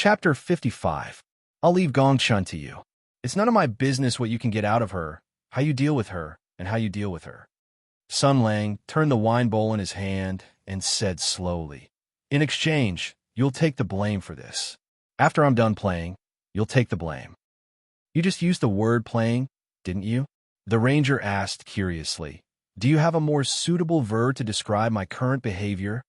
Chapter 55. I'll leave Gongchun to you. It's none of my business what you can get out of her, how you deal with her, and how you deal with her. Sun Lang turned the wine bowl in his hand and said slowly, in exchange, you'll take the blame for this. After I'm done playing, you'll take the blame. You just used the word playing, didn't you? The ranger asked curiously. Do you have a more suitable verb to describe my current behavior?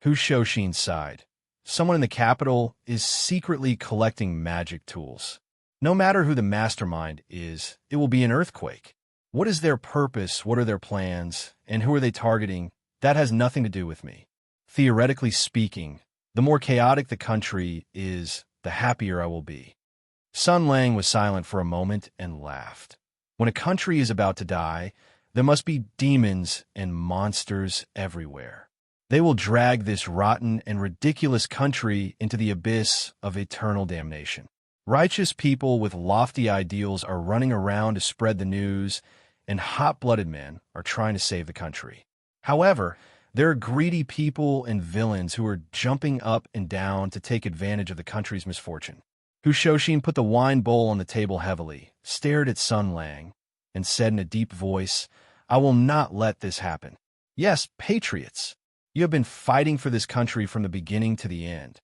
Hu Shoshin sighed. Someone in the capital is secretly collecting magic tools. No matter who the mastermind is, it will be an earthquake. What is their purpose, what are their plans, and who are they targeting? That has nothing to do with me. Theoretically speaking, the more chaotic the country is, the happier I will be. Sun Lang was silent for a moment and laughed. When a country is about to die, there must be demons and monsters everywhere. They will drag this rotten and ridiculous country into the abyss of eternal damnation. Righteous people with lofty ideals are running around to spread the news, and hot-blooded men are trying to save the country. However, there are greedy people and villains who are jumping up and down to take advantage of the country's misfortune. Hu Shoshin put the wine bowl on the table heavily, stared at Sun Lang, and said in a deep voice, I will not let this happen. Yes, patriots. You have been fighting for this country from the beginning to the end.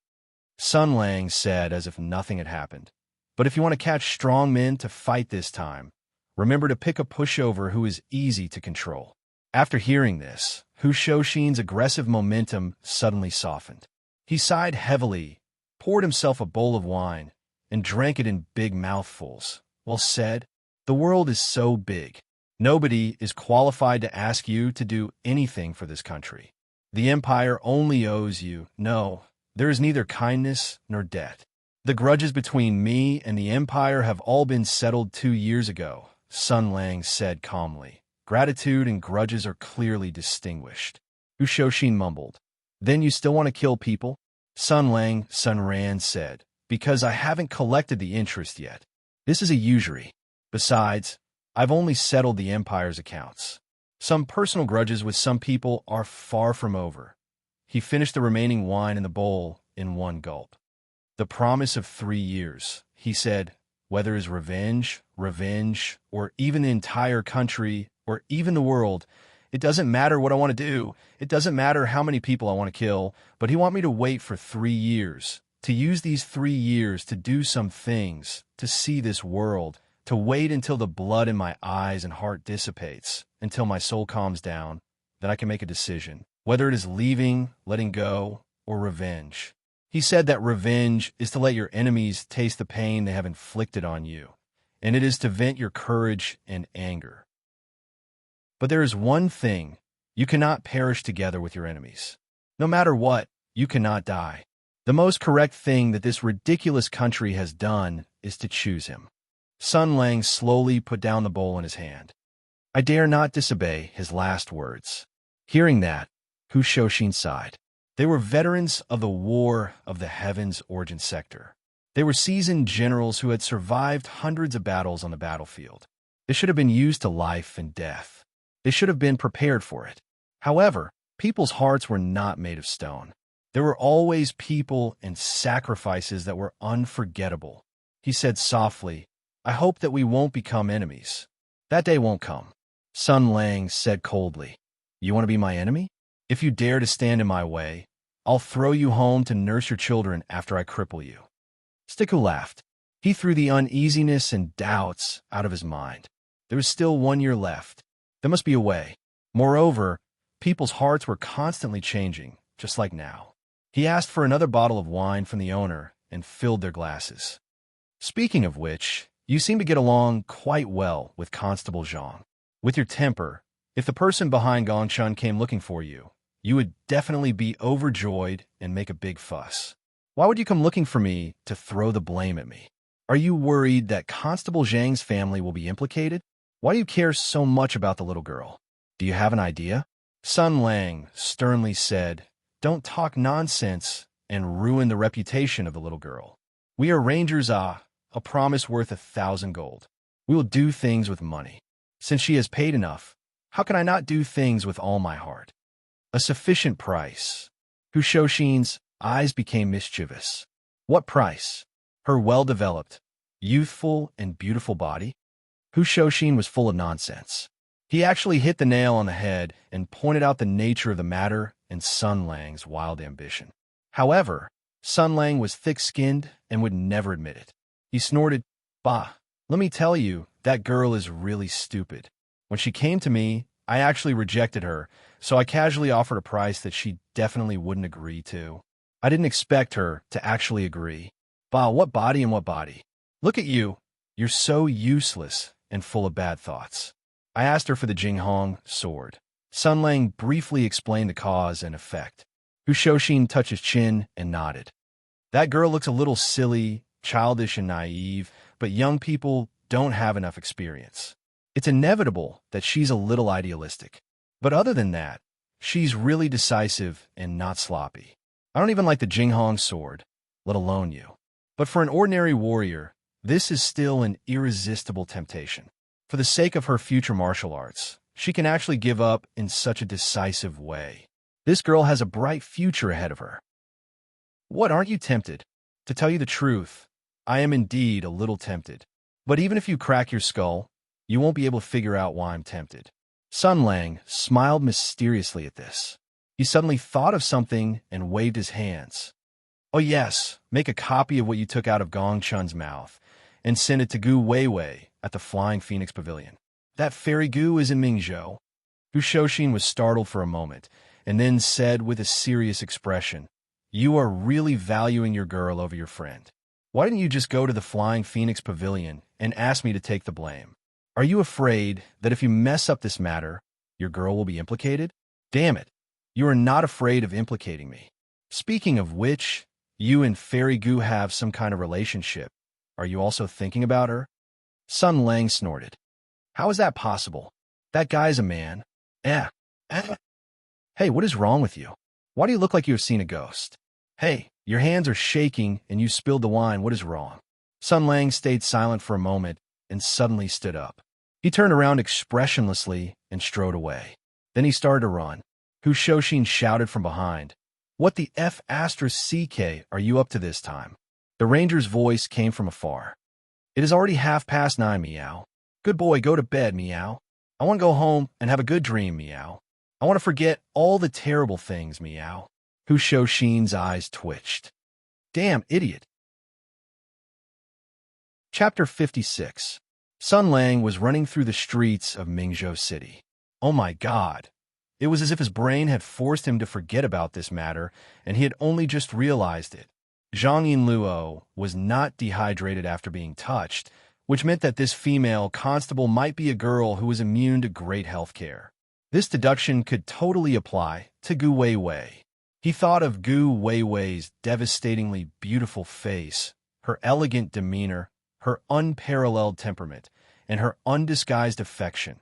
Sun Lang said as if nothing had happened. But if you want to catch strong men to fight this time, remember to pick a pushover who is easy to control. After hearing this, Hu Shoshin's aggressive momentum suddenly softened. He sighed heavily, poured himself a bowl of wine, and drank it in big mouthfuls, while said, The world is so big. Nobody is qualified to ask you to do anything for this country. The Empire only owes you. No, there is neither kindness nor debt. The grudges between me and the Empire have all been settled 2 years ago, Sun Lang said calmly. Gratitude and grudges are clearly distinguished. Hu Shoshin mumbled. Then you still want to kill people? Sun Ran said. Because I haven't collected the interest yet. This is a usury. Besides, I've only settled the Empire's accounts. Some personal grudges with some people are far from over. He finished the remaining wine in the bowl in one gulp. The promise of 3 years, he said, whether it's revenge, or even the entire country, or even the world, it doesn't matter what I want to do. It doesn't matter how many people I want to kill, but he want me to wait for 3 years, to use these 3 years to do some things, to see this world, to wait until the blood in my eyes and heart dissipates, until my soul calms down, then I can make a decision, whether it is leaving, letting go, or revenge. He said that revenge is to let your enemies taste the pain they have inflicted on you, and it is to vent your courage and anger. But there is one thing, you cannot perish together with your enemies. No matter what, you cannot die. The most correct thing that this ridiculous country has done is to choose him. Sun Lang slowly put down the bowl in his hand. I dare not disobey his last words. Hearing that, Hu Shoshin sighed. They were veterans of the War of the Heavens origin sector. They were seasoned generals who had survived hundreds of battles on the battlefield. They should have been used to life and death. They should have been prepared for it. However, people's hearts were not made of stone. There were always people and sacrifices that were unforgettable. He said softly, I hope that we won't become enemies. That day won't come. Sun Lang said coldly, You want to be my enemy? If you dare to stand in my way, I'll throw you home to nurse your children after I cripple you. Sticku laughed. He threw the uneasiness and doubts out of his mind. There was still 1 year left. There must be a way. Moreover, people's hearts were constantly changing, just like now. He asked for another bottle of wine from the owner and filled their glasses. Speaking of which, you seem to get along quite well with Constable Zhang. With your temper, if the person behind Gongchun came looking for you, you would definitely be overjoyed and make a big fuss. Why would you come looking for me to throw the blame at me? Are you worried that Constable Zhang's family will be implicated? Why do you care so much about the little girl? Do you have an idea? Sun Lang sternly said, Don't talk nonsense and ruin the reputation of the little girl. We are rangers, a promise worth 1,000 gold. We will do things with money. Since she has paid enough, how can I not do things with all my heart? A sufficient price. Hu Shoshin's eyes became mischievous. What price? Her well-developed, youthful, and beautiful body? Hu Shoshin was full of nonsense. He actually hit the nail on the head and pointed out the nature of the matter and Sun Lang's wild ambition. However, Sun Lang was thick-skinned and would never admit it. He snorted, "Bah, let me tell you, that girl is really stupid. When she came to me, I actually rejected her, so I casually offered a price that she definitely wouldn't agree to. I didn't expect her to actually agree. Bah, what body and what body? Look at you. You're so useless and full of bad thoughts." I asked her for the Jinghong sword. Sun Lang briefly explained the cause and effect. Hu Shoshin touched his chin and nodded. That girl looks a little silly, childish, and naive, but young people don't have enough experience. It's inevitable that she's a little idealistic. But other than that, she's really decisive and not sloppy. I don't even like the Jinghong sword, let alone you. But for an ordinary warrior, this is still an irresistible temptation. For the sake of her future martial arts, she can actually give up in such a decisive way. This girl has a bright future ahead of her. What, aren't you tempted? To tell you the truth, I am indeed a little tempted. But even if you crack your skull, you won't be able to figure out why I'm tempted. Sun Lang smiled mysteriously at this. He suddenly thought of something and waved his hands. Oh yes, make a copy of what you took out of Gong Chun's mouth and send it to Gu Weiwei at the Flying Phoenix Pavilion. That fairy Gu is in Mingzhou. Hu Shoshin was startled for a moment, and then said with a serious expression, "You are really valuing your girl over your friend. Why didn't you just go to the Flying Phoenix Pavilion and ask me to take the blame? Are you afraid that if you mess up this matter, your girl will be implicated? Damn it, you are not afraid of implicating me. Speaking of which, you and Fairy Gu have some kind of relationship. Are you also thinking about her?" Sun Lang snorted. "How is that possible? That guy's a man." Eh. Hey, what is wrong with you? Why do you look like you have seen a ghost? Hey, your hands are shaking and you spilled the wine. What is wrong? Sun Lang stayed silent for a moment and suddenly stood up. He turned around expressionlessly and strode away. Then he started to run. Hu Shoshin shouted from behind, "What the F***CK are you up to this time?" The ranger's voice came from afar. "It is already 9:30, meow. Good boy, go to bed, meow. I want to go home and have a good dream, meow. I want to forget all the terrible things, meow." Hu Shoshin's eyes twitched. Damn idiot. Chapter 56. Sun Lang was running through the streets of Mingzhou City. Oh my God. It was as if his brain had forced him to forget about this matter, and he had only just realized it. Zhang Yinluo was not dehydrated after being touched, which meant that this female constable might be a girl who was immune to great health care. This deduction could totally apply to Gu Weiwei. He thought of Gu Weiwei's devastatingly beautiful face, her elegant demeanor, her unparalleled temperament, and her undisguised affection.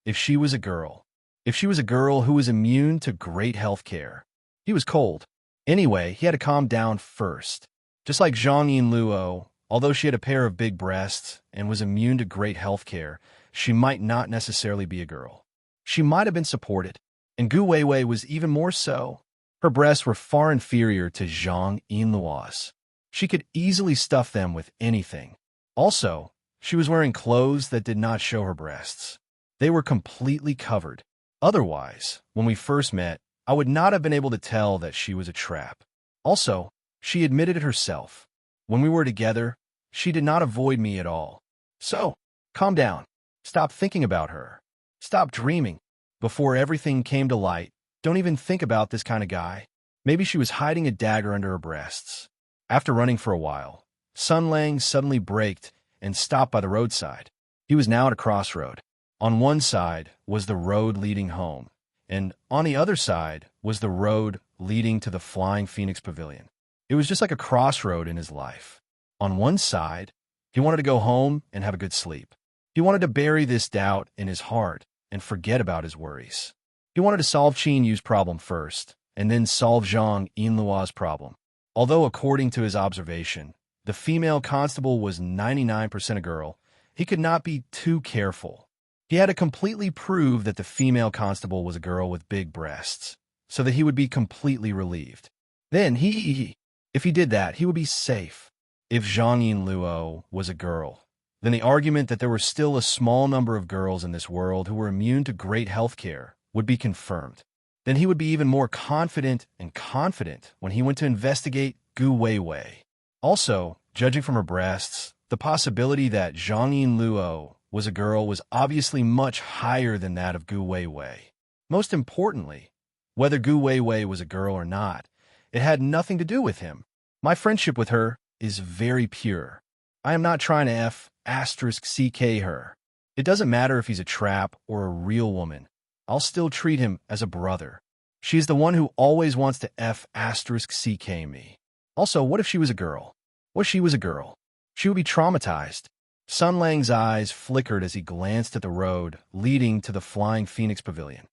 If she was a girl who was immune to great health care. He was cold. Anyway, he had to calm down first. Just like Zhang Yinluo, although she had a pair of big breasts and was immune to great health care, she might not necessarily be a girl. She might have been supported, and Gu Weiwei was even more so. Her breasts were far inferior to Zhang Yinluo's. She could easily stuff them with anything. Also, she was wearing clothes that did not show her breasts. They were completely covered. Otherwise, when we first met, I would not have been able to tell that she was a trap. Also, she admitted it herself. When we were together, she did not avoid me at all. So, calm down. Stop thinking about her. Stop dreaming. Before everything came to light, don't even think about this kind of guy. Maybe she was hiding a dagger under her breasts. After running for a while, Sun Lang suddenly braked and stopped by the roadside. He was now at a crossroad. On one side was the road leading home, and on the other side was the road leading to the Flying Phoenix Pavilion. It was just like a crossroad in his life. On one side, he wanted to go home and have a good sleep. He wanted to bury this doubt in his heart and forget about his worries. He wanted to solve Qin Yu's problem first, and then solve Zhang Yinluo's problem. Although, according to his observation, the female constable was 99% a girl, he could not be too careful. He had to completely prove that the female constable was a girl with big breasts, so that he would be completely relieved. Then if If he did that, he would be safe. If Zhang Yinluo was a girl, then the argument that there were still a small number of girls in this world who were immune to great health care would be confirmed. Then he would be even more confident and confident when he went to investigate Gu Weiwei. Also, judging from her breasts, the possibility that Zhang Yinluo was a girl was obviously much higher than that of Gu Weiwei. Most importantly, whether Gu Weiwei was a girl or not, it had nothing to do with him. My friendship with her is very pure. I am not trying to *CK her. It doesn't matter if he's a trap or a real woman. I'll still treat him as a brother. She's the one who always wants to *CK me. Also, what if she was a girl? What if she was a girl? She would be traumatized. Sun Lang's eyes flickered as he glanced at the road leading to the Flying Phoenix Pavilion.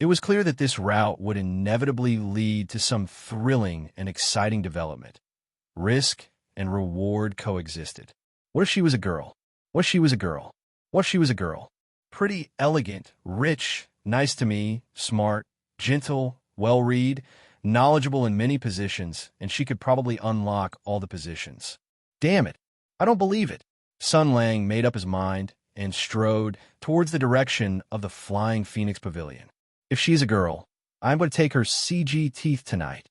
It was clear that this route would inevitably lead to some thrilling and exciting development. Risk and reward coexisted. What if she was a girl? What if she was a girl? What if she was a girl? Pretty, elegant, rich, nice to me, smart, gentle, well-read, knowledgeable in many positions, and she could probably unlock all the positions. Damn it, I don't believe it. Sun Lang made up his mind and strode towards the direction of the Flying Phoenix Pavilion. If she's a girl, I'm going to take her CG teeth tonight.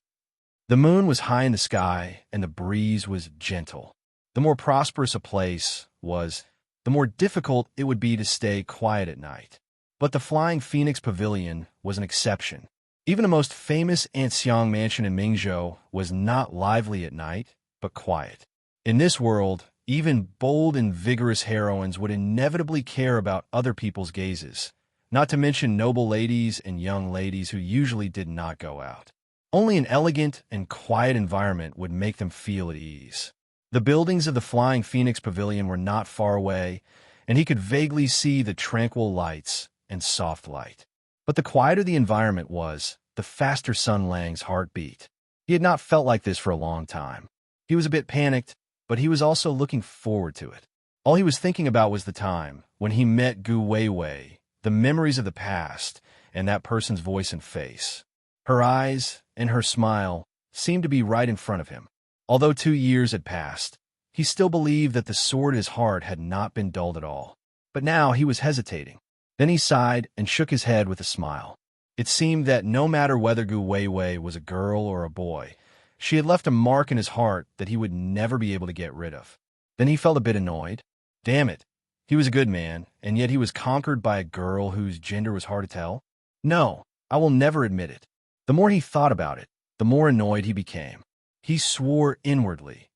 The moon was high in the sky, and the breeze was gentle. The more prosperous a place was, the more difficult it would be to stay quiet at night. But the Flying Phoenix Pavilion was an exception. Even the most famous Anxiang mansion in Mingzhou was not lively at night, but quiet. In this world, even bold and vigorous heroines would inevitably care about other people's gazes, not to mention noble ladies and young ladies who usually did not go out. Only an elegant and quiet environment would make them feel at ease. The buildings of the Flying Phoenix Pavilion were not far away, and he could vaguely see the tranquil lights and soft light. But the quieter the environment was, the faster Sun Lang's heart beat. He had not felt like this for a long time. He was a bit panicked, but he was also looking forward to it. All he was thinking about was the time when he met Gu Weiwei, the memories of the past, and that person's voice and face. Her eyes and her smile seemed to be right in front of him. Although 2 years had passed, he still believed that the sword in his heart had not been dulled at all. But now he was hesitating. Then he sighed and shook his head with a smile. It seemed that no matter whether Gu Weiwei was a girl or a boy, she had left a mark in his heart that he would never be able to get rid of. Then he felt a bit annoyed. Damn it. He was a good man, and yet he was conquered by a girl whose gender was hard to tell. No, I will never admit it. The more he thought about it, the more annoyed he became. He swore inwardly.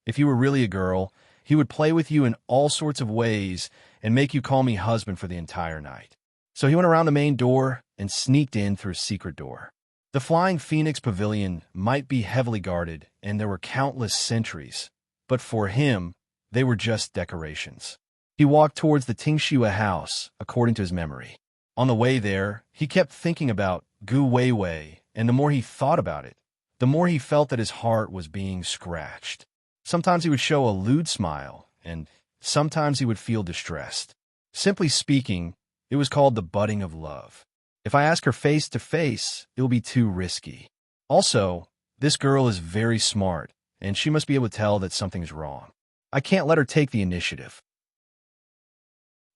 If you were really a girl, he would play with you in all sorts of ways and make you call me husband for the entire night. So he went around the main door and sneaked in through a secret door. The Flying Phoenix Pavilion might be heavily guarded, and there were countless sentries, but for him, they were just decorations. He walked towards the Tingxue house, according to his memory. On the way there, he kept thinking about Gu Weiwei, and the more he thought about it, the more he felt that his heart was being scratched. Sometimes he would show a lewd smile, and sometimes he would feel distressed. Simply speaking, it was called the budding of love. If I ask her face to face, it will be too risky. Also, this girl is very smart, and she must be able to tell that something's wrong. I can't let her take the initiative.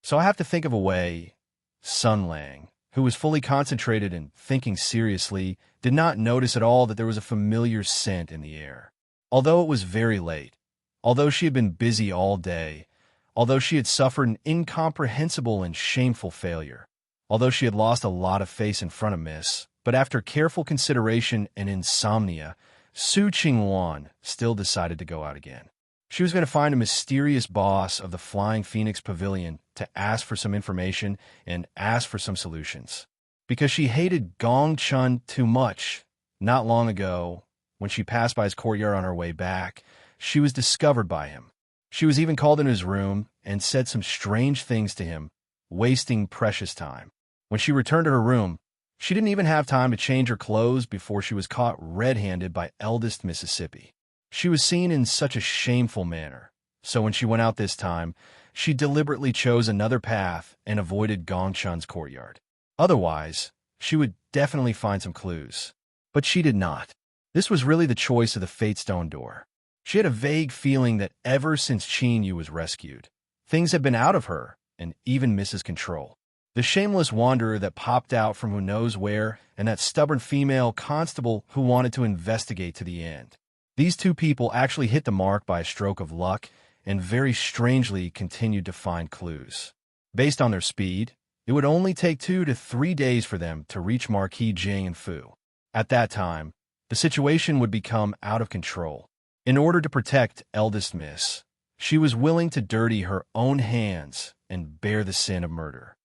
So I have to think of a way. Sun Lang, who was fully concentrated and thinking seriously, did not notice at all that there was a familiar scent in the air. Although it was very late, although she had been busy all day, although she had suffered an incomprehensible and shameful failure, although she had lost a lot of face in front of Miss, but after careful consideration and insomnia, Su Qingwan still decided to go out again. She was going to find a mysterious boss of the Flying Phoenix Pavilion to ask for some information and ask for some solutions. Because she hated Gong Chun too much. Not long ago, when she passed by his courtyard on her way back, she was discovered by him. She was even called into his room and said some strange things to him, wasting precious time. When she returned to her room, she didn't even have time to change her clothes before she was caught red-handed by eldest Mississippi. She was seen in such a shameful manner, so when she went out this time, she deliberately chose another path and avoided Gong Chun's courtyard. Otherwise, she would definitely find some clues. But she did not. This was really the choice of the Fatestone door. She had a vague feeling that ever since Chin Yu was rescued, things had been out of her and even Mrs. Control. The shameless wanderer that popped out from who knows where, and that stubborn female constable who wanted to investigate to the end. These two people actually hit the mark by a stroke of luck and very strangely continued to find clues. Based on their speed, it would only take 2 to 3 days for them to reach Marquis Jing and Fu. At that time, the situation would become out of control. In order to protect eldest Miss, she was willing to dirty her own hands and bear the sin of murder.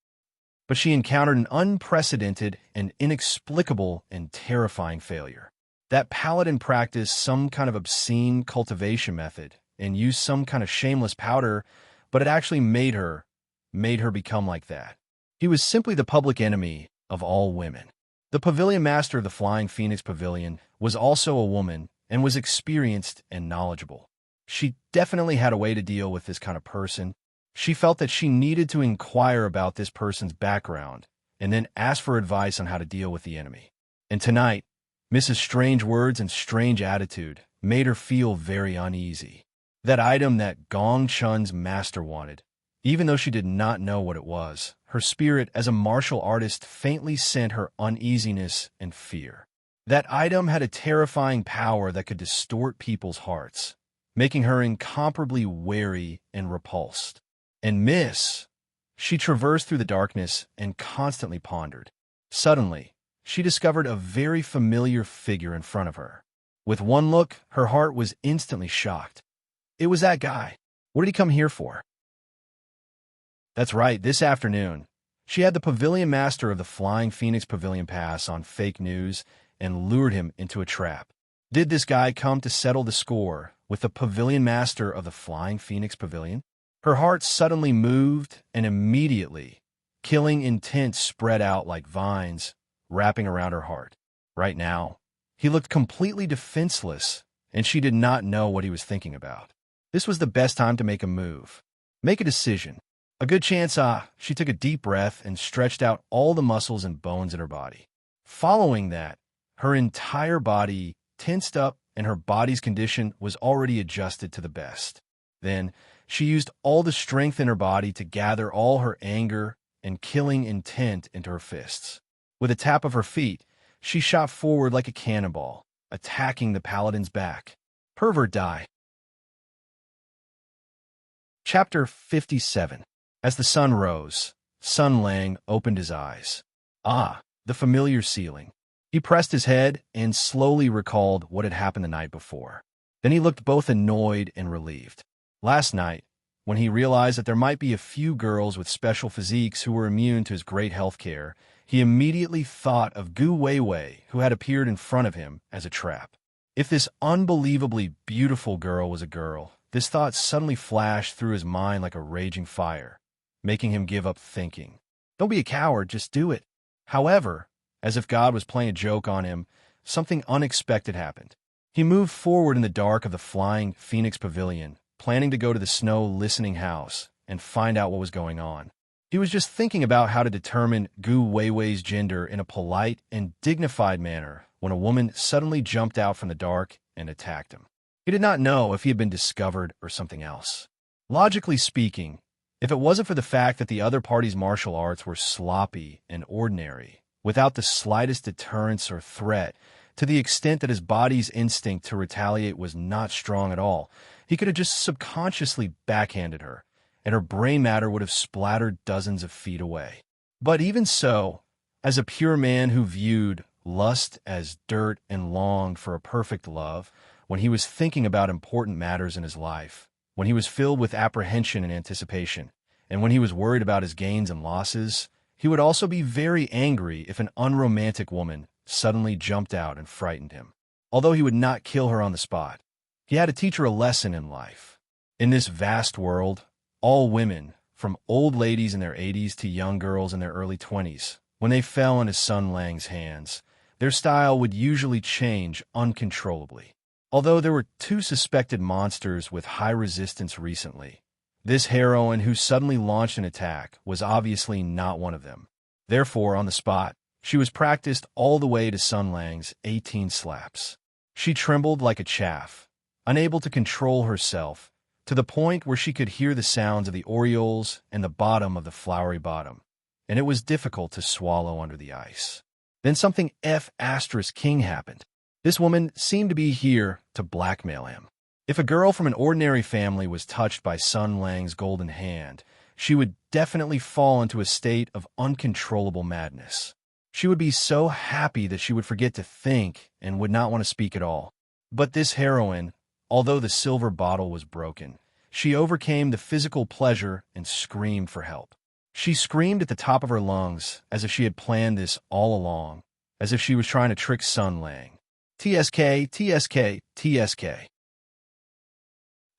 But she encountered an unprecedented and inexplicable and terrifying failure. That paladin practiced some kind of obscene cultivation method and used some kind of shameless powder, but it actually made her become like that. He was simply the public enemy of all women. The pavilion master of the Flying Phoenix Pavilion was also a woman and was experienced and knowledgeable. She definitely had a way to deal with this kind of person. She felt that she needed to inquire about this person's background and then ask for advice on how to deal with the enemy. And tonight, Mrs. Strange words and strange attitude made her feel very uneasy. That item that Gong Chun's master wanted, even though she did not know what it was, her spirit as a martial artist faintly sent her uneasiness and fear. That item had a terrifying power that could distort people's hearts, making her incomparably wary and repulsed. And she traversed through the darkness and constantly pondered. Suddenly, she discovered a very familiar figure in front of her. With one look, her heart was instantly shocked. It was that guy. What did he come here for? That's right, this afternoon, she had the pavilion master of the Flying Phoenix Pavilion pass on fake news and lured him into a trap. Did this guy come to settle the score with the pavilion master of the Flying Phoenix Pavilion? Her heart suddenly moved, and immediately, killing intent spread out like vines, wrapping around her heart. Right now, he looked completely defenseless, and she did not know what he was thinking about. This was the best time to make a move. Make a decision. A good chance, she took a deep breath and stretched out all the muscles and bones in her body. Following that, her entire body tensed up and her body's condition was already adjusted to the best. Then, she used all the strength in her body to gather all her anger and killing intent into her fists. With a tap of her feet, she shot forward like a cannonball, attacking the paladin's back. Pervert die. Chapter 57. As the sun rose, Sun Lang opened his eyes. The familiar ceiling. He pressed his head and slowly recalled what had happened the night before. Then he looked both annoyed and relieved. Last night, when he realized that there might be a few girls with special physiques who were immune to his great health care, he immediately thought of Gu Weiwei, who had appeared in front of him as a trap. If this unbelievably beautiful girl was a girl, this thought suddenly flashed through his mind like a raging fire, making him give up thinking. Don't be a coward, just do it. However, as if God was playing a joke on him, something unexpected happened. He moved forward in the dark of the Flying Phoenix Pavilion, planning to go to the Snow Listening House and find out what was going on. He was just thinking about how to determine Gu Weiwei's gender in a polite and dignified manner when a woman suddenly jumped out from the dark and attacked him. He did not know if he had been discovered or something else. Logically speaking, if it wasn't for the fact that the other party's martial arts were sloppy and ordinary, without the slightest deterrence or threat, to the extent that his body's instinct to retaliate was not strong at all, he could have just subconsciously backhanded her, and her brain matter would have splattered dozens of feet away. But even so, as a pure man who viewed lust as dirt and longed for a perfect love, when he was thinking about important matters in his life, when he was filled with apprehension and anticipation, and when he was worried about his gains and losses, he would also be very angry if an unromantic woman suddenly jumped out and frightened him. Although he would not kill her on the spot, he had to teach her a lesson in life. In this vast world, all women, from old ladies in their 80s to young girls in their early 20s, when they fell into Sun Lang's hands, their style would usually change uncontrollably. Although there were 2 suspected monsters with high resistance recently, this heroine who suddenly launched an attack was obviously not one of them. Therefore, on the spot, she was practiced all the way to Sun Lang's 18 slaps. She trembled like a chaff, unable to control herself, to the point where she could hear the sounds of the orioles and the bottom of the flowery bottom, and it was difficult to swallow under the ice. Then something F***ing happened. This woman seemed to be here to blackmail him. If a girl from an ordinary family was touched by Sun Lang's golden hand, she would definitely fall into a state of uncontrollable madness. She would be so happy that she would forget to think and would not want to speak at all. But this heroine, although the silver bottle was broken, she overcame the physical pleasure and screamed for help. She screamed at the top of her lungs as if she had planned this all along, as if she was trying to trick Sun Lang. TSK, TSK, TSK.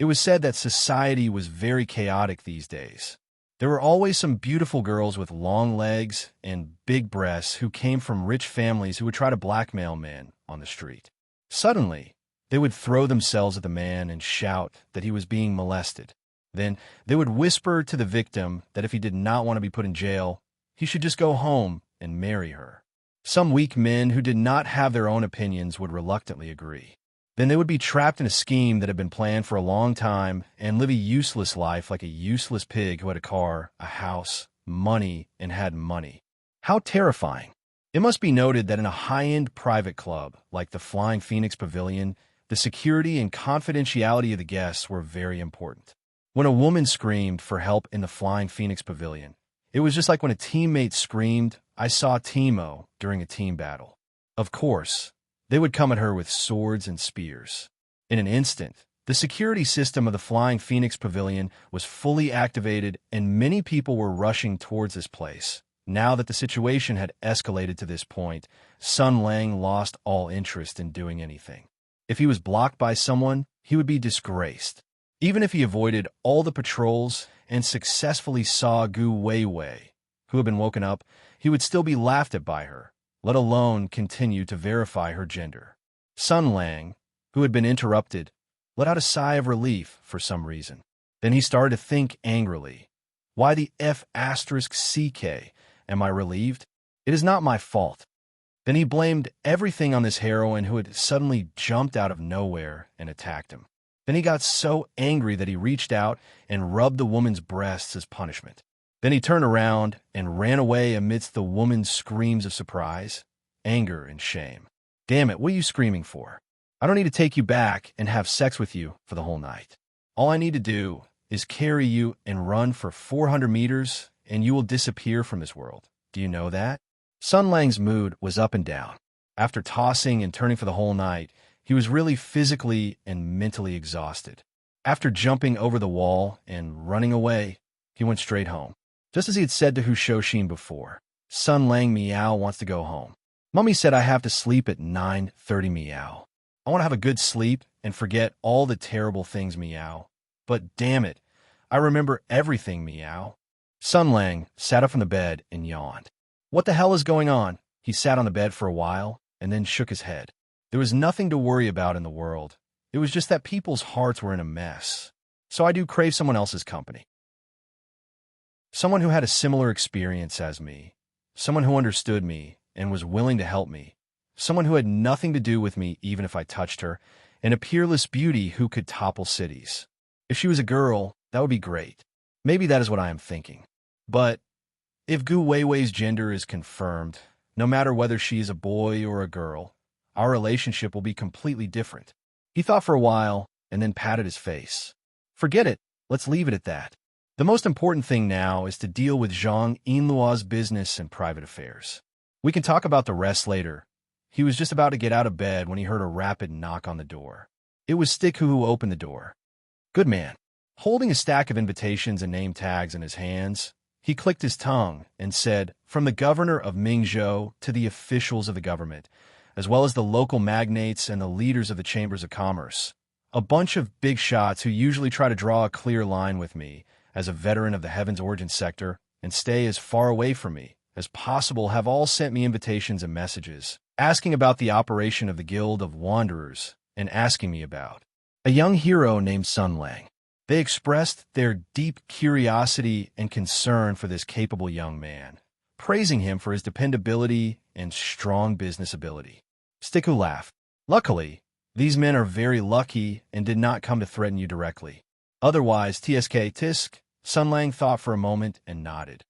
It was said that society was very chaotic these days. There were always some beautiful girls with long legs and big breasts who came from rich families who would try to blackmail men on the street. Suddenly, they would throw themselves at the man and shout that he was being molested. Then they would whisper to the victim that if he did not want to be put in jail, he should just go home and marry her. Some weak men who did not have their own opinions would reluctantly agree. Then they would be trapped in a scheme that had been planned for a long time and live a useless life like a useless pig who had a car, a house, money, and had money. How terrifying. It must be noted that in a high-end private club like the Flying Phoenix Pavilion, the security and confidentiality of the guests were very important. When a woman screamed for help in the Flying Phoenix Pavilion, it was just like when a teammate screamed, "I saw Timo," during a team battle. Of course, they would come at her with swords and spears. In an instant, the security system of the Flying Phoenix Pavilion was fully activated and many people were rushing towards this place. Now that the situation had escalated to this point, Sun Lang lost all interest in doing anything. If he was blocked by someone, he would be disgraced. Even if he avoided all the patrols and successfully saw Gu Weiwei, who had been woken up, he would still be laughed at by her, let alone continue to verify her gender. Sun Lang, who had been interrupted, let out a sigh of relief for some reason. Then he started to think angrily. Why the F***CK? Am I relieved? It is not my fault. Then he blamed everything on this heroine who had suddenly jumped out of nowhere and attacked him. Then he got so angry that he reached out and rubbed the woman's breasts as punishment. Then he turned around and ran away amidst the woman's screams of surprise, anger, and shame. Damn it, what are you screaming for? I don't need to take you back and have sex with you for the whole night. All I need to do is carry you and run for 400 meters, and you will disappear from this world. Do you know that? Sun Lang's mood was up and down. After tossing and turning for the whole night, he was really physically and mentally exhausted. After jumping over the wall and running away, he went straight home. Just as he had said to Hu Shouxin before, Sun Lang meow wants to go home. Mummy said I have to sleep at 9:30 meow. I want to have a good sleep and forget all the terrible things meow. But damn it, I remember everything meow. Sun Lang sat up from the bed and yawned. What the hell is going on? He sat on the bed for a while and then shook his head. There was nothing to worry about in the world. It was just that people's hearts were in a mess. So I do crave someone else's company. Someone who had a similar experience as me. Someone who understood me and was willing to help me. Someone who had nothing to do with me even if I touched her. And a peerless beauty who could topple cities. If she was a girl, that would be great. Maybe that is what I am thinking. But if Gu Weiwei's gender is confirmed, no matter whether she is a boy or a girl, our relationship will be completely different. He thought for a while and then patted his face. Forget it. Let's leave it at that. The most important thing now is to deal with Zhang Yinluo's business and private affairs. We can talk about the rest later. He was just about to get out of bed when he heard a rapid knock on the door. It was Stick who opened the door. Good man. Holding a stack of invitations and name tags in his hands, he clicked his tongue and said, from the governor of Mingzhou to the officials of the government, as well as the local magnates and the leaders of the chambers of commerce, a bunch of big shots who usually try to draw a clear line with me, as a veteran of the Heaven's Origin sector, and stay as far away from me as possible have all sent me invitations and messages, asking about the operation of the Guild of Wanderers and asking me about a young hero named Sun Lang. They expressed their deep curiosity and concern for this capable young man, praising him for his dependability and strong business ability. Sticku laughed. Luckily, These men are very lucky and did not come to threaten you directly. Otherwise, tisk, Sun Lang thought for a moment and nodded.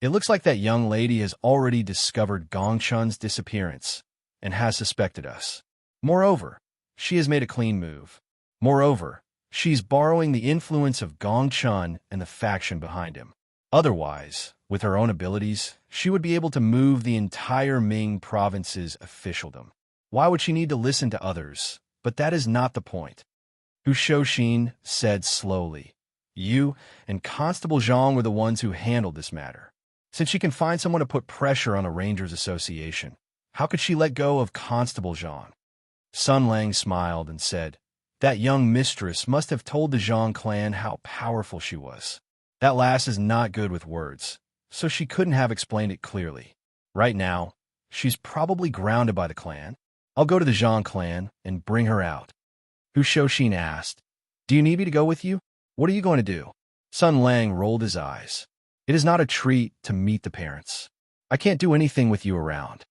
It looks like that young lady has already discovered Gong Chun's disappearance and has suspected us. Moreover, she has made a clean move. Moreover, she's borrowing the influence of Gong Chun and the faction behind him. Otherwise, with her own abilities, she would be able to move the entire Ming province's officialdom. Why would she need to listen to others? But that is not the point. Hu Shouxin said slowly. You and Constable Zhang were the ones who handled this matter. Since she can find someone to put pressure on a Rangers Association, how could she let go of Constable Zhang? Sun Lang smiled and said, that young mistress must have told the Zhang clan how powerful she was. That lass is not good with words, so she couldn't have explained it clearly. Right now, she's probably grounded by the clan. I'll go to the Zhang clan and bring her out. Hu Shouxin asked, do you need me to go with you? What are you going to do? Sun Lang rolled his eyes. It is not a treat to meet the parents. I can't do anything with you around.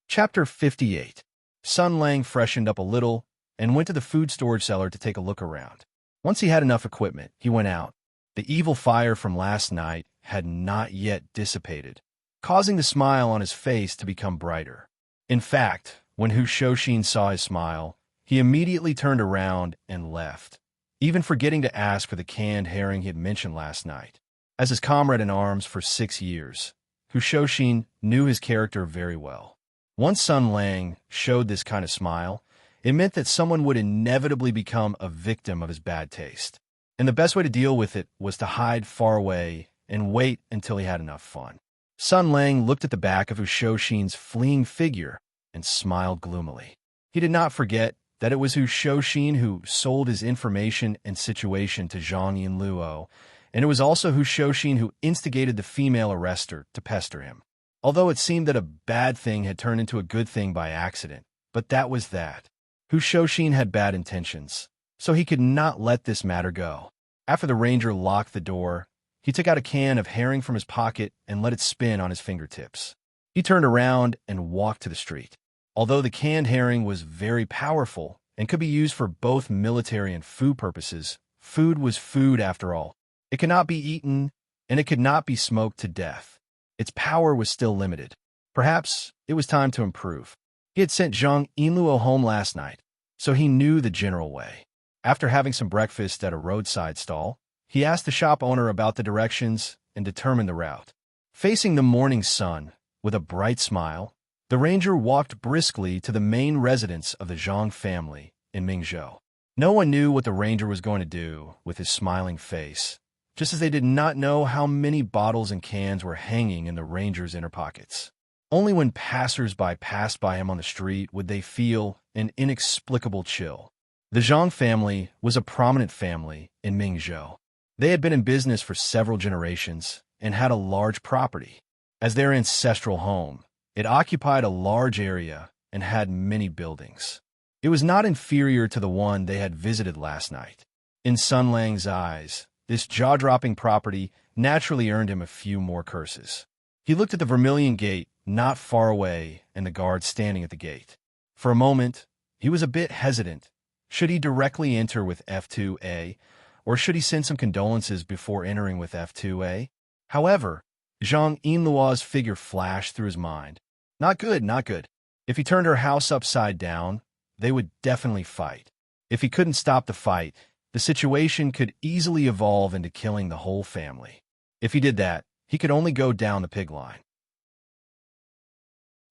Chapter 58. Sun Lang freshened up a little and went to the food storage cellar to take a look around. Once he had enough equipment, he went out. The evil fire from last night had not yet dissipated, causing the smile on his face to become brighter. In fact, when Hu Shouxin saw his smile, he immediately turned around and left, even forgetting to ask for the canned herring he had mentioned last night. As his comrade in arms for 6 years, Hu Shouxin knew his character very well. Once Sun Lang showed this kind of smile, it meant that someone would inevitably become a victim of his bad taste. And the best way to deal with it was to hide far away and wait until he had enough fun. Sun Lang looked at the back of Hu Shouxin's fleeing figure and smiled gloomily. He did not forget that it was Hu Shouxin who sold his information and situation to Zhang Yinluo, and it was also Hu Shouxin who instigated the female arrestor to pester him. Although it seemed that a bad thing had turned into a good thing by accident, but that was that. Hu Shouxin had bad intentions, so he could not let this matter go. After the ranger locked the door, he took out a can of herring from his pocket and let it spin on his fingertips. He turned around and walked to the street. Although the canned herring was very powerful and could be used for both military and food purposes, food was food after all. It could not be eaten, and it could not be smoked to death. Its power was still limited. Perhaps it was time to improve. He had sent Zhang Yinluo home last night, so he knew the general way. After having some breakfast at a roadside stall, he asked the shop owner about the directions and determined the route. Facing the morning sun, with a bright smile, the ranger walked briskly to the main residence of the Zhang family in Mingzhou. No one knew what the ranger was going to do with his smiling face, just as they did not know how many bottles and cans were hanging in the ranger's inner pockets. Only when passers-by passed by him on the street would they feel an inexplicable chill. The Zhang family was a prominent family in Mingzhou. They had been in business for several generations and had a large property. As their ancestral home, it occupied a large area and had many buildings. It was not inferior to the one they had visited last night. In Sun Lang's eyes, this jaw-dropping property naturally earned him a few more curses. He looked at the vermilion gate not far away and the guard standing at the gate. For a moment, he was a bit hesitant. Should he directly enter with F2A, or should he send some condolences before entering with F2A? However, Zhang Yinluo's figure flashed through his mind. Not good, not good. If he turned her house upside down, they would definitely fight. If he couldn't stop the fight, the situation could easily evolve into killing the whole family. If he did that, he could only go down the pig line.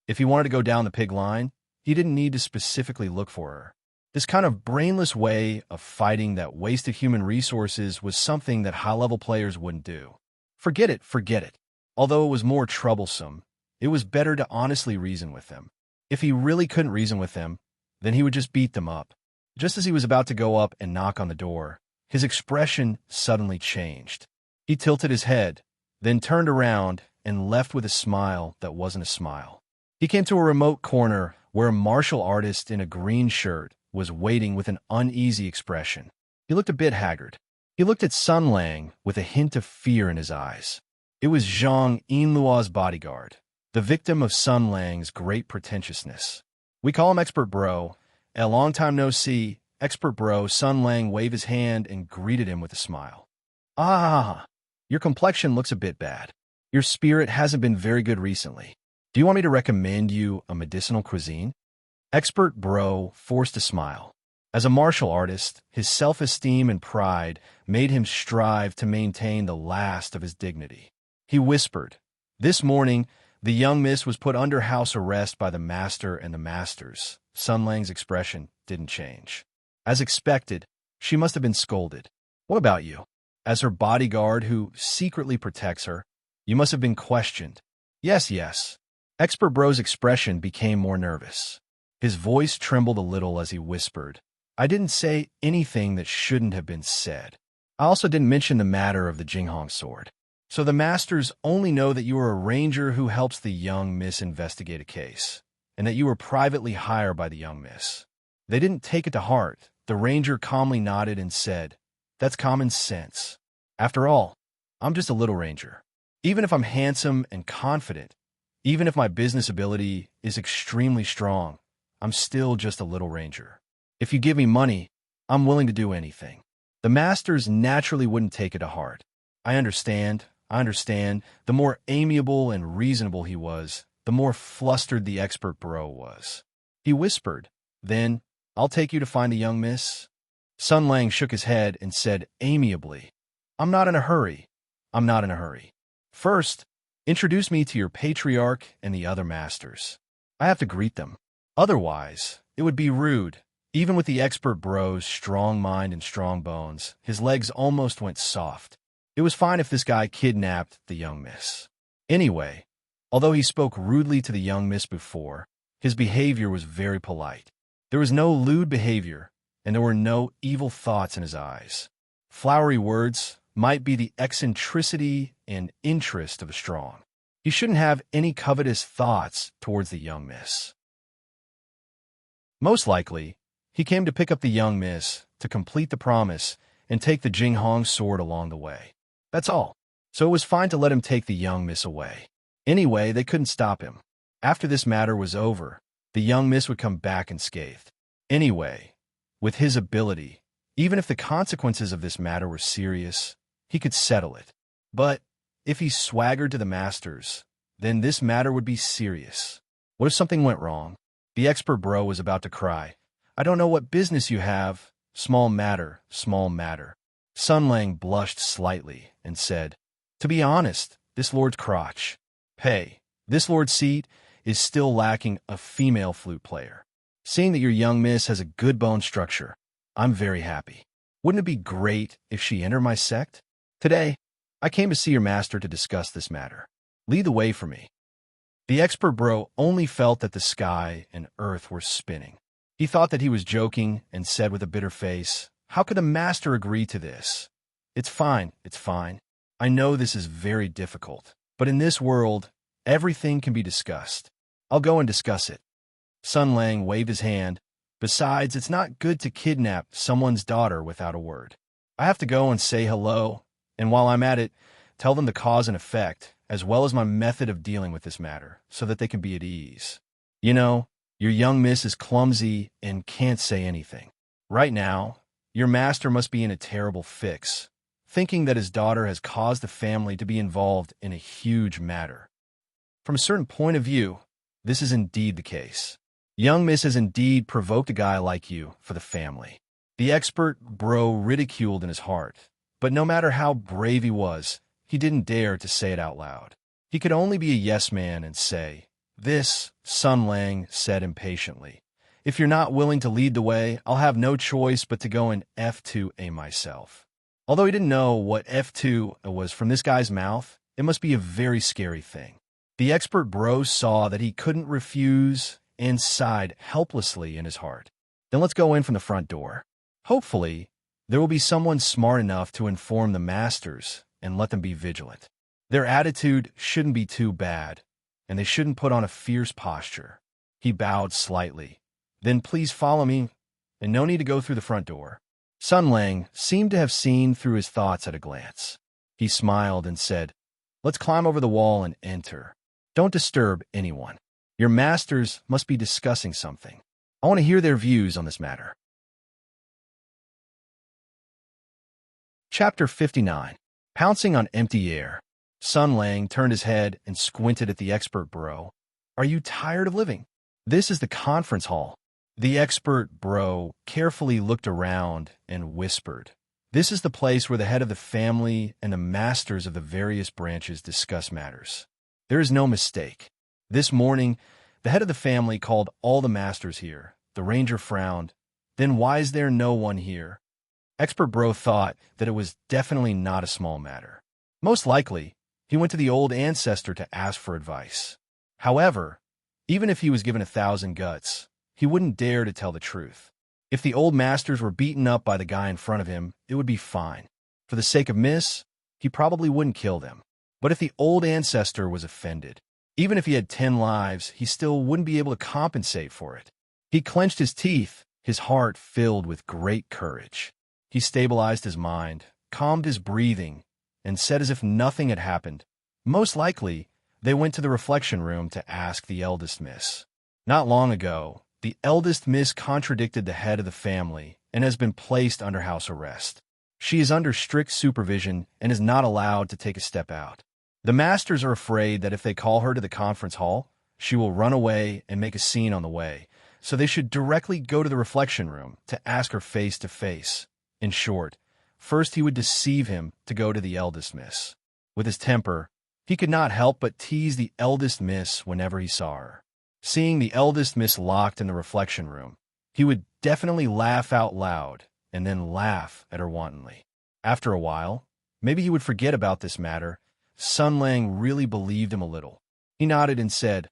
If he wanted to go down the pig line, he didn't need to specifically look for her. This kind of brainless way of fighting that wasted human resources was something that high-level players wouldn't do. Forget it, forget it. Although it was more troublesome, it was better to honestly reason with them. If he really couldn't reason with them, then he would just beat them up. Just as he was about to go up and knock on the door, his expression suddenly changed. He tilted his head, then turned around and left with a smile that wasn't a smile. He came to a remote corner where a martial artist in a green shirt was waiting with an uneasy expression. He looked a bit haggard. He looked at Sun Lang with a hint of fear in his eyes. It was Zhang Yinluo's bodyguard, the victim of Sun Lang's great pretentiousness. We call him Expert Bro. A long time no see, Expert Bro. Sun Lang waved his hand and greeted him with a smile. Ah, your complexion looks a bit bad. Your spirit hasn't been very good recently. Do you want me to recommend you a medicinal cuisine? Expert Bro forced a smile. As a martial artist, his self-esteem and pride made him strive to maintain the last of his dignity. He whispered, "This morning, the young miss was put under house arrest by the master and the masters." Sun Lang's expression didn't change. As expected, she must have been scolded. What about you? As her bodyguard who secretly protects her, you must have been questioned. Yes, yes. Expert Bro's expression became more nervous. His voice trembled a little as he whispered, "I didn't say anything that shouldn't have been said. I also didn't mention the matter of the Jinghong sword. So the masters only know that you are a ranger who helps the young miss investigate a case, and that you were privately hired by the young miss." They didn't take it to heart. The ranger calmly nodded and said, "That's common sense. After all, I'm just a little ranger. Even if I'm handsome and confident, even if my business ability is extremely strong, I'm still just a little ranger. If you give me money, I'm willing to do anything." The masters naturally wouldn't take it to heart. I understand. The more amiable and reasonable he was, the more flustered the Expert Bro was. He whispered, "Then, I'll take you to find the young miss." Sun Lang shook his head and said amiably, I'm not in a hurry. First, introduce me to your patriarch and the other masters. I have to greet them. Otherwise, it would be rude." Even with the Expert Bro's strong mind and strong bones, his legs almost went soft. It was fine if this guy kidnapped the young miss. Anyway, although he spoke rudely to the young miss before, his behavior was very polite. There was no lewd behavior, and there were no evil thoughts in his eyes. Flowery words might be the eccentricity and interest of the strong. He shouldn't have any covetous thoughts towards the young miss. Most likely, he came to pick up the young miss, to complete the promise, and take the Jinghong sword along the way. That's all. So it was fine to let him take the young miss away. Anyway, they couldn't stop him. After this matter was over, the young miss would come back unscathed. Anyway, with his ability, even if the consequences of this matter were serious, he could settle it. But if he swaggered to the masters, then this matter would be serious. What if something went wrong? The Expert Bro was about to cry. "I don't know what business you have. Small matter, small matter." Sun Lang blushed slightly and said, "To be honest, this lord's crotch. Hey, this lord's seat is still lacking a female flute player. Seeing that your young miss has a good bone structure, I'm very happy. Wouldn't it be great if she entered my sect? Today, I came to see your master to discuss this matter. Lead the way for me." The Expert Bro only felt that the sky and earth were spinning. He thought that he was joking and said with a bitter face, "How could the master agree to this? It's fine. I know this is very difficult, but in this world, everything can be discussed. I'll go and discuss it." Sun Lang waved his hand. "Besides, it's not good to kidnap someone's daughter without a word. I have to go and say hello, and while I'm at it, tell them the cause and effect, as well as my method of dealing with this matter, so that they can be at ease. You know, your young miss is clumsy and can't say anything. Right now, your master must be in a terrible fix, thinking that his daughter has caused the family to be involved in a huge matter. From a certain point of view, this is indeed the case. Young miss has indeed provoked a guy like you for the family." The Expert Bro ridiculed in his heart, but no matter how brave he was, he didn't dare to say it out loud. He could only be a yes man and say, "This," Sun Lang said impatiently. "If you're not willing to lead the way, I'll have no choice but to go and F2A myself." Although he didn't know what F2 was from this guy's mouth, it must be a very scary thing. The Expert Bro saw that he couldn't refuse and sighed helplessly in his heart. "Then let's go in from the front door. Hopefully, there will be someone smart enough to inform the masters and let them be vigilant. Their attitude shouldn't be too bad, and they shouldn't put on a fierce posture." He bowed slightly. "Then please follow me, and no need to go through the front door." Sun Lang seemed to have seen through his thoughts at a glance. He smiled and said, "Let's climb over the wall and enter. Don't disturb anyone." Your masters must be discussing something. I want to hear their views on this matter. Chapter 59. Pouncing on Empty Air. Sun Lang turned his head and squinted at the expert bro. Are you tired of living? This is the conference hall. The expert bro carefully looked around and whispered. This is the place where the head of the family and the masters of the various branches discuss matters. There is no mistake. This morning, the head of the family called all the masters here. The ranger frowned. Then why is there no one here? Expert bro thought that it was definitely not a small matter. Most likely, he went to the old ancestor to ask for advice. However, even if he was given 1,000 guts, he wouldn't dare to tell the truth. If the old masters were beaten up by the guy in front of him, it would be fine. For the sake of Miss, he probably wouldn't kill them. But if the old ancestor was offended, even if he had 10 lives, he still wouldn't be able to compensate for it. He clenched his teeth, his heart filled with great courage. He stabilized his mind, calmed his breathing, and said as if nothing had happened. Most likely, they went to the reflection room to ask the eldest miss. Not long ago, the eldest miss contradicted the head of the family and has been placed under house arrest. She is under strict supervision and is not allowed to take a step out. The masters are afraid that if they call her to the conference hall, she will run away and make a scene on the way, so they should directly go to the reflection room to ask her face to face. In short, first he would deceive him to go to the eldest miss. With his temper, he could not help but tease the eldest miss whenever he saw her. Seeing the eldest miss locked in the reflection room, he would definitely laugh out loud and then laugh at her wantonly. After a while, maybe he would forget about this matter. Sun Lang really believed him a little. He nodded and said,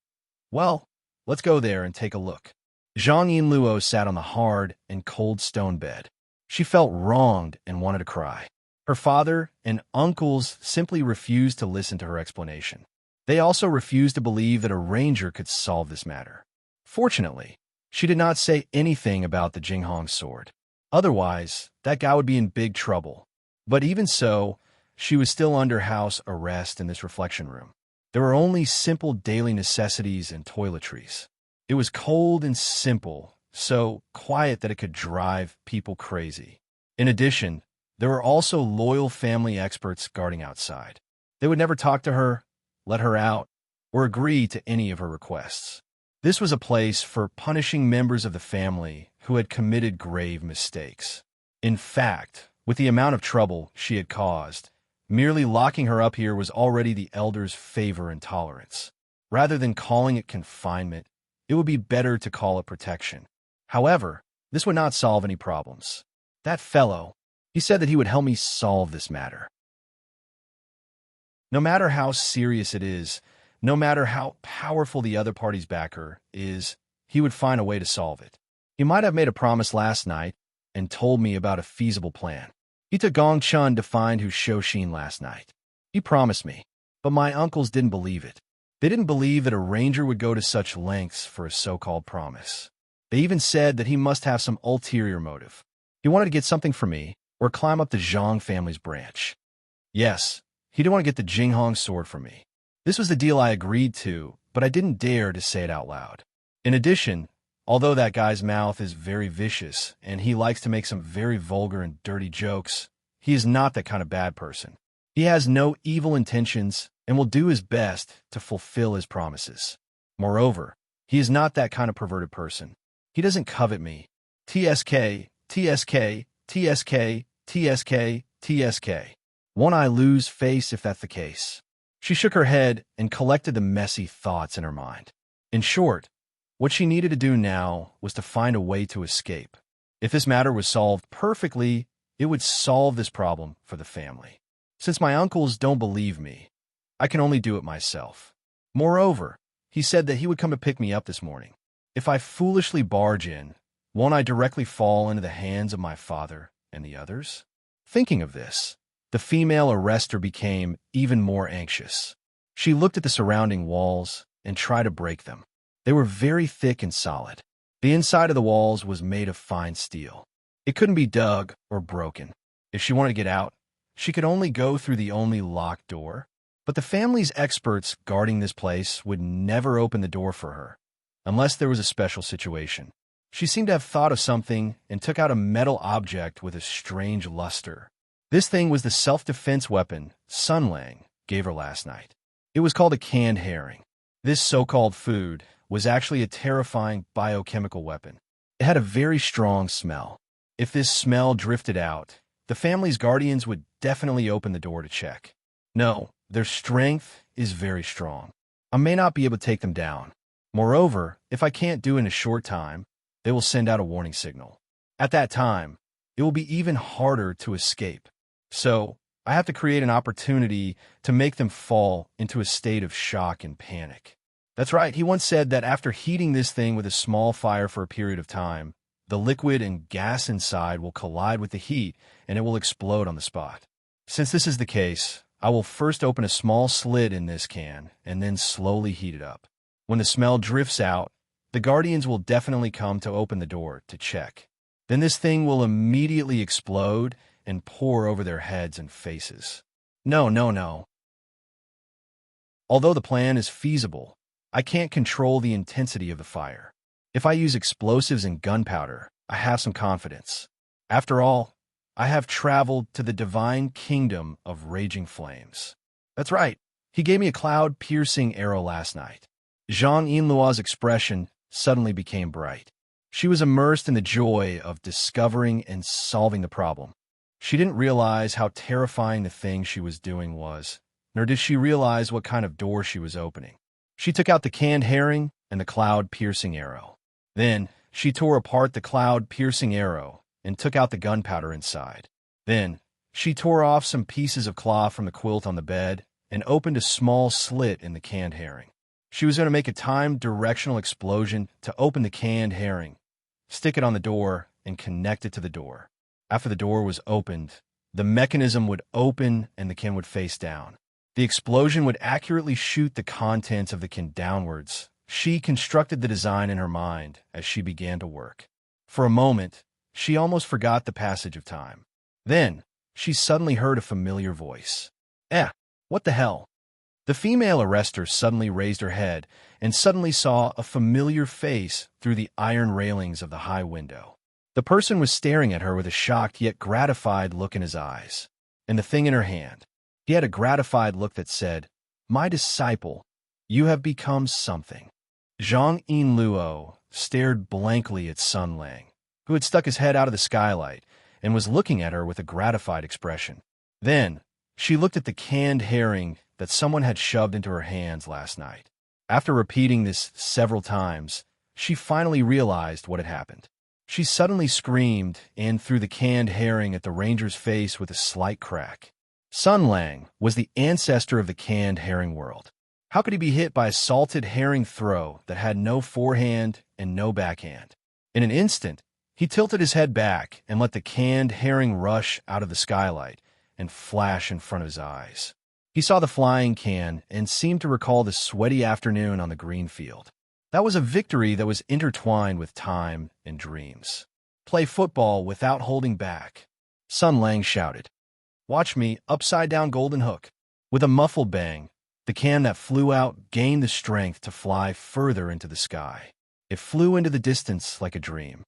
"Well, let's go there and take a look." Zhang Yinluo sat on the hard and cold stone bed. She felt wronged and wanted to cry. Her father and uncles simply refused to listen to her explanation. They also refused to believe that a ranger could solve this matter. Fortunately, she did not say anything about the Jinghong sword. Otherwise, that guy would be in big trouble. But even so, she was still under house arrest in this reflection room. There were only simple daily necessities and toiletries. It was cold and simple, so quiet that it could drive people crazy. In addition, there were also loyal family experts guarding outside. They would never talk to her, let her out, or agree to any of her requests. This was a place for punishing members of the family who had committed grave mistakes. In fact, with the amount of trouble she had caused, merely locking her up here was already the elders' favor and tolerance. Rather than calling it confinement, it would be better to call it protection. However, this would not solve any problems. That fellow, he said that he would help me solve this matter. No matter how serious it is, no matter how powerful the other party's backer is, he would find a way to solve it. He might have made a promise last night and told me about a feasible plan. He took Gong Chun to find Hu Shouxin last night. He promised me, but my uncles didn't believe it. They didn't believe that a ranger would go to such lengths for a so-called promise. They even said that he must have some ulterior motive. He wanted to get something for me, or climb up the Zhang family's branch. Yes, he didn't want to get the Jinghong sword from me. This was the deal I agreed to, but I didn't dare to say it out loud. In addition, although that guy's mouth is very vicious, and he likes to make some very vulgar and dirty jokes, he is not that kind of bad person. He has no evil intentions and will do his best to fulfill his promises. Moreover, he is not that kind of perverted person. He doesn't covet me. TSK, TSK, TSK, TSK, TSK. Won't I lose face if that's the case? She shook her head and collected the messy thoughts in her mind. In short, what she needed to do now was to find a way to escape. If this matter was solved perfectly, it would solve this problem for the family. Since my uncles don't believe me, I can only do it myself. Moreover, he said that he would come to pick me up this morning. If I foolishly barge in, won't I directly fall into the hands of my father and the others? Thinking of this, the female arrestor became even more anxious. She looked at the surrounding walls and tried to break them. They were very thick and solid. The inside of the walls was made of fine steel. It couldn't be dug or broken. If she wanted to get out, she could only go through the only locked door. But the family's experts guarding this place would never open the door for her, unless there was a special situation. She seemed to have thought of something and took out a metal object with a strange luster. This thing was the self-defense weapon Sun Lang gave her last night. It was called a canned herring. This so-called food was actually a terrifying biochemical weapon. It had a very strong smell. If this smell drifted out, the family's guardians would definitely open the door to check. No, their strength is very strong. I may not be able to take them down. Moreover, if I can't do it in a short time, they will send out a warning signal. At that time, it will be even harder to escape. So, I have to create an opportunity to make them fall into a state of shock and panic. That's right, he once said that after heating this thing with a small fire for a period of time, the liquid and gas inside will collide with the heat and it will explode on the spot. Since this is the case, I will first open a small slit in this can and then slowly heat it up. When the smell drifts out, the guardians will definitely come to open the door to check. Then this thing will immediately explode and pour over their heads and faces. No. Although the plan is feasible, I can't control the intensity of the fire. If I use explosives and gunpowder, I have some confidence. After all, I have traveled to the divine kingdom of raging flames. That's right, he gave me a cloud-piercing arrow last night. Zhang Yinluo's expression suddenly became bright. She was immersed in the joy of discovering and solving the problem. She didn't realize how terrifying the thing she was doing was, nor did she realize what kind of door she was opening. She took out the canned herring and the cloud-piercing arrow. Then, she tore apart the cloud-piercing arrow and took out the gunpowder inside. Then, she tore off some pieces of cloth from the quilt on the bed and opened a small slit in the canned herring. She was going to make a timed directional explosion to open the canned herring, stick it on the door, and connect it to the door. After the door was opened, the mechanism would open and the can would face down. The explosion would accurately shoot the contents of the can downwards. She constructed the design in her mind as she began to work. For a moment, she almost forgot the passage of time. Then, she suddenly heard a familiar voice. What the hell? The female arrestor suddenly raised her head and suddenly saw a familiar face through the iron railings of the high window. The person was staring at her with a shocked yet gratified look in his eyes, and the thing in her hand. He had a gratified look that said, "My disciple, you have become something." Zhang Yinluo stared blankly at Sun Lang, who had stuck his head out of the skylight and was looking at her with a gratified expression. Then, she looked at the canned herring that someone had shoved into her hands last night. After repeating this several times, she finally realized what had happened. She suddenly screamed and threw the canned herring at the ranger's face with a slight crack. Sun Lang was the ancestor of the canned herring world. How could he be hit by a salted herring throw that had no forehand and no backhand? In an instant, he tilted his head back and let the canned herring rush out of the skylight and flash in front of his eyes. He saw the flying can and seemed to recall the sweaty afternoon on the green field. That was a victory that was intertwined with time and dreams. Play football without holding back. Sun Lang shouted. Watch me, upside-down golden hook. With a muffled bang, the can that flew out gained the strength to fly further into the sky. It flew into the distance like a dream.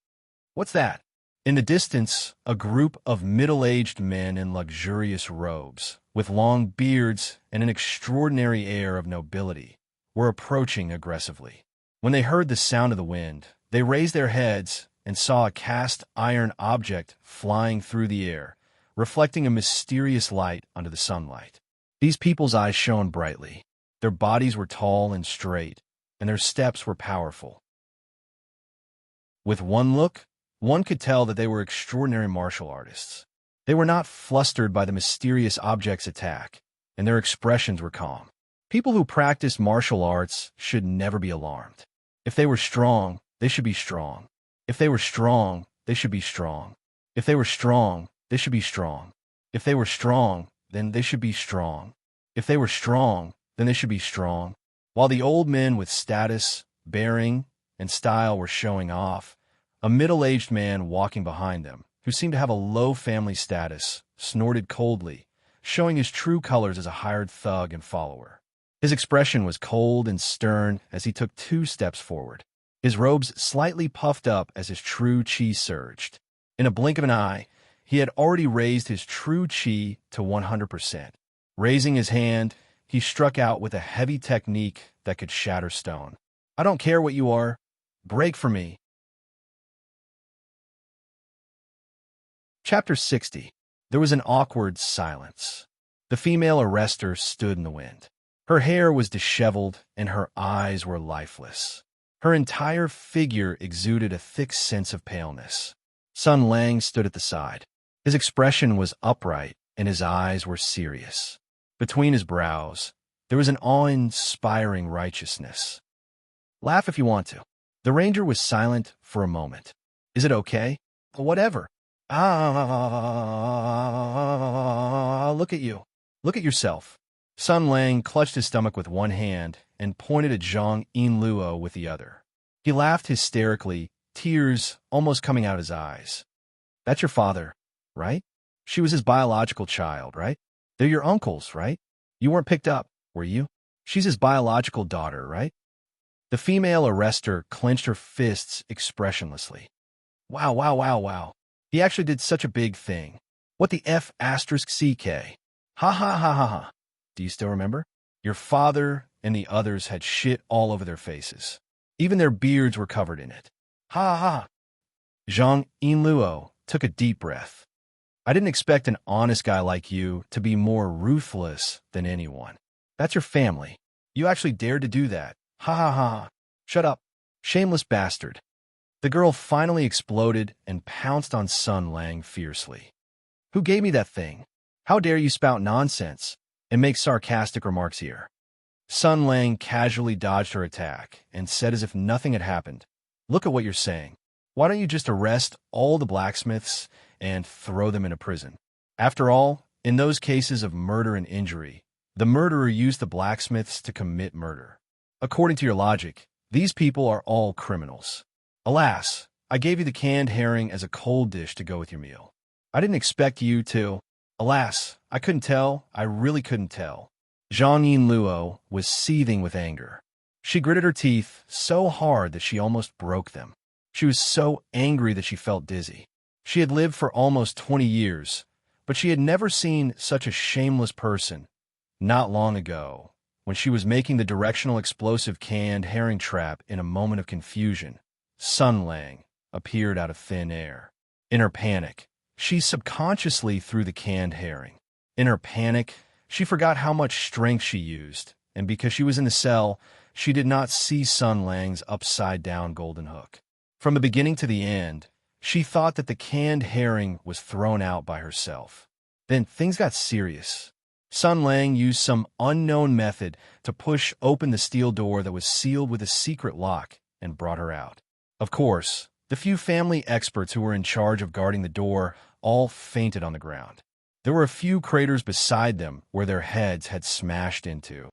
What's that? In the distance, a group of middle-aged men in luxurious robes, with long beards and an extraordinary air of nobility, were approaching aggressively. When they heard the sound of the wind, they raised their heads and saw a cast iron object flying through the air, reflecting a mysterious light under the sunlight. These people's eyes shone brightly. Their bodies were tall and straight, and their steps were powerful. With one look, one could tell that they were extraordinary martial artists. They were not flustered by the mysterious object's attack, and their expressions were calm. People who practice martial arts should never be alarmed. If they were strong, they should be strong. If they were strong, they should be strong. If they were strong, they should be strong. If they were strong, then they should be strong. If they were strong, then they should be strong. While the old men with status, bearing, and style were showing off, a middle-aged man walking behind them, who seemed to have a low family status, snorted coldly, showing his true colors as a hired thug and follower. His expression was cold and stern as he took 2 steps forward, his robes slightly puffed up as his true chi surged. In a blink of an eye, he had already raised his true chi to 100%. Raising his hand, he struck out with a heavy technique that could shatter stone. "I don't care what you are. Break for me." Chapter 60. There was an awkward silence. The female arrestor stood in the wind. Her hair was disheveled and her eyes were lifeless. Her entire figure exuded a thick sense of paleness. Sun Lang stood at the side. His expression was upright and his eyes were serious. Between his brows, there was an awe-inspiring righteousness. "Laugh if you want to." The ranger was silent for a moment. "Is it okay?" "Whatever." Look at you. Look at yourself." Sun Lang clutched his stomach with one hand and pointed at Zhang Yinluo with the other. He laughed hysterically, tears almost coming out his eyes. "That's your father, right? She was his biological child, right? They're your uncles, right? You weren't picked up, were you? She's his biological daughter, right?" The female arrestor clenched her fists expressionlessly. Wow. He actually did such a big thing. What the F asterisk CK? Ha ha ha ha ha. Do you still remember? Your father and the others had shit all over their faces. Even their beards were covered in it. Ha ha. Zhang Yinluo took a deep breath. "I didn't expect an honest guy like you to be more ruthless than anyone. That's your family. You actually dared to do that. Ha ha ha. Shut up. Shameless bastard." The girl finally exploded and pounced on Sun Lang fiercely. "Who gave me that thing? How dare you spout nonsense and make sarcastic remarks here?" Sun Lang casually dodged her attack and said as if nothing had happened, "Look at what you're saying. Why don't you just arrest all the blacksmiths and throw them into prison? After all, in those cases of murder and injury, the murderer used the blacksmiths to commit murder. According to your logic, these people are all criminals. Alas, I gave you the canned herring as a cold dish to go with your meal. I didn't expect you to. Alas, I couldn't tell. I really couldn't tell." Zhang Yinluo was seething with anger. She gritted her teeth so hard that she almost broke them. She was so angry that she felt dizzy. She had lived for almost 20 years, but she had never seen such a shameless person. Not long ago, when she was making the directional explosive canned herring trap in a moment of confusion, Sun Lang appeared out of thin air. In her panic, she subconsciously threw the canned herring. In her panic, she forgot how much strength she used, and because she was in the cell, she did not see Sun Lang's upside-down golden hook. From the beginning to the end, she thought that the canned herring was thrown out by herself. Then things got serious. Sun Lang used some unknown method to push open the steel door that was sealed with a secret lock and brought her out. Of course, the few family experts who were in charge of guarding the door all fainted on the ground. There were a few craters beside them where their heads had smashed into.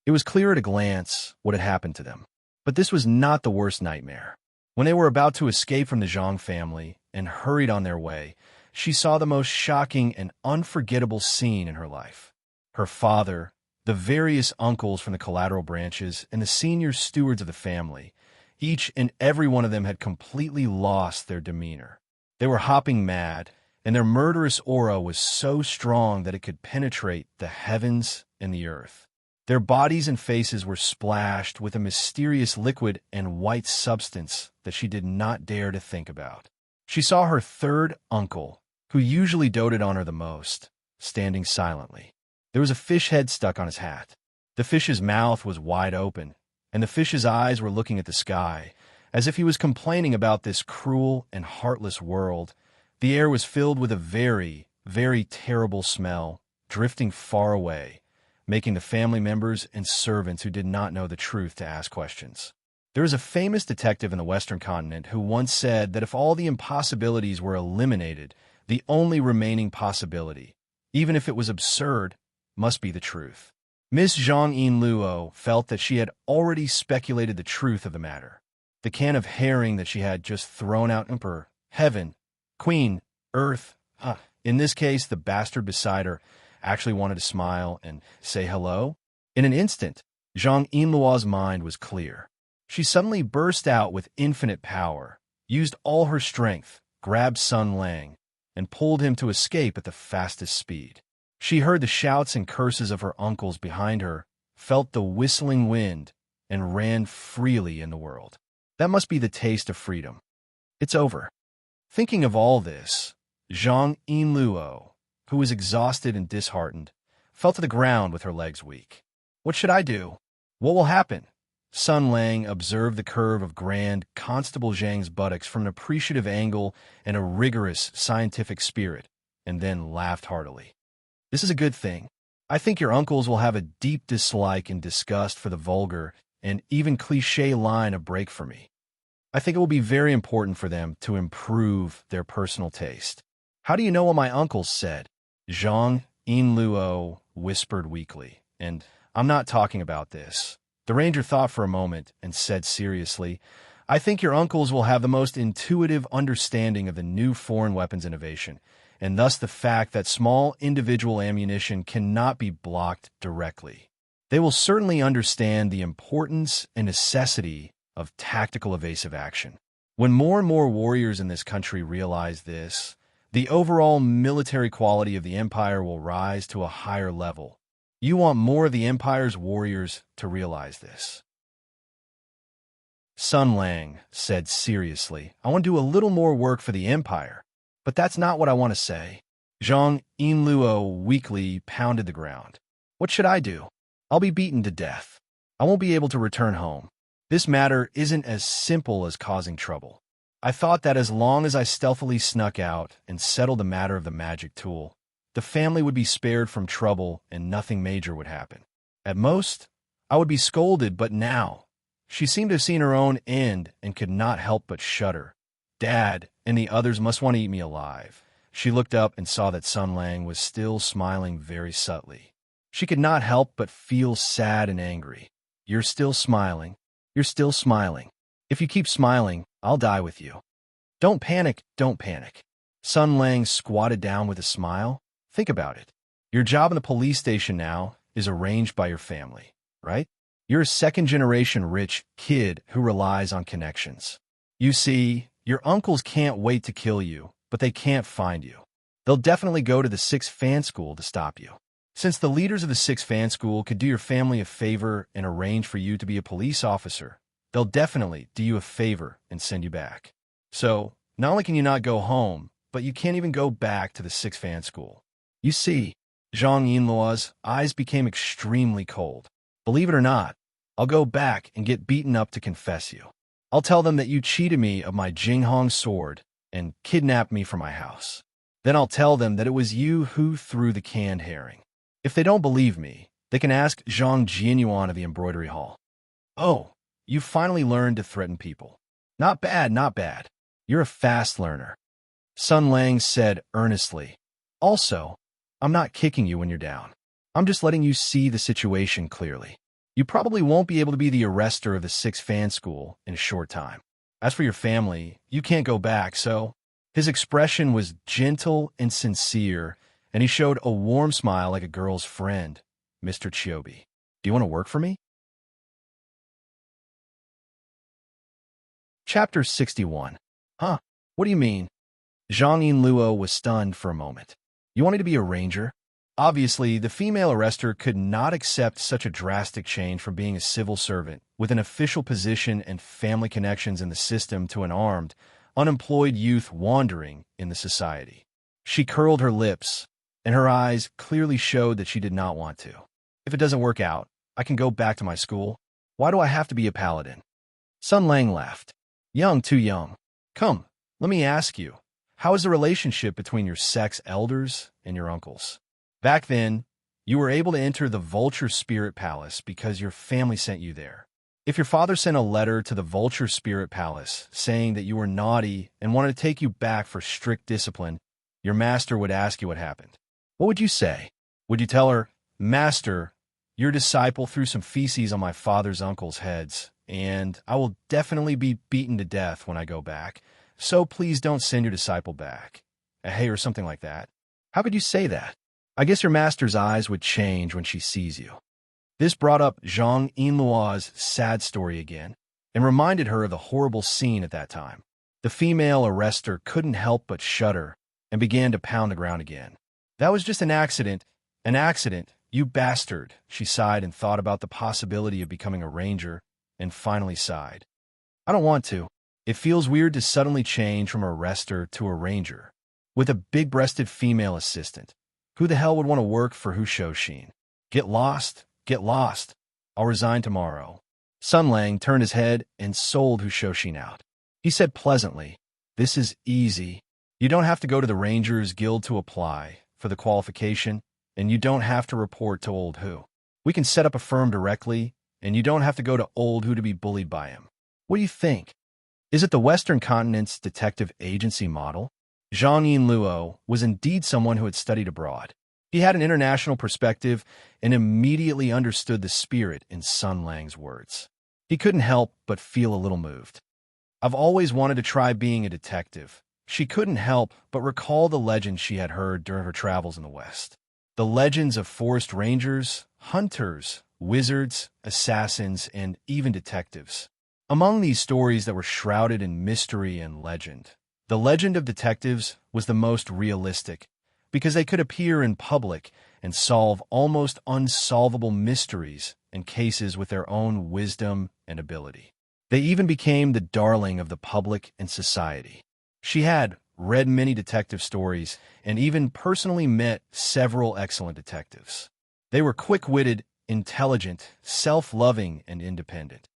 It was clear at a glance what had happened to them. But this was not the worst nightmare. When they were about to escape from the Zhang family and hurried on their way, she saw the most shocking and unforgettable scene in her life. Her father, the various uncles from the collateral branches, and the senior stewards of the family, each and every one of them had completely lost their demeanor. They were hopping mad, and their murderous aura was so strong that it could penetrate the heavens and the earth. Their bodies and faces were splashed with a mysterious liquid and white substance that she did not dare to think about. She saw her third uncle, who usually doted on her the most, standing silently. There was a fish head stuck on his hat. The fish's mouth was wide open, and the fish's eyes were looking at the sky, as if he was complaining about this cruel and heartless world. The air was filled with a very, very terrible smell, drifting far away, making the family members and servants who did not know the truth to ask questions. There is a famous detective in the Western continent who once said that if all the impossibilities were eliminated, the only remaining possibility, even if it was absurd, must be the truth. Miss Zhang Yinluo felt that she had already speculated the truth of the matter. The can of herring that she had just thrown out Emperor, Heaven, Queen, Earth, In this case, the bastard beside her actually wanted to smile and say hello. In an instant, Zhang Yinluo's mind was clear. She suddenly burst out with infinite power, used all her strength, grabbed Sun Lang, and pulled him to escape at the fastest speed. She heard the shouts and curses of her uncles behind her, felt the whistling wind, and ran freely in the world. That must be the taste of freedom. It's over. Thinking of all this, Zhang Yinluo, who was exhausted and disheartened, fell to the ground with her legs weak. What should I do? What will happen? Sun Lang observed the curve of Grand Constable Zhang's buttocks from an appreciative angle and a rigorous scientific spirit, and then laughed heartily. This is a good thing. I think your uncles will have a deep dislike and disgust for the vulgar and even cliché line of break for me. I think it will be very important for them to improve their personal taste. How do you know what my uncles said? Zhang Yinluo whispered weakly, and I'm not talking about this. The ranger thought for a moment and said seriously, I think your uncles will have the most intuitive understanding of the new foreign weapons innovation, and thus the fact that small individual ammunition cannot be blocked directly. They will certainly understand the importance and necessity of tactical evasive action. When more and more warriors in this country realize this, the overall military quality of the empire will rise to a higher level. You want more of the empire's warriors to realize this. Sun Lang said seriously, I want to do a little more work for the empire, but that's not what I want to say. Zhang Yinluo weakly pounded the ground. What should I do? I'll be beaten to death. I won't be able to return home. This matter isn't as simple as causing trouble. I thought that as long as I stealthily snuck out and settled the matter of the magic tool, the family would be spared from trouble and nothing major would happen. At most, I would be scolded, but now, she seemed to have seen her own end and could not help but shudder. Dad and the others must want to eat me alive. She looked up and saw that Sun Lang was still smiling very subtly. She could not help but feel sad and angry. You're still smiling. You're still smiling. If you keep smiling, I'll die with you. Don't panic, don't panic. Sun Lang squatted down with a smile. Think about it. Your job in the police station now is arranged by your family, right? You're a second-generation rich kid who relies on connections. You see, your uncles can't wait to kill you, but they can't find you. They'll definitely go to the 6th Fan School to stop you. Since the leaders of the 6th Fan School could do your family a favor and arrange for you to be a police officer, they'll definitely do you a favor and send you back. So, not only can you not go home, but you can't even go back to the 6th Fan School. You see, Zhang Yinluo's eyes became extremely cold. Believe it or not, I'll go back and get beaten up to confess you. I'll tell them that you cheated me of my Jinghong sword and kidnapped me from my house. Then I'll tell them that it was you who threw the canned herring. If they don't believe me, they can ask Zhang Jianyuan of the embroidery hall. Oh, you finally learned to threaten people. Not bad, not bad. You're a fast learner. Sun Lang said earnestly. Also, I'm not kicking you when you're down. I'm just letting you see the situation clearly. You probably won't be able to be the arrestor of the 6th Fan School in a short time. As for your family, you can't go back, so... His expression was gentle and sincere, and he showed a warm smile like a girl's friend, Mr. Chiobi. Do you want to work for me? Chapter 61. Huh? What do you mean? Zhang Yinluo was stunned for a moment. You wanted to be a ranger? Obviously, the female arrestor could not accept such a drastic change from being a civil servant with an official position and family connections in the system to an armed, unemployed youth wandering in the society. She curled her lips, and her eyes clearly showed that she did not want to. If it doesn't work out, I can go back to my school. Why do I have to be a paladin? Sun Lang laughed. Young, too young. Come, let me ask you, how is the relationship between your sex elders and your uncles? Back then, you were able to enter the Vulture Spirit Palace because your family sent you there. If your father sent a letter to the Vulture Spirit Palace saying that you were naughty and wanted to take you back for strict discipline, your master would ask you what happened. What would you say? Would you tell her, Master, your disciple threw some feces on my father's uncle's heads, and I will definitely be beaten to death when I go back, so please don't send your disciple back. Hey, or something like that. How could you say that? I guess your master's eyes would change when she sees you. This brought up Zhang Yinluo's sad story again and reminded her of the horrible scene at that time. The female arrestor couldn't help but shudder and began to pound the ground again. That was just an accident, you bastard, she sighed and thought about the possibility of becoming a ranger and finally sighed. I don't want to. It feels weird to suddenly change from a arrestor to a ranger. With a big-breasted female assistant. Who the hell would want to work for Hu Shouxin? Get lost, get lost. I'll resign tomorrow. Sun Lang turned his head and sold Hu Shouxin out. He said pleasantly, this is easy. You don't have to go to the Rangers Guild to apply for the qualification, and you don't have to report to Old Hu. We can set up a firm directly, and you don't have to go to Old Hu to be bullied by him. What do you think? Is it the Western Continent's detective agency model? Zhang Yinluo was indeed someone who had studied abroad. He had an international perspective and immediately understood the spirit in Sun Lang's words. He couldn't help but feel a little moved. I've always wanted to try being a detective. She couldn't help but recall the legends she had heard during her travels in the West. The legends of forest rangers, hunters, wizards, assassins, and even detectives. Among these stories that were shrouded in mystery and legend, the legend of detectives was the most realistic because they could appear in public and solve almost unsolvable mysteries and cases with their own wisdom and ability. They even became the darling of the public and society. She had read many detective stories and even personally met several excellent detectives. They were quick-witted, intelligent, self-loving, and independent.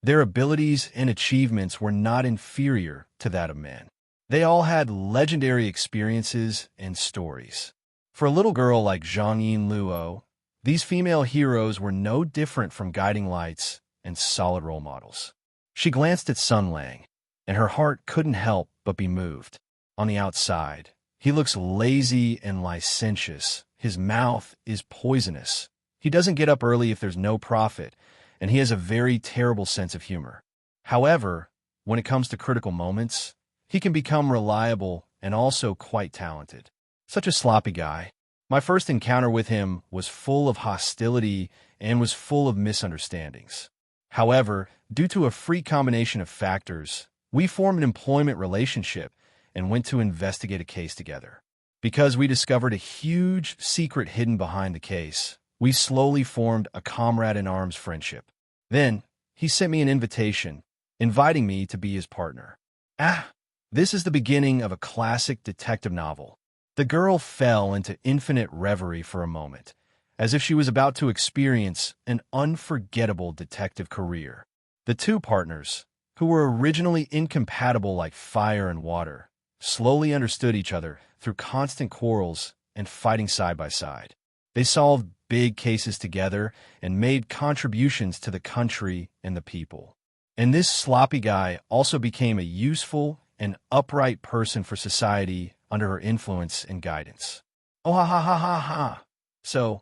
Their abilities and achievements were not inferior to that of men. They all had legendary experiences and stories. For a little girl like Zhang Yinluo, these female heroes were no different from guiding lights and solid role models. She glanced at Sun Lang, and her heart couldn't help but be moved. On the outside, he looks lazy and licentious. His mouth is poisonous. He doesn't get up early if there's no profit, and he has a very terrible sense of humor. However, when it comes to critical moments, he can become reliable and also quite talented. Such a sloppy guy. My first encounter with him was full of hostility and was full of misunderstandings. However, due to a freak combination of factors, we formed an employment relationship and went to investigate a case together. Because we discovered a huge secret hidden behind the case, we slowly formed a comrade-in-arms friendship. Then, he sent me an invitation, inviting me to be his partner. This is the beginning of a classic detective novel. The girl fell into infinite reverie for a moment, as if she was about to experience an unforgettable detective career. The two partners, who were originally incompatible like fire and water, slowly understood each other through constant quarrels and fighting side by side. They solved big cases together and made contributions to the country and the people. And this sloppy guy also became a useful and upright person for society under her influence and guidance. Oh, ha, ha, ha, ha, ha. So,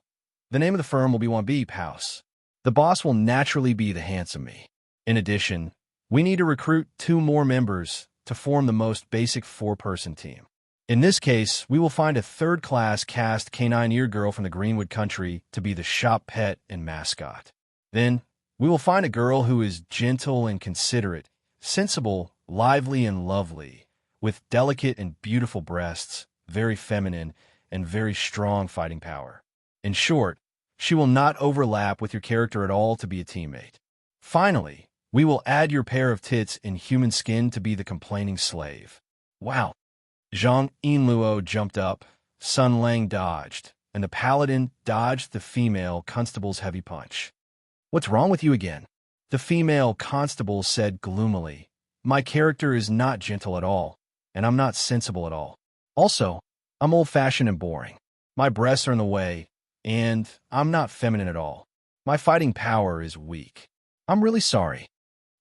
the name of the firm will be 1B House. The boss will naturally be the handsome me. In addition, we need to recruit 2 more members to form the most basic 4-person team. In this case, we will find a third-class cast canine ear girl from the Greenwood country to be the shop pet and mascot. Then, we will find a girl who is gentle and considerate, sensible, lively and lovely, with delicate and beautiful breasts, very feminine, and very strong fighting power. In short, she will not overlap with your character at all to be a teammate. Finally, we will add your pair of tits in human skin to be the complaining slave. Wow. Zhang Yinluo jumped up, Sun Lang dodged, and the paladin dodged the female constable's heavy punch. What's wrong with you again? The female constable said gloomily. My character is not gentle at all, and I'm not sensible at all. Also, I'm old-fashioned and boring. My breasts are in the way, and I'm not feminine at all. My fighting power is weak. I'm really sorry.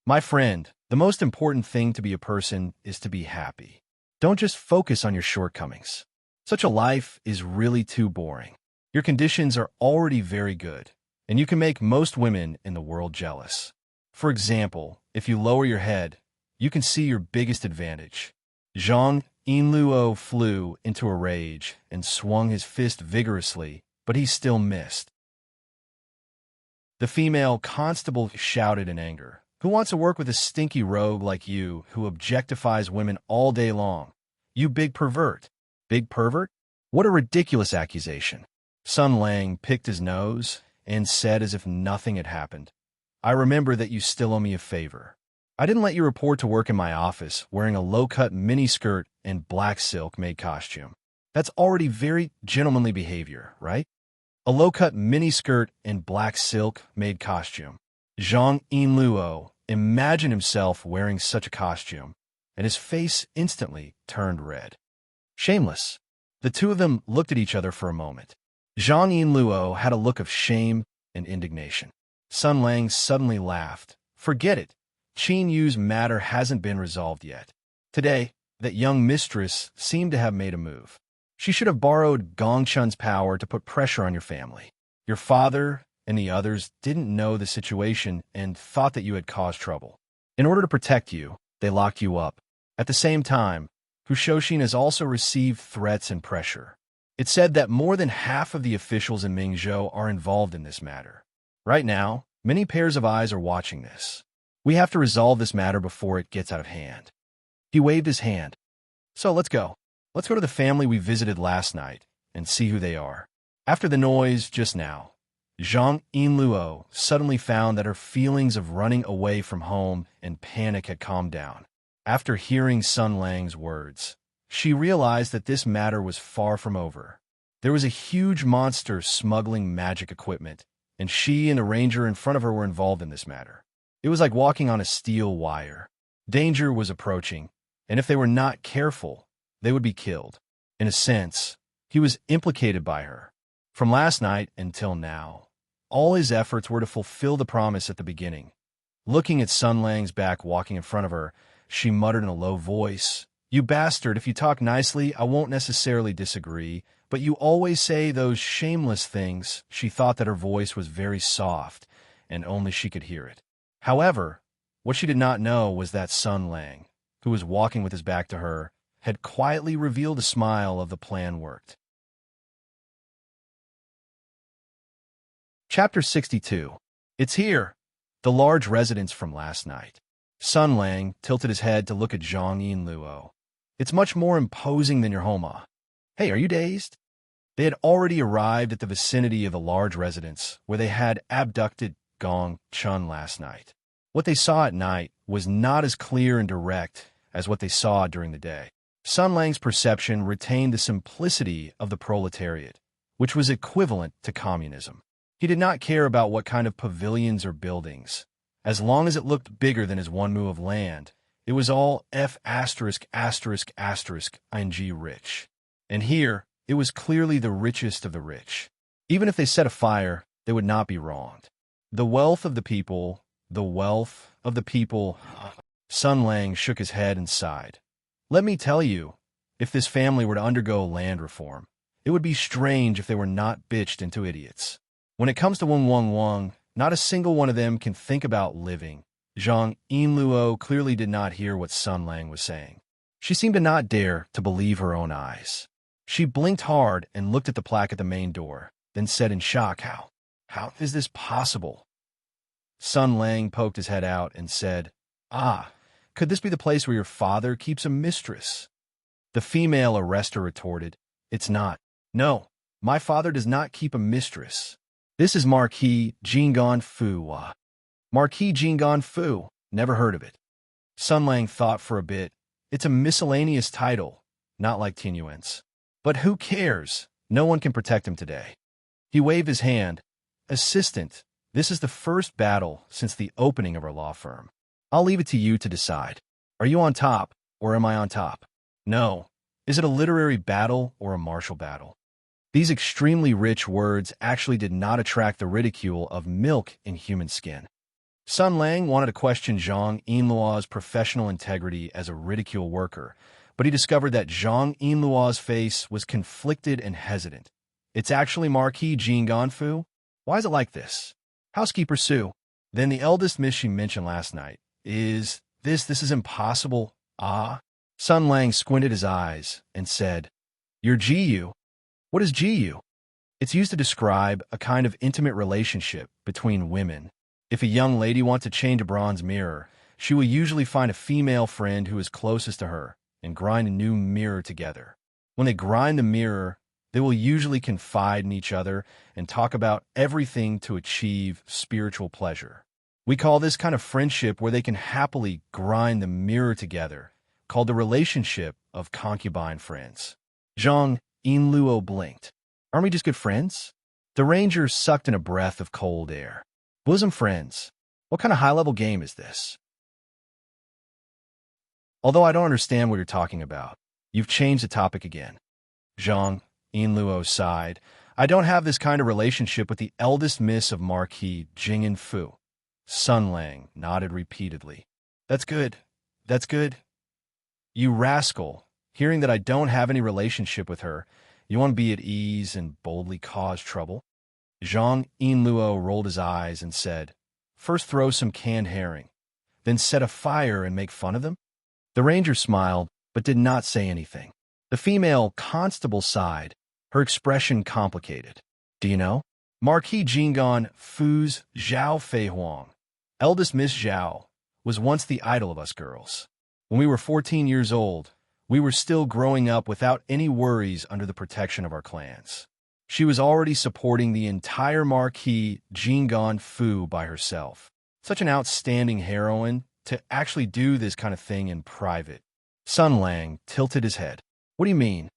My friend, the most important thing to be a person is to be happy. Don't just focus on your shortcomings. Such a life is really too boring. Your conditions are already very good, and you can make most women in the world jealous. For example, if you lower your head, you can see your biggest advantage. Zhang Inluo flew into a rage and swung his fist vigorously, but he still missed. The female constable shouted in anger, "Who wants to work with a stinky rogue like you who objectifies women all day long? You big pervert." Big pervert? What a ridiculous accusation. Sun Lang picked his nose and said as if nothing had happened, "I remember that you still owe me a favor. I didn't let you report to work in my office wearing a low-cut miniskirt and black silk-made costume. That's already very gentlemanly behavior, right? A low-cut miniskirt and black silk-made costume." Zhang Yinluo imagined himself wearing such a costume, and his face instantly turned red. Shameless. The two of them looked at each other for a moment. Zhang Yinluo had a look of shame and indignation. Sun Lang suddenly laughed. "Forget it. Qin Yu's matter hasn't been resolved yet. Today, that young mistress seemed to have made a move. She should have borrowed Gongchun's power to put pressure on your family. Your father and the others didn't know the situation and thought that you had caused trouble. In order to protect you, they locked you up. At the same time, Hushoshin has also received threats and pressure. It's said that more than half of the officials in Mingzhou are involved in this matter. Right now, many pairs of eyes are watching this. We have to resolve this matter before it gets out of hand." He waved his hand. "So let's go. Let's go to the family we visited last night and see who they are." After the noise just now, Zhang Yinluo suddenly found that her feelings of running away from home and panic had calmed down. After hearing Sun Lang's words, she realized that this matter was far from over. There was a huge monster smuggling magic equipment, and she and the ranger in front of her were involved in this matter. It was like walking on a steel wire. Danger was approaching, and if they were not careful, they would be killed. In a sense, he was implicated by her. From last night until now, all his efforts were to fulfill the promise at the beginning. Looking at Sun Lang's back walking in front of her, she muttered in a low voice, "You bastard, if you talk nicely, I won't necessarily disagree, but you always say those shameless things." She thought that her voice was very soft, and only she could hear it. However, what she did not know was that Sun Lang, who was walking with his back to her, had quietly revealed a smile of the plan worked. Chapter 62. It's here. The large residence from last night. Sun Lang tilted his head to look at Zhang Yinluo. "It's much more imposing than your homa. Hey, are you dazed?" They had already arrived at the vicinity of the large residence where they had abducted Gong Chun last night. What they saw at night was not as clear and direct as what they saw during the day. Sun Lang's perception retained the simplicity of the proletariat, which was equivalent to communism. He did not care about what kind of pavilions or buildings. As long as it looked bigger than his one mu of land, it was all ing rich. And here, it was clearly the richest of the rich. Even if they set a fire, they would not be wronged. The wealth of the people, the wealth of the people. Sun Lang shook his head and sighed. "Let me tell you, if this family were to undergo land reform, it would be strange if they were not bitched into idiots. When it comes to Wang, not a single one of them can think about living." Zhang Yinluo clearly did not hear what Sun Lang was saying. She seemed to not dare to believe her own eyes. She blinked hard and looked at the plaque at the main door, then said in shock, How is this possible?" Sun Lang poked his head out and said, "Ah, could this be the place where your father keeps a mistress?" The female arrestor retorted, "It's not. No, my father does not keep a mistress. This is Marquis Jingon Fu." Marquis Jingon Fu, never heard of it. Sun Lang thought for a bit. It's a miscellaneous title, not like Tinyuan's. But who cares? No one can protect him today. He waved his hand. "Assistant, this is the first battle since the opening of our law firm. I'll leave it to you to decide. Are you on top, or am I on top? No. Is it a literary battle or a martial battle?" These extremely rich words actually did not attract the ridicule of milk in human skin. Sun Lang wanted to question Zhang Yinluo's professional integrity as a ridicule worker, but he discovered that Zhang Yinluo's face was conflicted and hesitant. "It's actually Marquis Jingon Fu? Why is it like this? Housekeeper Sue. Then the eldest miss she mentioned last night. This is impossible. Ah." Sun Lang squinted his eyes and said, "Your Jiyu? What is Jiyu?" It's used to describe a kind of intimate relationship between women. If a young lady wants to change a bronze mirror, she will usually find a female friend who is closest to her and grind a new mirror together. When they grind the mirror, they will usually confide in each other and talk about everything to achieve spiritual pleasure. We call this kind of friendship where they can happily grind the mirror together, called the relationship of concubine friends. Zhang Yinluo blinked. Aren't we just good friends? The ranger sucked in a breath of cold air. Bosom friends? What kind of high-level game is this? Although I don't understand what you're talking about, you've changed the topic again. Zhang Yinluo sighed. I don't have this kind of relationship with the eldest miss of Marquis Jing'an Fu. Sun Lang nodded repeatedly. That's good. That's good. You rascal. Hearing that I don't have any relationship with her, you want to be at ease and boldly cause trouble? Zhang Yinluo rolled his eyes and said, First throw some canned herring, then set a fire and make fun of them? The ranger smiled, but did not say anything. The female constable sighed, her expression complicated. Do you know? Marquis Jing'an Fu's Zhao Fei Huang, eldest Miss Zhao, was once the idol of us girls. When we were 14 years old, we were still growing up without any worries under the protection of our clans. She was already supporting the entire Marquis Jing'an Fu by herself. Such an outstanding heroine to actually do this kind of thing in private. Sun Lang tilted his head. What do you mean?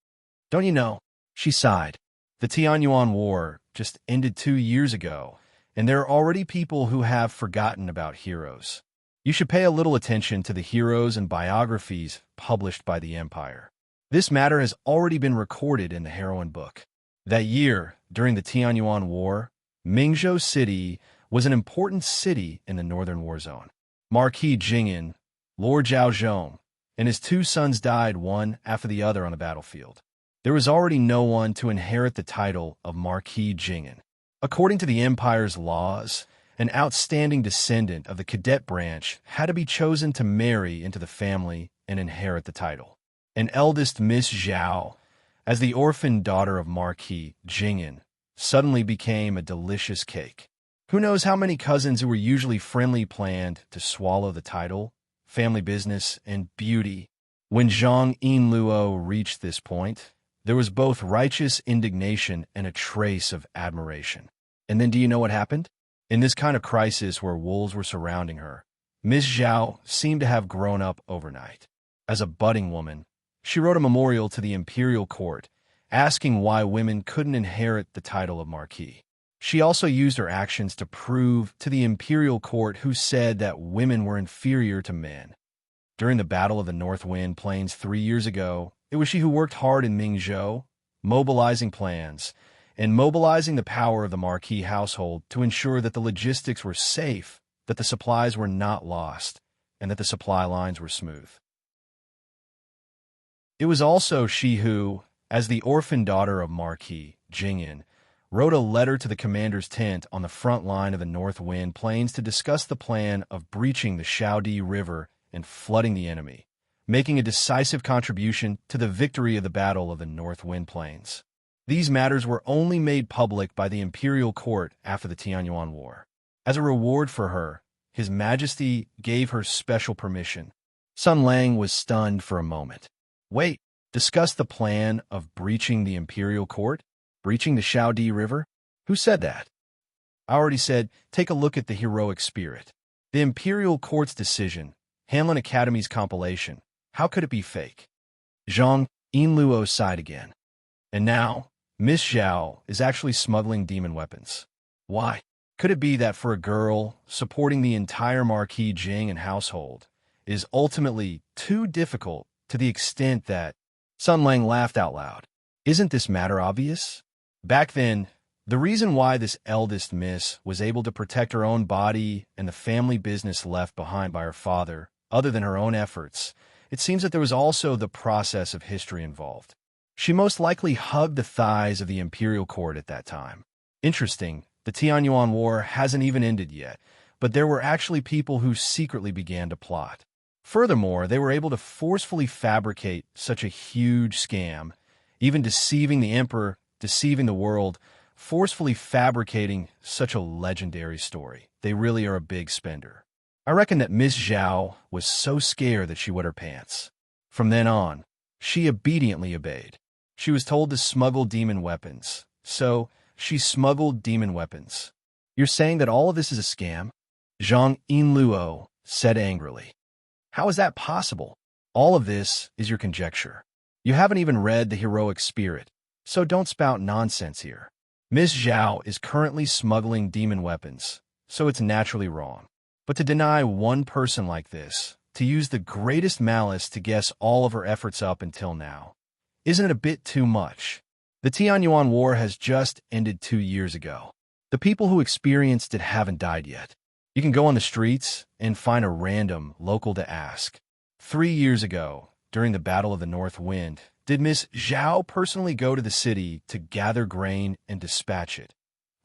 Don't you know? She sighed. The Tianyuan War just ended 2 years ago, and there are already people who have forgotten about heroes. You should pay a little attention to the heroes and biographies published by the Empire. This matter has already been recorded in the heroine book. That year, during the Tianyuan War, Mingzhou City was an important city in the northern war zone. Marquis Jing'an, Lord Zhao Zhong, and his 2 sons died one after the other on the battlefield. There was already no one to inherit the title of Marquis Jing'an. According to the Empire's laws, an outstanding descendant of the cadet branch had to be chosen to marry into the family and inherit the title. An eldest Miss Zhao, as the orphan daughter of Marquis Jing'an, suddenly became a delicious cake. Who knows how many cousins who were usually friendly planned to swallow the title, family business, and beauty. When Zhang Yinluo reached this point, there was both righteous indignation and a trace of admiration. And then do you know what happened? In this kind of crisis where wolves were surrounding her, Miss Zhao seemed to have grown up overnight. As a budding woman, she wrote a memorial to the imperial court, asking why women couldn't inherit the title of Marquis. She also used her actions to prove to the imperial court who said that women were inferior to men. During the Battle of the North Wind Plains 3 years ago, it was she who worked hard in Mingzhou, mobilizing plans, and mobilizing the power of the Marquis household to ensure that the logistics were safe, that the supplies were not lost, and that the supply lines were smooth. It was also she who, as the orphan daughter of Marquis Jing'an, wrote a letter to the commander's tent on the front line of the North Wind Plains to discuss the plan of breaching the Shaodi River and flooding the enemy, making a decisive contribution to the victory of the Battle of the North Wind Plains. These matters were only made public by the imperial court after the Tianyuan War. As a reward for her, His Majesty gave her special permission. Sun Lang was stunned for a moment. Wait, discuss the plan of breaching the imperial court? Breaching the Shaodi River? Who said that? I already said, take a look at the heroic spirit. The imperial court's decision, Hanlon Academy's compilation. How could it be fake? Zhang Yinluo sighed again. And now, Miss Zhao is actually smuggling demon weapons. Why? Could it be that for a girl, supporting the entire Marquis Jing household is ultimately too difficult to the extent that... Sun Lang laughed out loud. Isn't this matter obvious? Back then, the reason why this eldest miss was able to protect her own body and the family business left behind by her father, other than her own efforts, it seems that there was also the process of history involved. She most likely hugged the thighs of the imperial court at that time. Interesting, the Tianyuan War hasn't even ended yet, but there were actually people who secretly began to plot. Furthermore, they were able to forcefully fabricate such a huge scam, even deceiving the emperor, deceiving the world, forcefully fabricating such a legendary story. They really are a big spender. I reckon that Miss Zhao was so scared that she wet her pants. From then on, she obediently obeyed. She was told to smuggle demon weapons, so she smuggled demon weapons. You're saying that all of this is a scam? Zhang Yinluo said angrily. How is that possible? All of this is your conjecture. You haven't even read the heroic spirit, so don't spout nonsense here. Miss Zhao is currently smuggling demon weapons, so it's naturally wrong. But to deny one person like this, to use the greatest malice to guess all of her efforts up until now, isn't it a bit too much? The Tianyuan War has just ended 2 years ago. The people who experienced it haven't died yet. You can go on the streets and find a random local to ask. 3 years ago, during the Battle of the North Wind, did Miss Zhao personally go to the city to gather grain and dispatch it,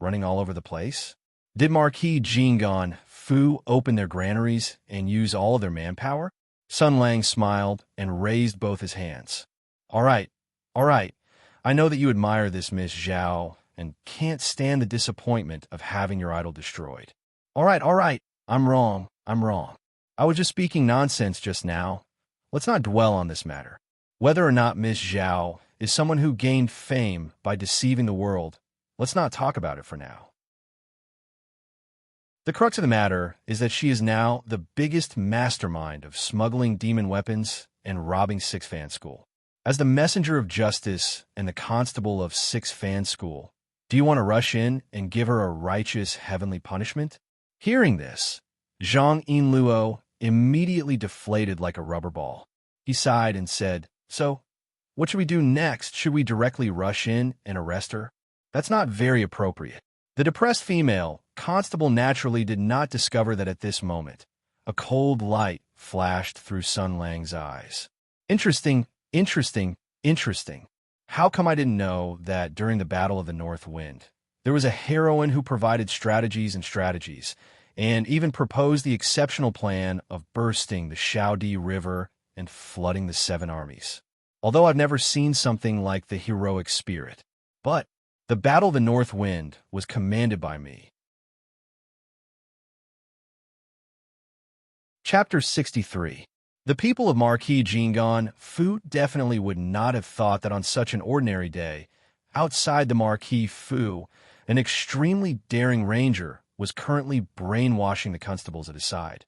running all over the place? Did Marquis Jingon Fu open their granaries and use all of their manpower? Sun Lang smiled and raised both his hands. All right. I know that you admire this Miss Zhao and can't stand the disappointment of having your idol destroyed. All right. I'm wrong. I was just speaking nonsense just now. Let's not dwell on this matter. Whether or not Miss Zhao is someone who gained fame by deceiving the world, let's not talk about it for now. The crux of the matter is that she is now the biggest mastermind of smuggling demon weapons and robbing Six Fan School. As the messenger of justice and the constable of Six Fan School, do you want to rush in and give her a righteous heavenly punishment? Hearing this, Zhang Yinluo immediately deflated like a rubber ball. He sighed and said, So, what should we do next? Should we directly rush in and arrest her? That's not very appropriate. The depressed female constable naturally did not discover that at this moment, a cold light flashed through Sun Lang's eyes. Interesting. How come I didn't know that during the Battle of the North Wind, there was a heroine who provided strategies, and even proposed the exceptional plan of bursting the Shaodi River and flooding the 7 armies? Although I've never seen something like the heroic spirit, but the Battle of the North Wind was commanded by me. Chapter 63. The people of Marquis Jingon Fu definitely would not have thought that on such an ordinary day, outside the Marquis Fu, an extremely daring ranger was currently brainwashing the constables at his side.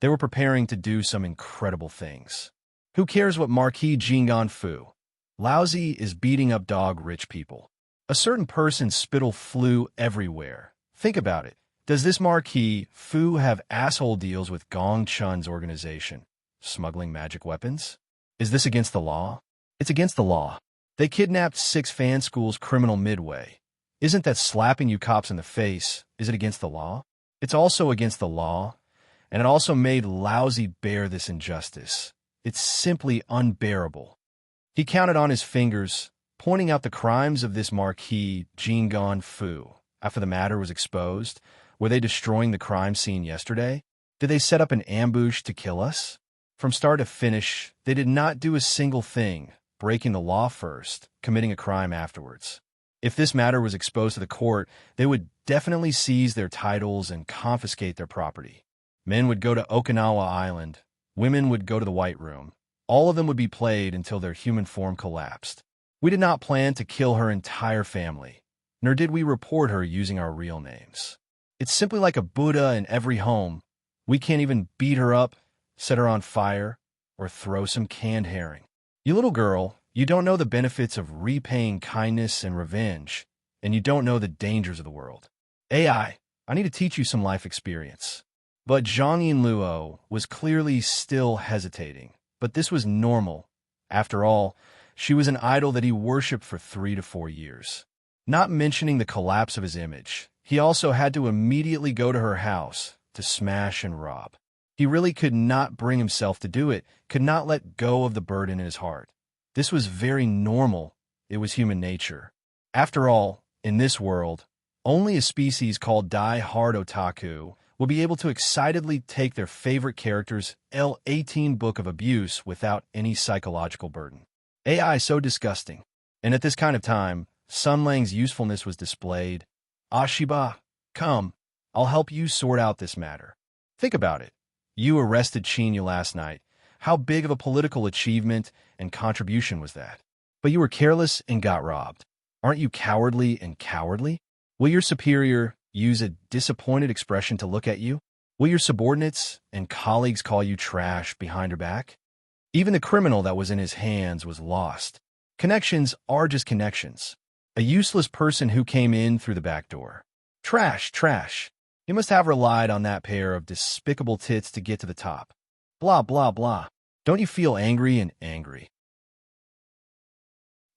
They were preparing to do some incredible things. Who cares what Marquis Jingon Fu? Lousy is beating up dog-rich people. A certain person's spittle flew everywhere. Think about it. Does this Marquis Fu have asshole deals with Gong Chun's organization, smuggling magic weapons? Is this against the law? It's against the law. They kidnapped Six Fan School's criminal Midway. Isn't that slapping you cops in the face? Is it against the law? It's also against the law, and it also made Lousy bear this injustice. It's simply unbearable. He counted on his fingers, pointing out the crimes of this Marquis Jingon Fu. After the matter was exposed, were they destroying the crime scene yesterday? Did they set up an ambush to kill us? From start to finish, they did not do a single thing, breaking the law first, committing a crime afterwards. If this matter was exposed to the court, they would definitely seize their titles and confiscate their property. Men would go to Okinawa Island. Women would go to the White Room. All of them would be played until their human form collapsed. We did not plan to kill her entire family, nor did we report her using our real names. It's simply like a Buddha in every home. We can't even beat her up, set her on fire, or throw some canned herring. You little girl, you don't know the benefits of repaying kindness and revenge, and you don't know the dangers of the world. AI, I need to teach you some life experience. But Zhang Yinluo was clearly still hesitating, but this was normal. After all, she was an idol that he worshipped for 3 to 4 years. Not mentioning the collapse of his image, he also had to immediately go to her house to smash and rob. He really could not bring himself to do it, could not let go of the burden in his heart. This was very normal. It was human nature. After all, in this world, only a species called die-hard otaku will be able to excitedly take their favorite character's L18 book of abuse without any psychological burden. AI is so disgusting. And at this kind of time, Sun Lang's usefulness was displayed. Ashiba, come, I'll help you sort out this matter. Think about it. You arrested Chinya last night. How big of a political achievement and contribution was that? But you were careless and got robbed. Aren't you cowardly and cowardly? Will your superior use a disappointed expression to look at you? Will your subordinates and colleagues call you trash behind your back? Even the criminal that was in his hands was lost. Connections are just connections. A useless person who came in through the back door. Trash, trash. You must have relied on that pair of despicable tits to get to the top. Blah, blah, blah. Don't you feel angry and angry?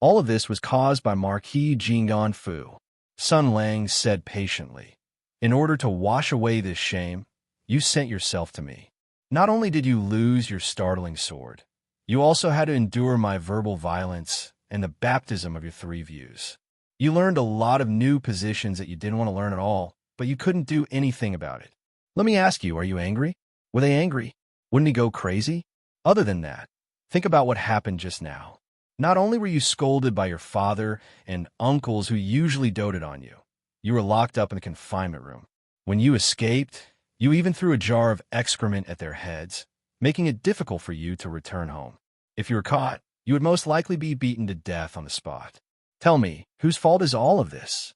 All of this was caused by Marquis Jingon Fu. Sun Lang said patiently, in order to wash away this shame, you sent yourself to me. Not only did you lose your startling sword, you also had to endure my verbal violence and the baptism of your 3 views. You learned a lot of new positions that you didn't want to learn at all, but you couldn't do anything about it. Let me ask you, are you angry? Were they angry? Wouldn't he go crazy? Other than that, think about what happened just now. Not only were you scolded by your father and uncles who usually doted on you, you were locked up in the confinement room. When you escaped, you even threw a jar of excrement at their heads, making it difficult for you to return home. If you were caught, you would most likely be beaten to death on the spot. Tell me, whose fault is all of this?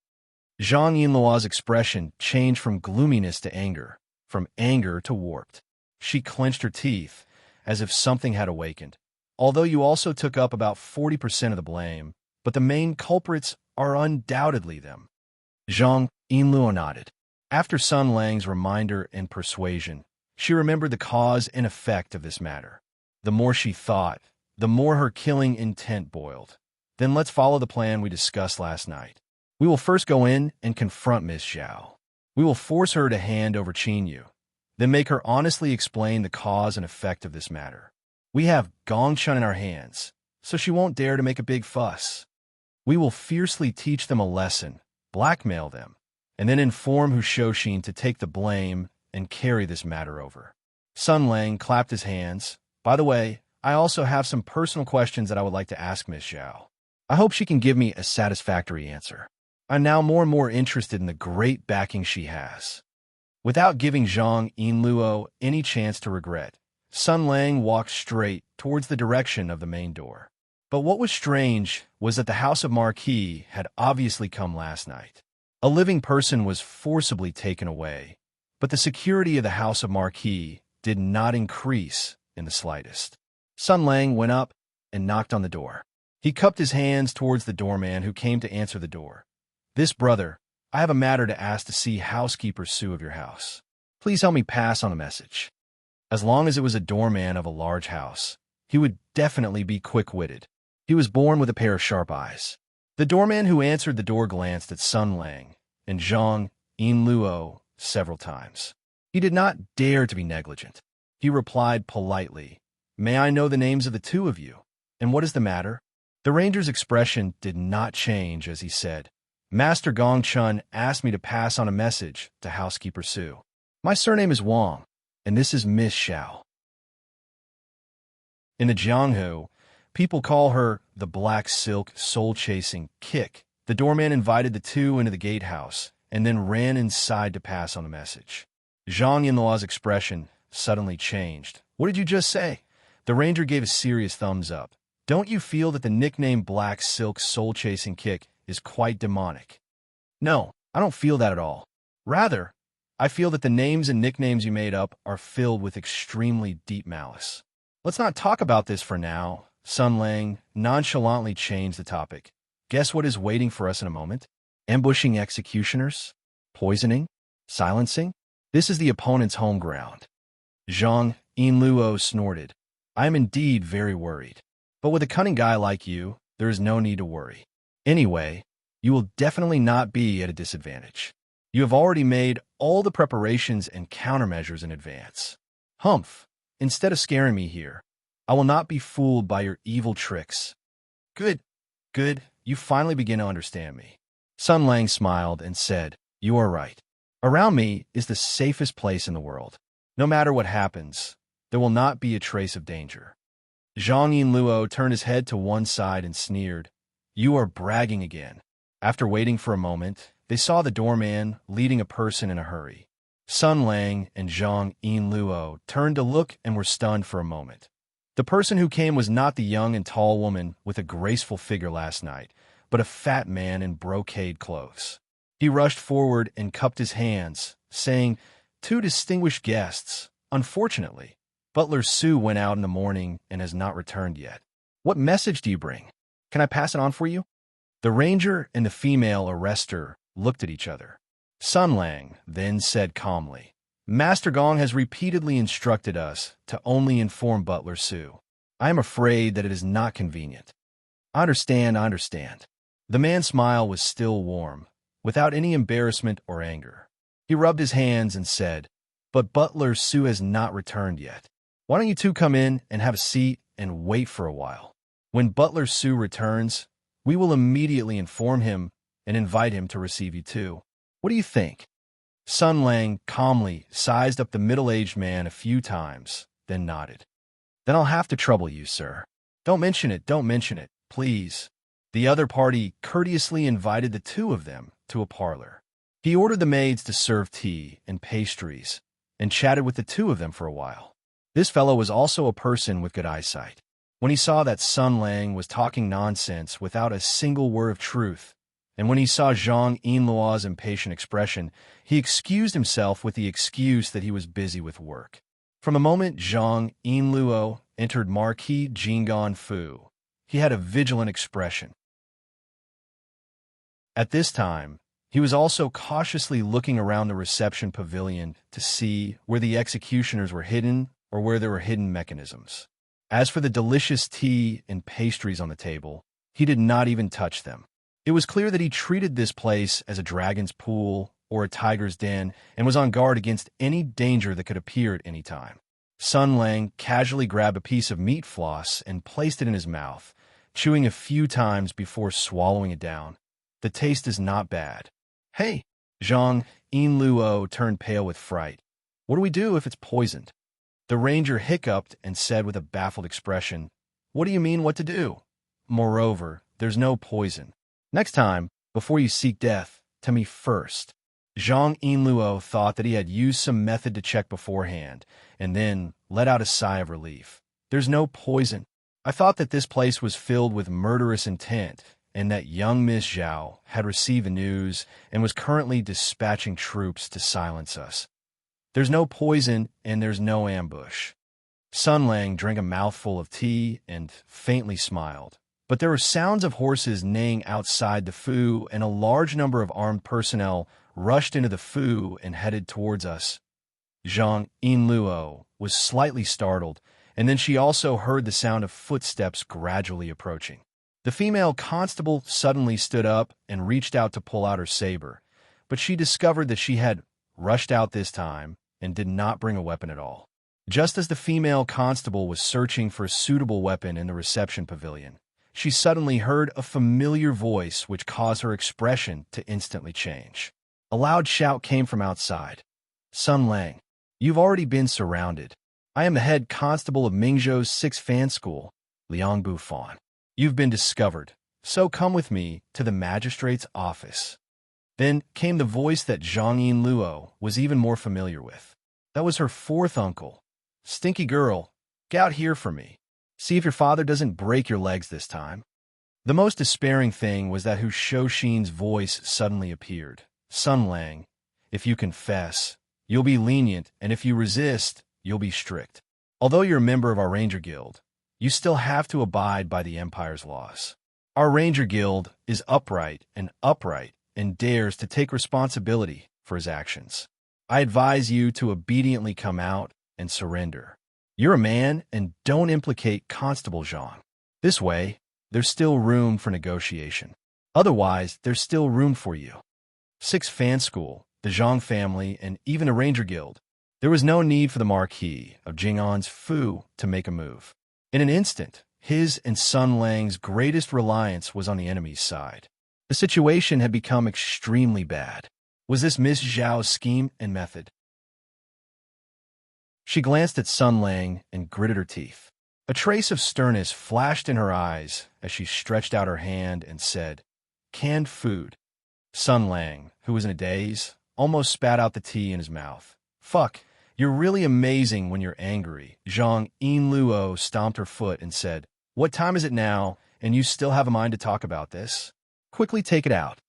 Zhang Yinluo's expression changed from gloominess to anger, from anger to warped. She clenched her teeth, as if something had awakened. Although you also took up about 40% of the blame, but the main culprits are undoubtedly them. Zhang Yinluo nodded. After Sun Lang's reminder and persuasion, she remembered the cause and effect of this matter. The more she thought, the more her killing intent boiled. Then let's follow the plan we discussed last night. We will first go in and confront Miss Zhao. We will force her to hand over Qinyu, then make her honestly explain the cause and effect of this matter. We have Gongchun in our hands, so she won't dare to make a big fuss. We will fiercely teach them a lesson, blackmail them, and then inform Hu Shouxin to take the blame and carry this matter over. Sun Lang clapped his hands. By the way, I also have some personal questions that I would like to ask Miss Zhao. I hope she can give me a satisfactory answer. I'm now more and more interested in the great backing she has. Without giving Zhang Yinluo any chance to regret, Sun Lang walked straight towards the direction of the main door. But what was strange was that the House of Marquis had obviously come last night. A living person was forcibly taken away, but the security of the House of Marquis did not increase in the slightest. Sun Lang went up and knocked on the door. He cupped his hands towards the doorman who came to answer the door. This brother, I have a matter to ask to see housekeeper Sue of your house. Please help me pass on a message. As long as it was a doorman of a large house, he would definitely be quick-witted. He was born with a pair of sharp eyes. The doorman who answered the door glanced at Sun Lang and Zhang Yinluo several times. He did not dare to be negligent. He replied politely, "May I know the names of the 2 of you? And what is the matter?" The ranger's expression did not change as he said, "Master Gongchun asked me to pass on a message to housekeeper Sue. My surname is Wang, and this is Miss Zhao." In the Jianghu, people call her the Black Silk Soul-Chasing Kick. The doorman invited the 2 into the gatehouse and then ran inside to pass on the message. Zhang Yinluo's expression suddenly changed. "What did you just say?" The ranger gave a serious thumbs up. "Don't you feel that the nickname Black Silk Soul-Chasing Kick is quite demonic?" "No, I don't feel that at all. Rather, I feel that the names and nicknames you made up are filled with extremely deep malice." "Let's not talk about this for now." Sun Lang nonchalantly changed the topic. "Guess what is waiting for us in a moment? Ambushing executioners? Poisoning? Silencing? This is the opponent's home ground." Zhang Yinluo snorted. "I am indeed very worried. But with a cunning guy like you, there is no need to worry. Anyway, you will definitely not be at a disadvantage. You have already made all the preparations and countermeasures in advance. Humph! Instead of scaring me here, I will not be fooled by your evil tricks." "Good, good, you finally begin to understand me." Sun Lang smiled and said, "You are right. Around me is the safest place in the world. No matter what happens, there will not be a trace of danger. Zhang Yinluo turned his head to one side and sneered. You are bragging again. After waiting for a moment, they saw the doorman leading a person in a hurry. Sun Lang and Zhang Yinluo turned to look and were stunned for a moment. The person who came was not the young and tall woman with a graceful figure last night, but a fat man in brocade clothes. He rushed forward and cupped his hands, saying, Two distinguished guests. Unfortunately, Butler Sue went out in the morning and has not returned yet. What message do you bring? Can I pass it on for you? The ranger and the female arrestor looked at each other. Sun Lang then said calmly, Master Gong has repeatedly instructed us to only inform Butler Sue. I am afraid that it is not convenient. I understand. The man's smile was still warm, without any embarrassment or anger. He rubbed his hands and said, But Butler Sue has not returned yet. Why don't you two come in and have a seat and wait for a while? When Butler Sue returns, we will immediately inform him and invite him to receive you too. What do you think? Sun Lang calmly sized up the middle-aged man a few times, then nodded. Then I'll have to trouble you, sir. Don't mention it, please. The other party courteously invited the two of them to a parlor. He ordered the maids to serve tea and pastries, and chatted with the two of them for a while. This fellow was also a person with good eyesight. When he saw that Sun Lang was talking nonsense without a single word of truth, and when he saw Zhang Yinluo's impatient expression, he excused himself with the excuse that he was busy with work. From the moment Zhang Yinluo entered Marquis Jinggan Fu, he had a vigilant expression. At this time, he was also cautiously looking around the reception pavilion to see where the executioners were hidden or where there were hidden mechanisms. As for the delicious tea and pastries on the table, he did not even touch them. It was clear that he treated this place as a dragon's pool or a tiger's den and was on guard against any danger that could appear at any time. Sun Lang casually grabbed a piece of meat floss and placed it in his mouth, chewing a few times before swallowing it down. The taste is not bad. Hey, Zhang Yinluo turned pale with fright. What do we do if it's poisoned? The ranger hiccuped and said with a baffled expression, What do you mean what to do? Moreover, there's no poison. Next time, before you seek death, tell me first. Zhang Yinluo thought that he had used some method to check beforehand, and then let out a sigh of relief. There's no poison. I thought that this place was filled with murderous intent, and that young Miss Zhao had received the news and was currently dispatching troops to silence us. There's no poison, and there's no ambush. Sun Lang drank a mouthful of tea and faintly smiled. But there were sounds of horses neighing outside the Fu, and a large number of armed personnel rushed into the Fu and headed towards us. Zhang Yinluo was slightly startled, and then she also heard the sound of footsteps gradually approaching. The female constable suddenly stood up and reached out to pull out her saber, but she discovered that she had rushed out this time and did not bring a weapon at all. Just as the female constable was searching for a suitable weapon in the reception pavilion, she suddenly heard a familiar voice which caused her expression to instantly change. A loud shout came from outside. Sun Lang, you've already been surrounded. I am the head constable of Mingzhou's 6th Fan School, Liang Bufan. You've been discovered, so come with me to the magistrate's office. Then came the voice that Zhang Yinluo was even more familiar with. That was her fourth uncle. Stinky girl, get out here for me. See if your father doesn't break your legs this time. The most despairing thing was that Hu Shouxin's voice suddenly appeared. Sun Lang, if you confess, you'll be lenient, and if you resist, you'll be strict. Although you're a member of our Ranger Guild, you still have to abide by the Empire's laws. Our Ranger Guild is upright and dares to take responsibility for his actions. I advise you to obediently come out and surrender. You're a man and don't implicate Constable Zhang. This way, there's still room for negotiation. Otherwise, there's still room for you. 6th Fan School, the Zhang family, and even a Ranger Guild. There was no need for the Marquis of Jing'an's Fu to make a move. In an instant, his and Sun Lang's greatest reliance was on the enemy's side. The situation had become extremely bad. Was this Miss Zhao's scheme and method? She glanced at Sun Lang and gritted her teeth. A trace of sternness flashed in her eyes as she stretched out her hand and said, "Canned food." Sun Lang, who was in a daze, almost spat out the tea in his mouth. "Fuck, you're really amazing when you're angry." Zhang Yinluo stomped her foot and said, "What time is it now, and you still have a mind to talk about this? Quickly take it out."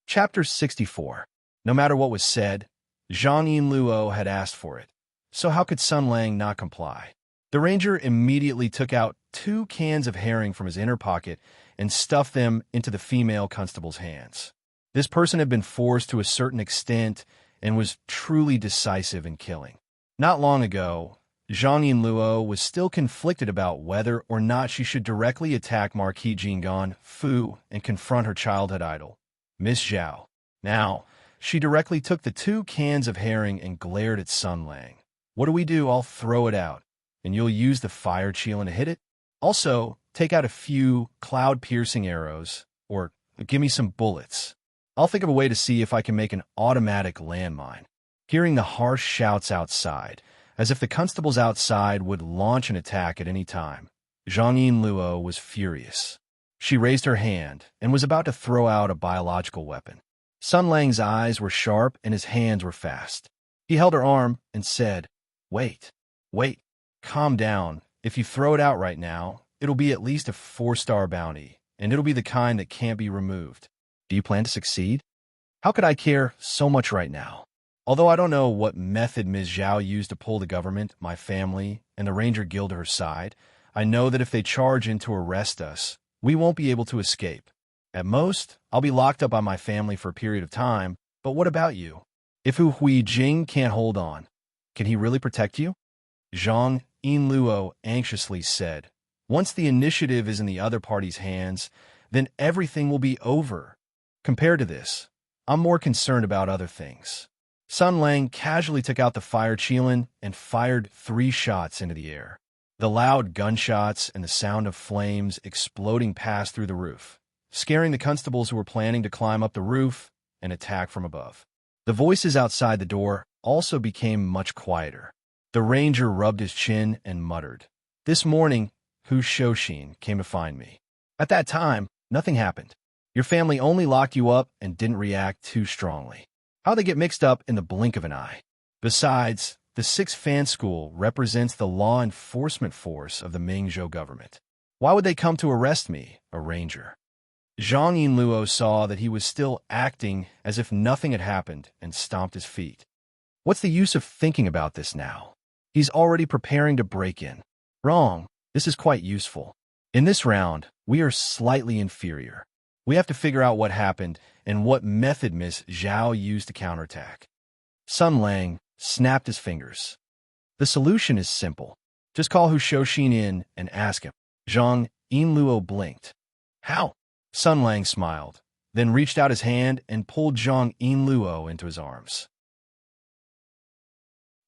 Chapter 64. No matter what was said, Zhang Yinluo had asked for it, so how could Sun Lang not comply? The ranger immediately took out 2 cans of herring from his inner pocket and stuffed them into the female constable's hands. This person had been forced to a certain extent and was truly decisive in killing. Not long ago, Zhang Yinluo was still conflicted about whether or not she should directly attack Marquis Jingan Fu and confront her childhood idol, Miss Zhao. Now, she directly took the 2 cans of herring and glared at Sun Lang. "What do we do? I'll throw it out, and you'll use the fire chilin to hit it? Also, take out a few cloud-piercing arrows, or give me some bullets. I'll think of a way to see if I can make an automatic landmine." Hearing the harsh shouts outside, as if the constables outside would launch an attack at any time, Zhang Yinluo was furious. She raised her hand and was about to throw out a biological weapon. Sun Lang's eyes were sharp and his hands were fast. He held her arm and said, Wait, calm down. If you throw it out right now, it'll be at least a 4-star bounty, and it'll be the kind that can't be removed. Do you plan to succeed?" "How could I care so much right now? Although I don't know what method Ms. Zhao used to pull the government, my family, and the Ranger Guild to her side, I know that if they charge in to arrest us, we won't be able to escape. At most, I'll be locked up by my family for a period of time, but what about you? If Hu Huijing can't hold on, can he really protect you?" Zhang Yinluo anxiously said, "Once the initiative is in the other party's hands, then everything will be over. Compared to this, I'm more concerned about other things." Sun Lang casually took out the fire chilin and fired 3 shots into the air. The loud gunshots and the sound of flames exploding passed through the roof, scaring the constables who were planning to climb up the roof and attack from above. The voices outside the door also became much quieter. The ranger rubbed his chin and muttered, "This morning, Hu Shoshin came to find me. At that time, nothing happened. Your family only locked you up and didn't react too strongly. How they get mixed up in the blink of an eye. Besides, the 6th Fan School represents the law enforcement force of the Mingzhou government. Why would they come to arrest me, a ranger?" Zhang Yinluo saw that he was still acting as if nothing had happened and stomped his feet. What's the use of thinking about this now? He's already preparing to break in. Wrong. This is quite useful. In this round, we are slightly inferior. We have to figure out what happened and what method Miss Zhao used to counterattack. Sun Lang snapped his fingers. The solution is simple. Just call Hu Shoshin in and ask him. Zhang Yinluo blinked. How? Sun Lang smiled, then reached out his hand and pulled Zhang Yinluo into his arms.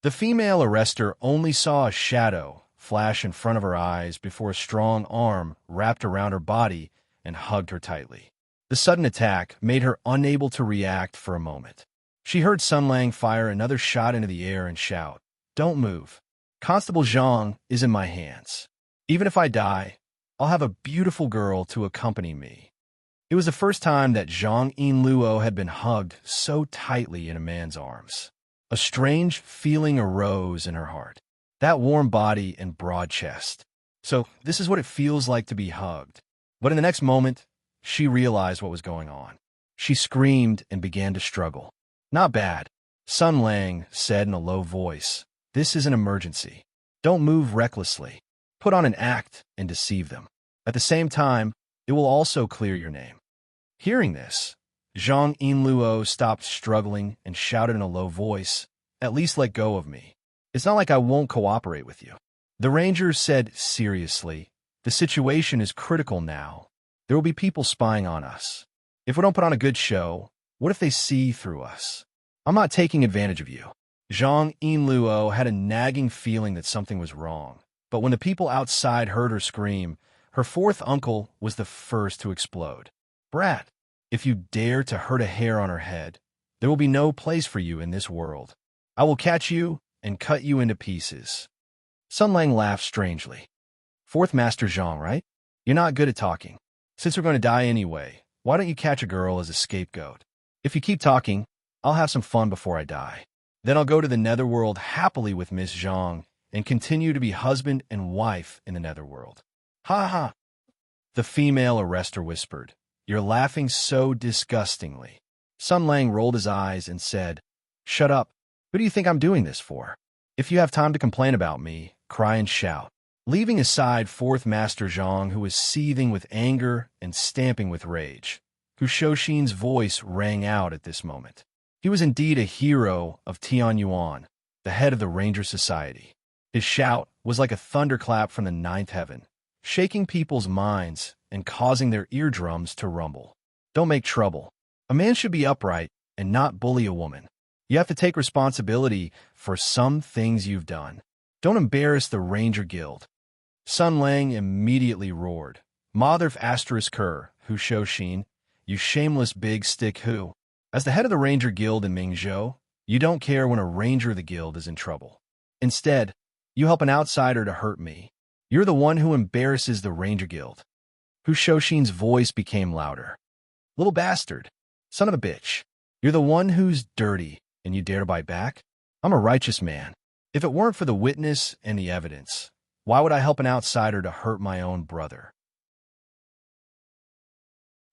The female arrestor only saw a shadow flash in front of her eyes before a strong arm wrapped around her body and hugged her tightly. The sudden attack made her unable to react for a moment. She heard Sun Lang fire another shot into the air and shout, "Don't move. Constable Zhang is in my hands. Even if I die, I'll have a beautiful girl to accompany me." It was the first time that Zhang Yinluo had been hugged so tightly in a man's arms. A strange feeling arose in her heart. That warm body and broad chest. So this is what it feels like to be hugged. But in the next moment, she realized what was going on. She screamed and began to struggle. "Not bad," Sun Lang said in a low voice. "This is an emergency. Don't move recklessly. Put on an act and deceive them. At the same time, it will also clear your name." Hearing this, Zhang Yinluo stopped struggling and shouted in a low voice, "At least let go of me. It's not like I won't cooperate with you." The ranger said seriously, "The situation is critical now. There will be people spying on us. If we don't put on a good show, what if they see through us? I'm not taking advantage of you." Zhang Yinluo had a nagging feeling that something was wrong, but when the people outside heard her scream, Her fourth uncle was the first to explode. Brat, if you dare to hurt a hair on her head, there will be no place for you in this world. I will catch you and cut you into pieces. Sun Lang laughed strangely. Fourth Master Zhang, right? You're not good at talking. Since we're going to die anyway, why don't you catch a girl as a scapegoat? If you keep talking, I'll have some fun before I die. Then I'll go to the netherworld happily with Miss Zhang and continue to be husband and wife in the netherworld. Ha ha! The female arrestor whispered. You're laughing so disgustingly. Sun Lang rolled his eyes and said, Shut up. Who do you think I'm doing this for? If you have time to complain about me, cry and shout. Leaving aside Fourth Master Zhang, who was seething with anger and stamping with rage, Hu Shouxin's voice rang out at this moment. He was indeed a hero of Tianyuan, the head of the Ranger Society. His shout was like a thunderclap from the ninth heaven, shaking people's minds and causing their eardrums to rumble. Don't make trouble. A man should be upright and not bully a woman. You have to take responsibility for some things you've done. Don't embarrass the Ranger Guild. Sun Lang immediately roared. Motherf asterisk her, Hu Shouxin, you shameless big stick who. As the head of the Ranger Guild in Mingzhou, you don't care when a ranger of the guild is in trouble. Instead, you help an outsider to hurt me. You're the one who embarrasses the Ranger Guild. Hu Shouxin's voice became louder. Little bastard, son of a bitch, you're the one who's dirty, and you dare to bite back? I'm a righteous man. If it weren't for the witness and the evidence, why would I help an outsider to hurt my own brother?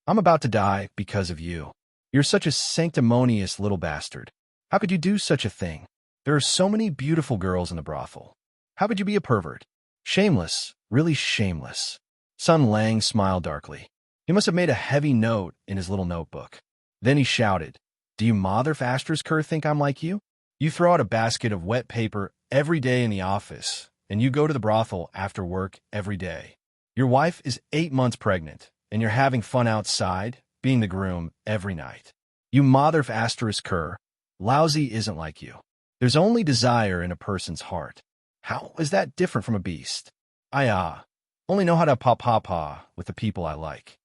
I'm about to die because of you. You're such a sanctimonious little bastard. How could you do such a thing? There are so many beautiful girls in the brothel. How could you be a pervert? Shameless, really shameless. Sun Lang smiled darkly. He must have made a heavy note in his little notebook. Then he shouted, Do you motherf asterisk her think I'm like you? You throw out a basket of wet paper every day in the office, and you go to the brothel after work every day. Your wife is 8 months pregnant, and you're having fun outside, being the groom every night. You motherf asterisk her, lousy isn't like you. There's only desire in a person's heart. How is that different from a beast? I only know how to pa with the people I like.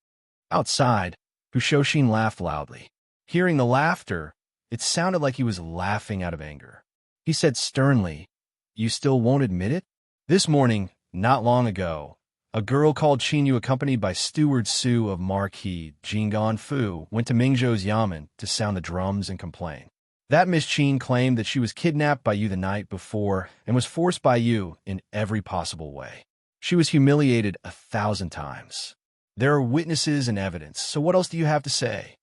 Outside, Hu Shouxin laughed loudly. Hearing the laughter, it sounded like he was laughing out of anger. He said sternly, You still won't admit it? This morning, not long ago, a girl called Qinyu accompanied by Steward Su of Marquis Jinggan Fu went to Mingzhou's Yamen to sound the drums and complain. That Miss Qin claimed that she was kidnapped by you the night before and was forced by you in every possible way. She was humiliated 1,000 times. There are witnesses and evidence, so what else do you have to say?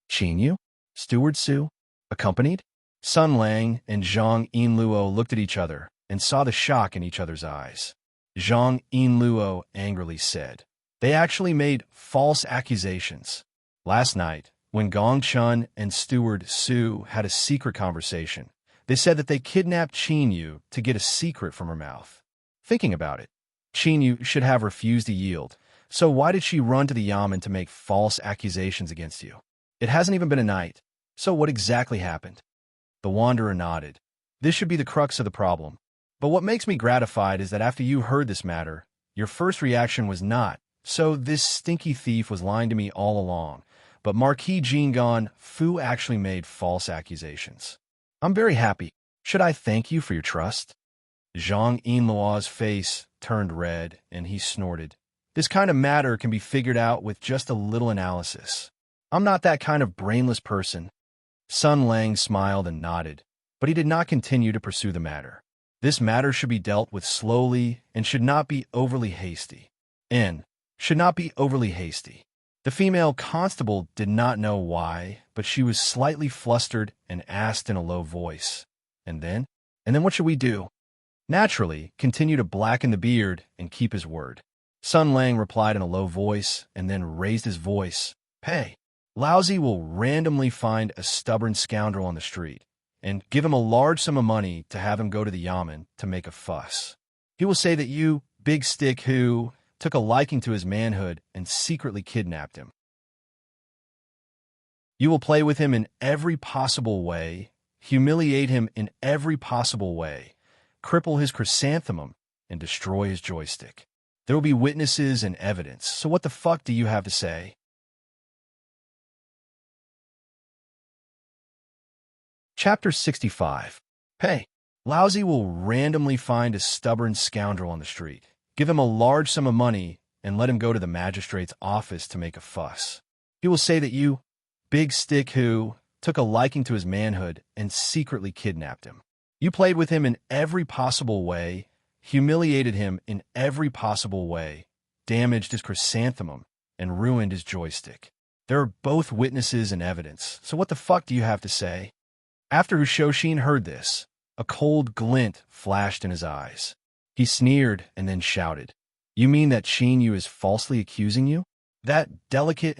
Qinyu? Steward Su? Accompanied? Sun Lang and Zhang Yinluo looked at each other and saw the shock in each other's eyes. Zhang Yinluo angrily said, They actually made false accusations. Last night, when Gong Chun and Steward Su had a secret conversation, they said that they kidnapped Qinyu to get a secret from her mouth. Thinking about it, Qinyu should have refused to yield, so why did she run to the Yamen to make false accusations against you? It hasn't even been a night, so what exactly happened? The Wanderer nodded. This should be the crux of the problem. But what makes me gratified is that after you heard this matter, your first reaction was not, so this stinky thief was lying to me all along, but Marquis Jinggan Fu actually made false accusations. I'm very happy. Should I thank you for your trust? Zhang Yinluo's face turned red, and he snorted. This kind of matter can be figured out with just a little analysis. I'm not that kind of brainless person. Sun Lang smiled and nodded, but he did not continue to pursue the matter. This matter should be dealt with slowly and should not be overly hasty. Should not be overly hasty. The female constable did not know why, but she was slightly flustered and asked in a low voice, And then what should we do? Naturally, continue to blacken the beard and keep his word. Sun Lang replied in a low voice and then raised his voice. Hey, Lousy will randomly find a stubborn scoundrel on the street and give him a large sum of money to have him go to the Yamen to make a fuss. He will say that you, big stick who, took a liking to his manhood and secretly kidnapped him. You will play with him in every possible way, humiliate him in every possible way, cripple his chrysanthemum, and destroy his joystick. There will be witnesses and evidence, so what the fuck do you have to say? Chapter 65. Hey, Lousy will randomly find a stubborn scoundrel on the street, give him a large sum of money, and let him go to the magistrate's office to make a fuss. He will say that you, Big Stick who, took a liking to his manhood and secretly kidnapped him. You played with him in every possible way, humiliated him in every possible way, damaged his chrysanthemum, and ruined his joystick. There are both witnesses and evidence, so what the fuck do you have to say? After Hushoshin heard this, a cold glint flashed in his eyes. He sneered and then shouted, "You mean that Shinyu is falsely accusing you? That delicate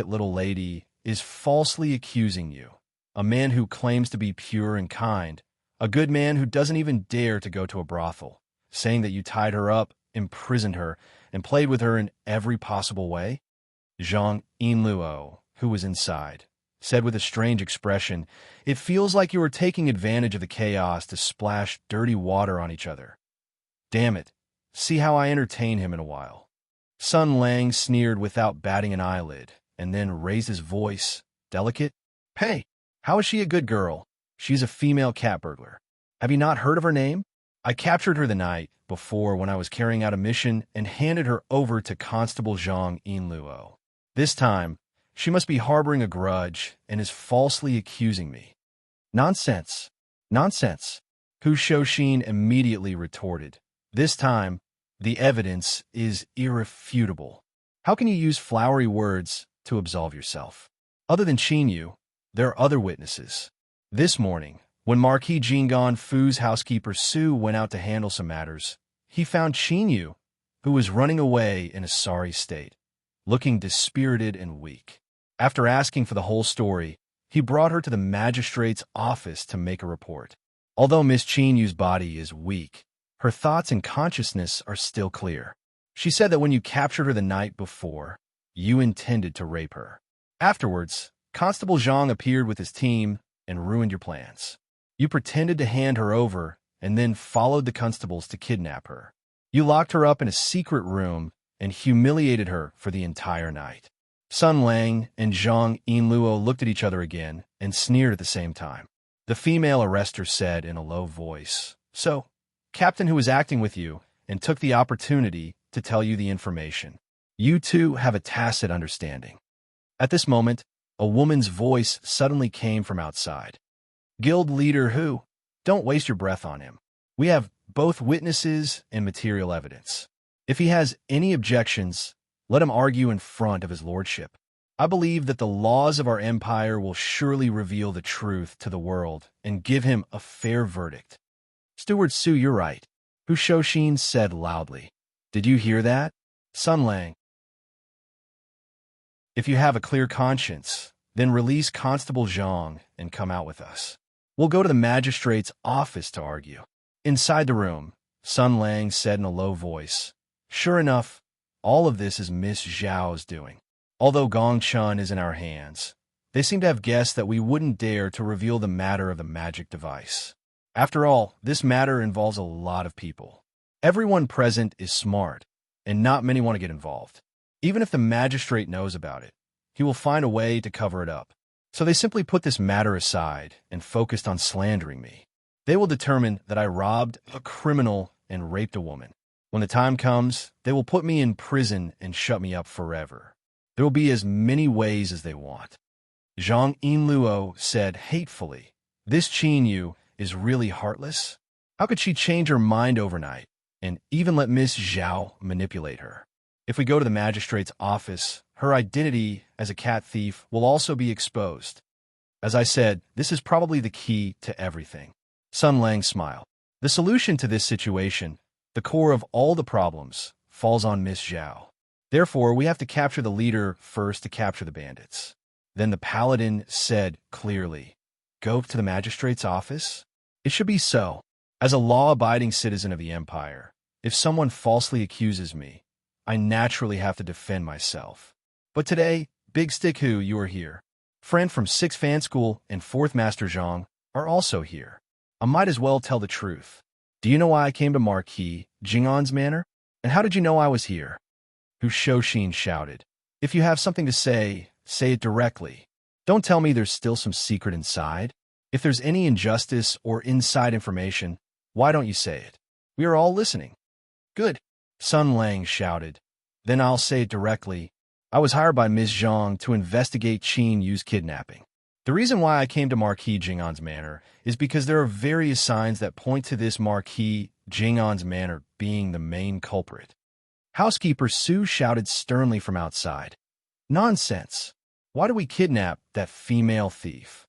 little lady is falsely accusing you. A man who claims to be pure and kind, a good man who doesn't even dare to go to a brothel, saying that you tied her up, imprisoned her, and played with her in every possible way?" Zhang Yinluo, who was inside, said with a strange expression, "It feels like you are taking advantage of the chaos to splash dirty water on each other. Damn it, see how I entertain him in a while." Sun Lang sneered without batting an eyelid, and then raised his voice, delicate. "Hey, how is she a good girl? She's a female cat burglar. Have you not heard of her name? I captured her the night before when I was carrying out a mission and handed her over to Constable Zhang Yinluo. This time, she must be harboring a grudge and is falsely accusing me." "Nonsense. Nonsense," Hushoshin immediately retorted. "This time, the evidence is irrefutable. How can you use flowery words to absolve yourself? Other than Shinyu, there are other witnesses. This morning, when Marquis Jingon Fu's housekeeper Su went out to handle some matters, he found Shinyu, who was running away in a sorry state, looking dispirited and weak. After asking for the whole story, he brought her to the magistrate's office to make a report. Although Miss Chinyu's body is weak, her thoughts and consciousness are still clear. She said that when you captured her the night before, you intended to rape her. Afterwards, Constable Zhang appeared with his team and ruined your plans. You pretended to hand her over and then followed the constables to kidnap her. You locked her up in a secret room and humiliated her for the entire night." Sun Lang and Zhang Yinluo looked at each other again and sneered at the same time. The female arrestor said in a low voice, "So, Captain who was acting with you and took the opportunity to tell you the information. You two have a tacit understanding." At this moment, a woman's voice suddenly came from outside. "Guild leader who? Don't waste your breath on him. We have both witnesses and material evidence. If he has any objections, let him argue in front of his lordship. I believe that the laws of our empire will surely reveal the truth to the world and give him a fair verdict." "Steward Su, you're right," Hushoshin said loudly. "Did you hear that? Sun Lang, if you have a clear conscience, then release Constable Zhang and come out with us. We'll go to the magistrate's office to argue." Inside the room, Sun Lang said in a low voice, "Sure enough, all of this is Miss Zhao's doing. Although Gongchun is in our hands, they seem to have guessed that we wouldn't dare to reveal the matter of the magic device. After all, this matter involves a lot of people. Everyone present is smart, and not many want to get involved. Even if the magistrate knows about it, he will find a way to cover it up. So they simply put this matter aside and focused on slandering me. They will determine that I robbed a criminal and raped a woman. When the time comes, they will put me in prison and shut me up forever. There will be as many ways as they want." Zhang Yinluo said hatefully, "This Chinyu is really heartless? How could she change her mind overnight and even let Miss Zhao manipulate her? If we go to the magistrate's office, her identity as a cat thief will also be exposed. As I said, this is probably the key to everything." Sun Lang smiled. "The solution to this situation, the core of all the problems, falls on Miss Zhao. Therefore, we have to capture the leader first to capture the bandits." Then the paladin said clearly, "Go to the magistrate's office?" "It should be so. As a law-abiding citizen of the Empire, if someone falsely accuses me, I naturally have to defend myself. But today, Big Stick Who, you are here. Friend from 6th Fan School and 4th Master Zhang are also here. I might as well tell the truth. Do you know why I came to Marquis Jingon's manor? And how did you know I was here? Hu Shoshin shouted. If you have something to say it directly. Don't tell me there's still some secret inside. If there's any injustice or inside information, why don't you say it? We are all listening. Good. Sun Lang shouted. Then I'll say it directly. I was hired by Ms. Zhang to investigate Qin Yu's kidnapping. The reason why I came to Marquis Jing'an's manor is because there are various signs that point to this Marquis Jing'an's manor being the main culprit. Housekeeper Su shouted sternly from outside. Nonsense. Why do we kidnap that female thief?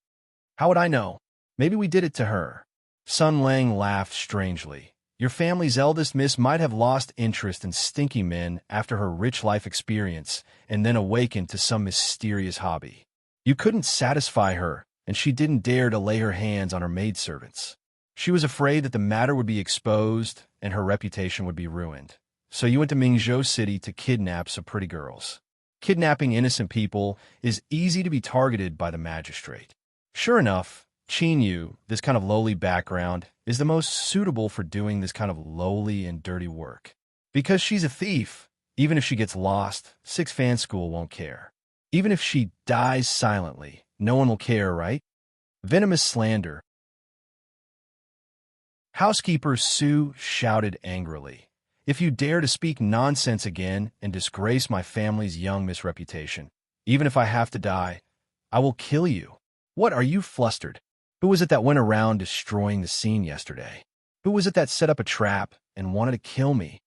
How would I know? Maybe we did it to her. Sun Lang laughed strangely. Your family's eldest miss might have lost interest in stinky men after her rich life experience and then awakened to some mysterious hobby. You couldn't satisfy her, and she didn't dare to lay her hands on her maidservants. She was afraid that the matter would be exposed and her reputation would be ruined. So you went to Mingzhou City to kidnap some pretty girls. Kidnapping innocent people is easy to be targeted by the magistrate. Sure enough, Qin Yu, this kind of lowly background, is the most suitable for doing this kind of lowly and dirty work. Because she's a thief, even if she gets lost, Six Fan School won't care. Even if she dies silently, no one will care, right? Venomous slander. Housekeeper Su shouted angrily. If you dare to speak nonsense again and disgrace my family's young miss reputation, even if I have to die, I will kill you. What, are you flustered? Who was it that went around destroying the scene yesterday? Who was it that set up a trap and wanted to kill me?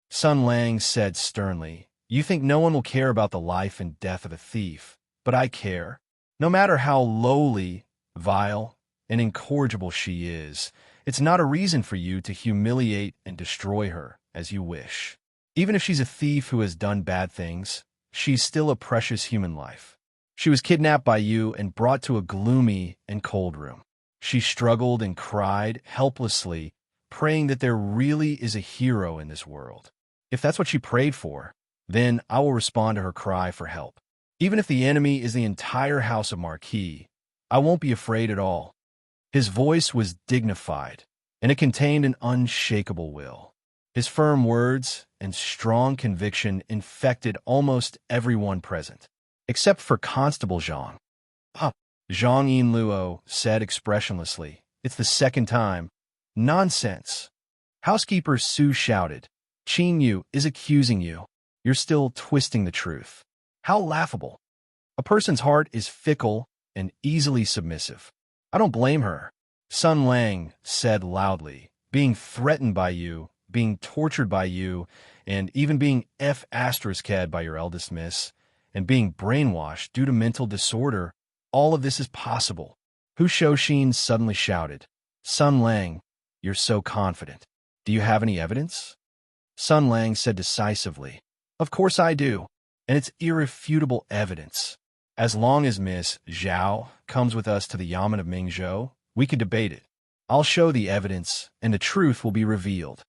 Sun Lang said sternly, you think no one will care about the life and death of a thief, but I care. No matter how lowly, vile, and incorrigible she is, it's not a reason for you to humiliate and destroy her as you wish. Even if she's a thief who has done bad things, she's still a precious human life. She was kidnapped by you and brought to a gloomy and cold room. She struggled and cried helplessly, praying that there really is a hero in this world. If that's what she prayed for, then I will respond to her cry for help. Even if the enemy is the entire house of Marquis, I won't be afraid at all. His voice was dignified, and it contained an unshakable will. His firm words and strong conviction infected almost everyone present, except for Constable Zhang. Zhang Yinluo said expressionlessly, it's the second time. Nonsense. Housekeeper Su shouted, Qin Yu is accusing you. You're still twisting the truth. How laughable. A person's heart is fickle and easily submissive. I don't blame her. Sun Lang said loudly, being threatened by you, being tortured by you, and even being F***ed by your eldest miss, and being brainwashed due to mental disorder, all of this is possible. Hu Shoshin suddenly shouted, Sun Lang, you're so confident. Do you have any evidence? Sun Lang said decisively, of course I do, and it's irrefutable evidence. As long as Miss Zhao comes with us to the Yamen of Mingzhou, we can debate it. I'll show the evidence, and the truth will be revealed.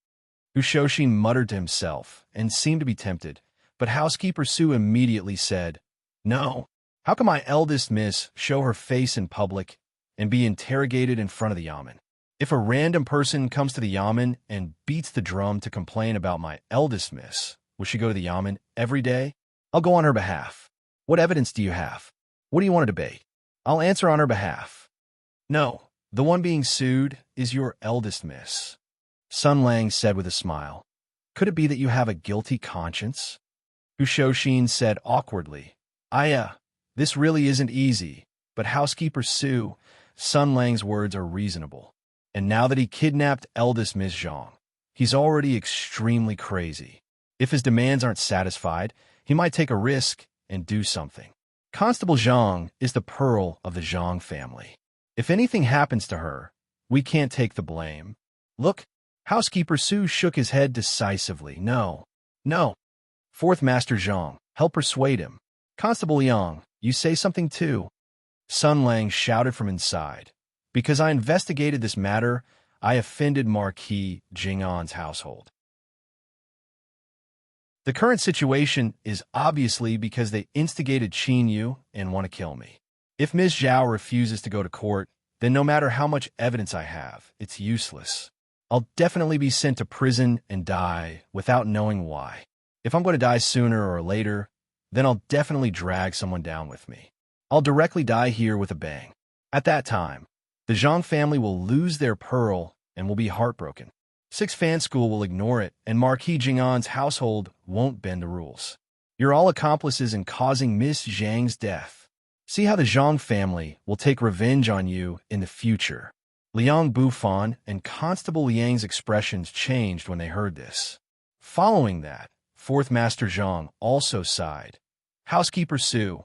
Hu Shoshin muttered to himself and seemed to be tempted, but Housekeeper Su immediately said, no. How can my eldest miss show her face in public and be interrogated in front of the Yamen? If a random person comes to the Yamen and beats the drum to complain about my eldest miss, will she go to the Yamen every day? I'll go on her behalf. What evidence do you have? What do you want to debate? I'll answer on her behalf. No, the one being sued is your eldest miss. Sun Lang said with a smile. Could it be that you have a guilty conscience? Hu Shoshin said awkwardly. This really isn't easy, but Housekeeper Su, Sun Lang's words are reasonable. And now that he kidnapped eldest Miss Zhang, he's already extremely crazy. If his demands aren't satisfied, he might take a risk and do something. Constable Zhang is the pearl of the Zhang family. If anything happens to her, we can't take the blame. Look, Housekeeper Su shook his head decisively. No. Fourth Master Zhang, help persuade him. Constable Yang, you say something too. Sun Lang shouted from inside. Because I investigated this matter, I offended Marquis Jing'an's household. The current situation is obviously because they instigated Qin Yu and want to kill me. If Ms. Zhao refuses to go to court, then no matter how much evidence I have, it's useless. I'll definitely be sent to prison and die without knowing why. If I'm going to die sooner or later, then I'll definitely drag someone down with me. I'll directly die here with a bang. At that time, the Zhang family will lose their pearl and will be heartbroken. Six Fan School will ignore it, and Marquis Jing'an's household won't bend the rules. You're all accomplices in causing Miss Zhang's death. See how the Zhang family will take revenge on you in the future. Liang Bufan and Constable Liang's expressions changed when they heard this. Following that, Fourth Master Zhang also sighed. Housekeeper Su,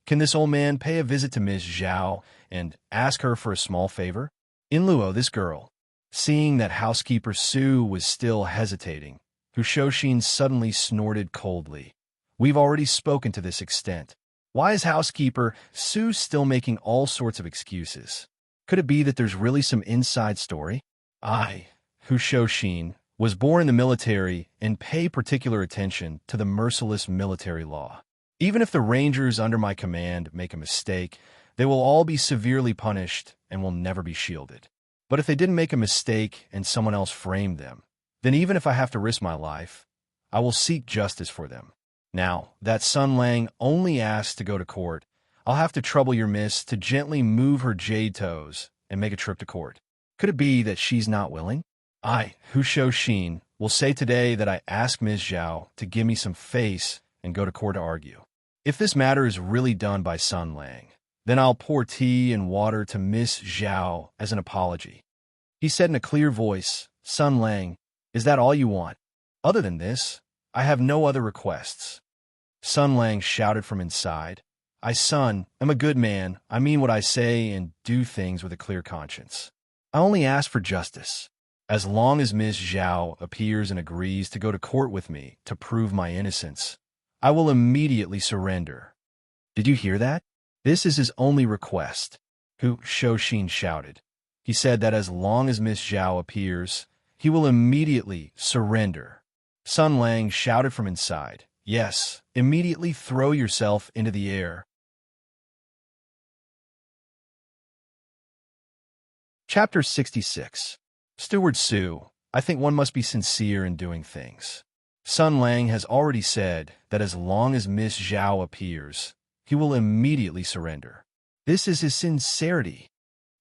can this old man pay a visit to Ms. Zhao and ask her for a small favor? In lieu, this girl, seeing that Housekeeper Su was still hesitating, Hushoshin suddenly snorted coldly. We've already spoken to this extent. Why is Housekeeper Su still making all sorts of excuses? Could it be that there's really some inside story? I, Hushoshin, was born in the military and pay particular attention to the merciless military law. Even if the rangers under my command make a mistake, they will all be severely punished and will never be shielded. But if they didn't make a mistake and someone else framed them, then even if I have to risk my life, I will seek justice for them. Now, that Sun Lang only asks to go to court, I'll have to trouble your miss to gently move her jade toes and make a trip to court. Could it be that she's not willing? I, Hushoshin, will say today that I asked Ms. Zhao to give me some face and go to court to argue. If this matter is really done by Sun Lang, then I'll pour tea and water to Miss Zhao as an apology. He said in a clear voice, Sun Lang, is that all you want? Other than this, I have no other requests. Sun Lang shouted from inside, I, son, am a good man. I mean what I say and do things with a clear conscience. I only ask for justice. As long as Miss Zhao appears and agrees to go to court with me to prove my innocence, I will immediately surrender. Did you hear that? This is his only request, Hushoshin shouted. He said that as long as Miss Zhao appears, he will immediately surrender. Sun Lang shouted from inside, yes, immediately throw yourself into the air. Chapter 66. Steward Su, I think one must be sincere in doing things. Sun Lang has already said that as long as Miss Zhao appears, he will immediately surrender. This is his sincerity.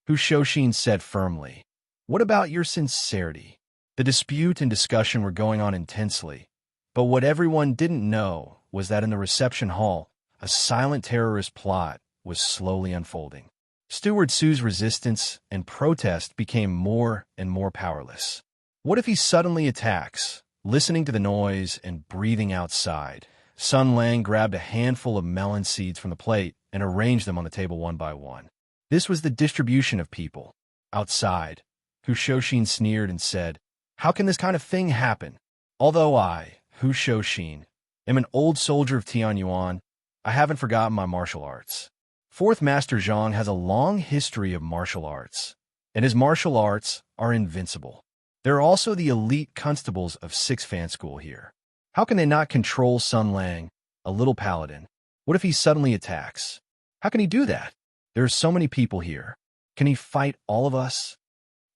Hushoshin said firmly, what about your sincerity? The dispute and discussion were going on intensely, but what everyone didn't know was that in the reception hall, a silent terrorist plot was slowly unfolding. Steward Su's resistance and protest became more and more powerless. What if he suddenly attacks? Listening to the noise and breathing outside, Sun Lang grabbed a handful of melon seeds from the plate and arranged them on the table one by one. This was the distribution of people. Outside, Hushoshin sneered and said, how can this kind of thing happen? Although I, Hushoshin, am an old soldier of Tianyuan, I haven't forgotten my martial arts. Fourth Master Zhang has a long history of martial arts, and his martial arts are invincible. There are also the elite constables of Six Fan School here. How can they not control Sun Lang, a little paladin? What if he suddenly attacks? How can he do that? There are so many people here. Can he fight all of us?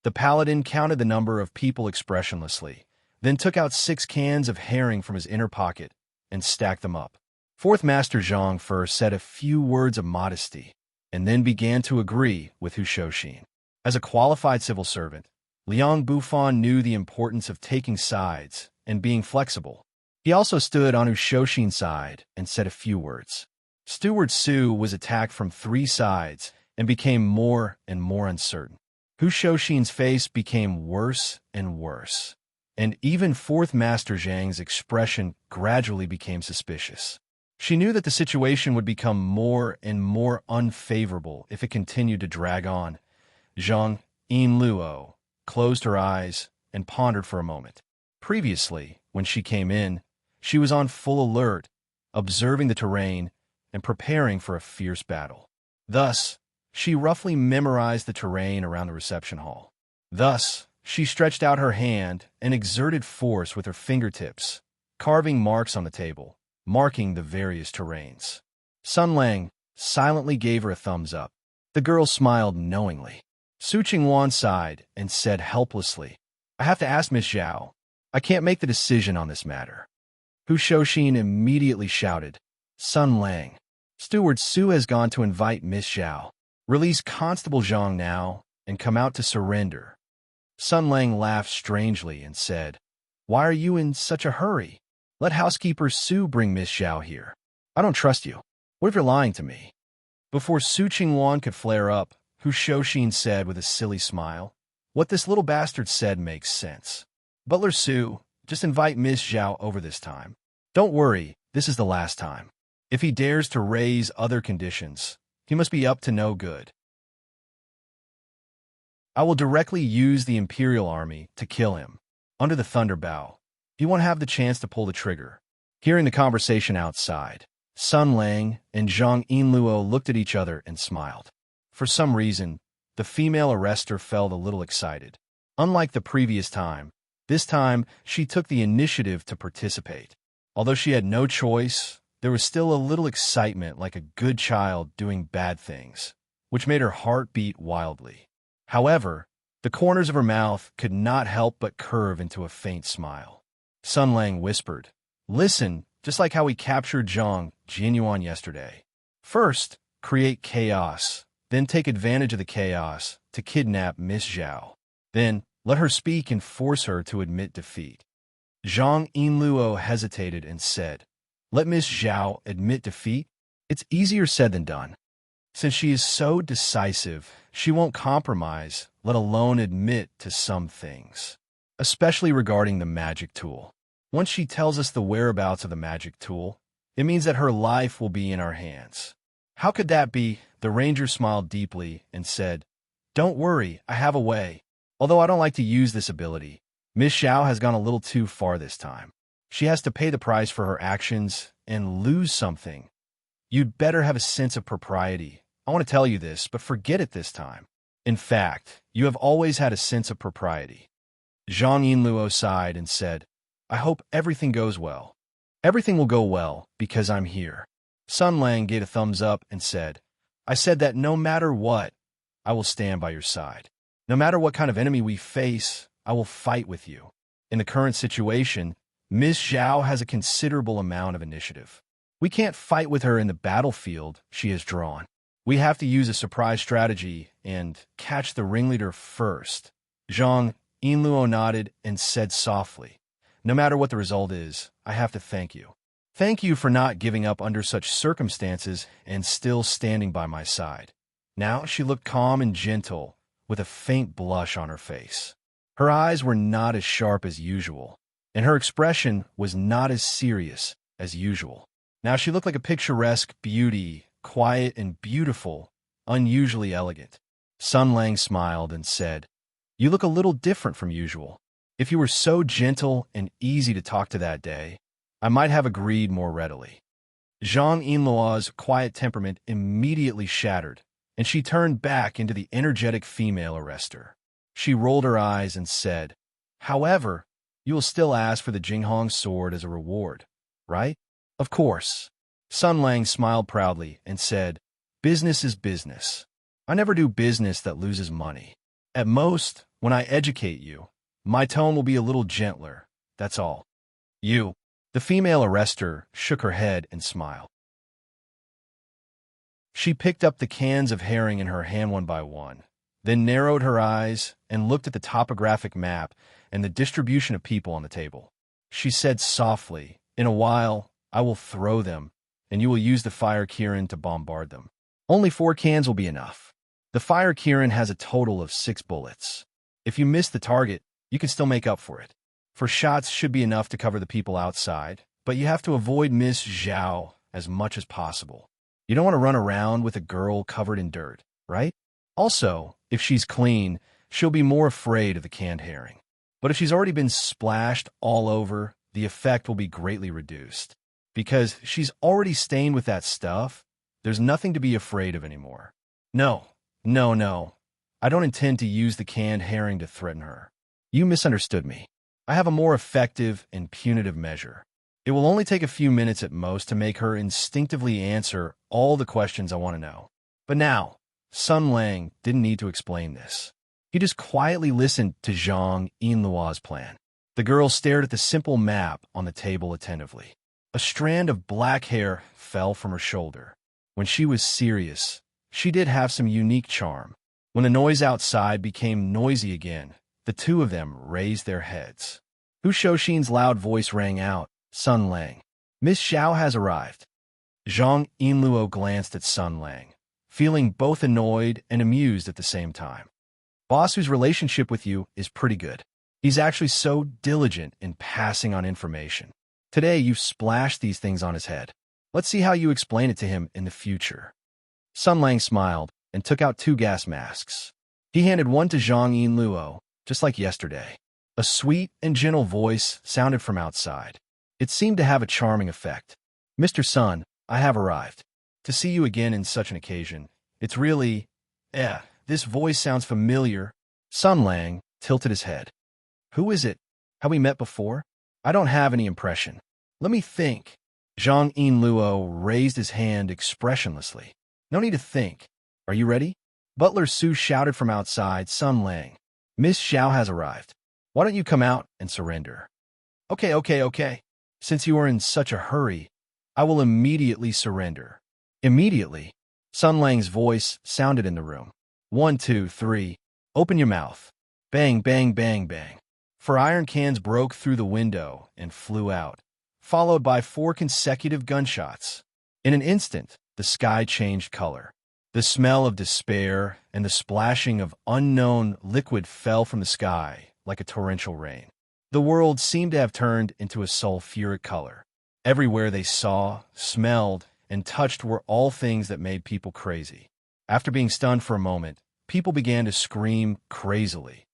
The paladin counted the number of people expressionlessly, then took out 6 cans of herring from his inner pocket and stacked them up. Fourth Master Zhang first said a few words of modesty, and then began to agree with Hushoshin. As a qualified civil servant, Liang Bufan knew the importance of taking sides and being flexible. He also stood on Hushoshin's side and said a few words. Steward Su was attacked from 3 sides and became more and more uncertain. Hushoshin's face became worse and worse, and even Fourth Master Zhang's expression gradually became suspicious. She knew that the situation would become more and more unfavorable if it continued to drag on. Zhang Yinluo closed her eyes and pondered for a moment. Previously, when she came in, she was on full alert, observing the terrain and preparing for a fierce battle. Thus, she roughly memorized the terrain around the reception hall. Thus, she stretched out her hand and exerted force with her fingertips, carving marks on the table, marking the various terrains. Sun Lang silently gave her a thumbs up. The girl smiled knowingly. Su Qingwan sighed and said helplessly, I have to ask Miss Zhao. I can't make the decision on this matter. Hu Shouxin immediately shouted, Sun Lang. Steward Su has gone to invite Miss Zhao. Release Constable Zhang now and come out to surrender. Sun Lang laughed strangely and said, Why are you in such a hurry? Let housekeeper Su bring Miss Zhao here. I don't trust you. What if you're lying to me? Before Su Qingwan could flare up, Hu Shouxin said with a silly smile, What this little bastard said makes sense. Butler Su, just invite Miss Zhao over this time. Don't worry, this is the last time. If he dares to raise other conditions, he must be up to no good. I will directly use the Imperial Army to kill him. Under the thunder bow. He won't have the chance to pull the trigger. Hearing the conversation outside, Sun Lang and Zhang Yinluo looked at each other and smiled. For some reason, the female arrestor felt a little excited. Unlike the previous time, this time she took the initiative to participate. Although she had no choice, there was still a little excitement like a good child doing bad things, which made her heart beat wildly. However, the corners of her mouth could not help but curve into a faint smile. Sun Lang whispered, Listen, just like how we captured Zhang Jinyuan yesterday. First, create chaos, then take advantage of the chaos to kidnap Miss Zhao. Then, let her speak and force her to admit defeat. Zhang Yinluo hesitated and said, Let Miss Zhao admit defeat? It's easier said than done. Since she is so decisive, she won't compromise, let alone admit to some things, especially regarding the magic tool. Once she tells us the whereabouts of the magic tool, it means that her life will be in our hands. How could that be? The ranger smiled deeply and said, Don't worry, I have a way. Although I don't like to use this ability, Miss Zhao has gone a little too far this time. She has to pay the price for her actions and lose something. You'd better have a sense of propriety. I want to tell you this, but forget it this time. In fact, you have always had a sense of propriety. Zhang Yinluo sighed and said, I hope everything goes well. Everything will go well because I'm here. Sun Lang gave a thumbs up and said, I said that no matter what, I will stand by your side. No matter what kind of enemy we face, I will fight with you. In the current situation, Miss Zhao has a considerable amount of initiative. We can't fight with her in the battlefield she has drawn. We have to use a surprise strategy and catch the ringleader first. Zhang Yinluo nodded and said softly, No matter what the result is, I have to thank you. Thank you for not giving up under such circumstances and still standing by my side. Now she looked calm and gentle, with a faint blush on her face. Her eyes were not as sharp as usual, and her expression was not as serious as usual. Now she looked like a picturesque beauty, quiet and beautiful, unusually elegant. Sun Lang smiled and said, You look a little different from usual. If you were so gentle and easy to talk to that day, I might have agreed more readily. Zhang Yinluo's quiet temperament immediately shattered, and she turned back into the energetic female arrestor. She rolled her eyes and said, However, you will still ask for the Jinghong sword as a reward, right? Of course. Sun Lang smiled proudly and said, Business is business. I never do business that loses money. At most, when I educate you, my tone will be a little gentler, that's all. You. The female arrestor shook her head and smiled. She picked up the cans of herring in her hand one by one, then narrowed her eyes and looked at the topographic map and the distribution of people on the table. She said softly, In a while, I will throw them, and you will use the fire Kirin to bombard them. Only 4 cans will be enough. The fire Kirin has a total of 6 bullets. If you miss the target, you can still make up for it. 4 shots should be enough to cover the people outside, but you have to avoid Miss Zhao as much as possible. You don't want to run around with a girl covered in dirt, right? Also, if she's clean, she'll be more afraid of the canned herring. But if she's already been splashed all over, the effect will be greatly reduced. Because she's already stained with that stuff, there's nothing to be afraid of anymore. No. I don't intend to use the canned herring to threaten her. You misunderstood me. I have a more effective and punitive measure. It will only take a few minutes at most to make her instinctively answer all the questions I want to know. But now, Sun Lang didn't need to explain this. He just quietly listened to Zhang Yinluo's plan. The girl stared at the simple map on the table attentively. A strand of black hair fell from her shoulder. When she was serious, she did have some unique charm. When the noise outside became noisy again, the two of them raised their heads. Hu Shouxin's loud voice rang out, "Sun Lang, Miss Xiao has arrived." Zhang Yinluo glanced at Sun Lang, feeling both annoyed and amused at the same time. Boss whose relationship with you is pretty good. He's actually so diligent in passing on information. Today you've splashed these things on his head. Let's see how you explain it to him in the future. Sun Lang smiled and took out 2 gas masks. He handed one to Zhang Yinluo, just like yesterday. A sweet and gentle voice sounded from outside. It seemed to have a charming effect. "Mr. Sun, I have arrived. To see you again in such an occasion, it's really... this voice sounds familiar." Sun Lang tilted his head. "Who is it? Have we met before? I don't have any impression. Let me think." Zhang Yinluo raised his hand expressionlessly. "No need to think. Are you ready?" Butler Su shouted from outside, "Sun Lang, Miss Xiao has arrived. Why don't you come out and surrender?" Okay. Since you are in such a hurry, I will immediately surrender." Immediately, Sun Lang's voice sounded in the room. 1, 2, 3, open your mouth. Bang, bang, bang, bang. 4 iron cans broke through the window and flew out, followed by 4 consecutive gunshots. In an instant, the sky changed color. The smell of despair and the splashing of unknown liquid fell from the sky like a torrential rain. The world seemed to have turned into a sulfuric color. Everywhere they saw, smelled, and touched were all things that made people crazy. After being stunned for a moment, people began to scream crazily.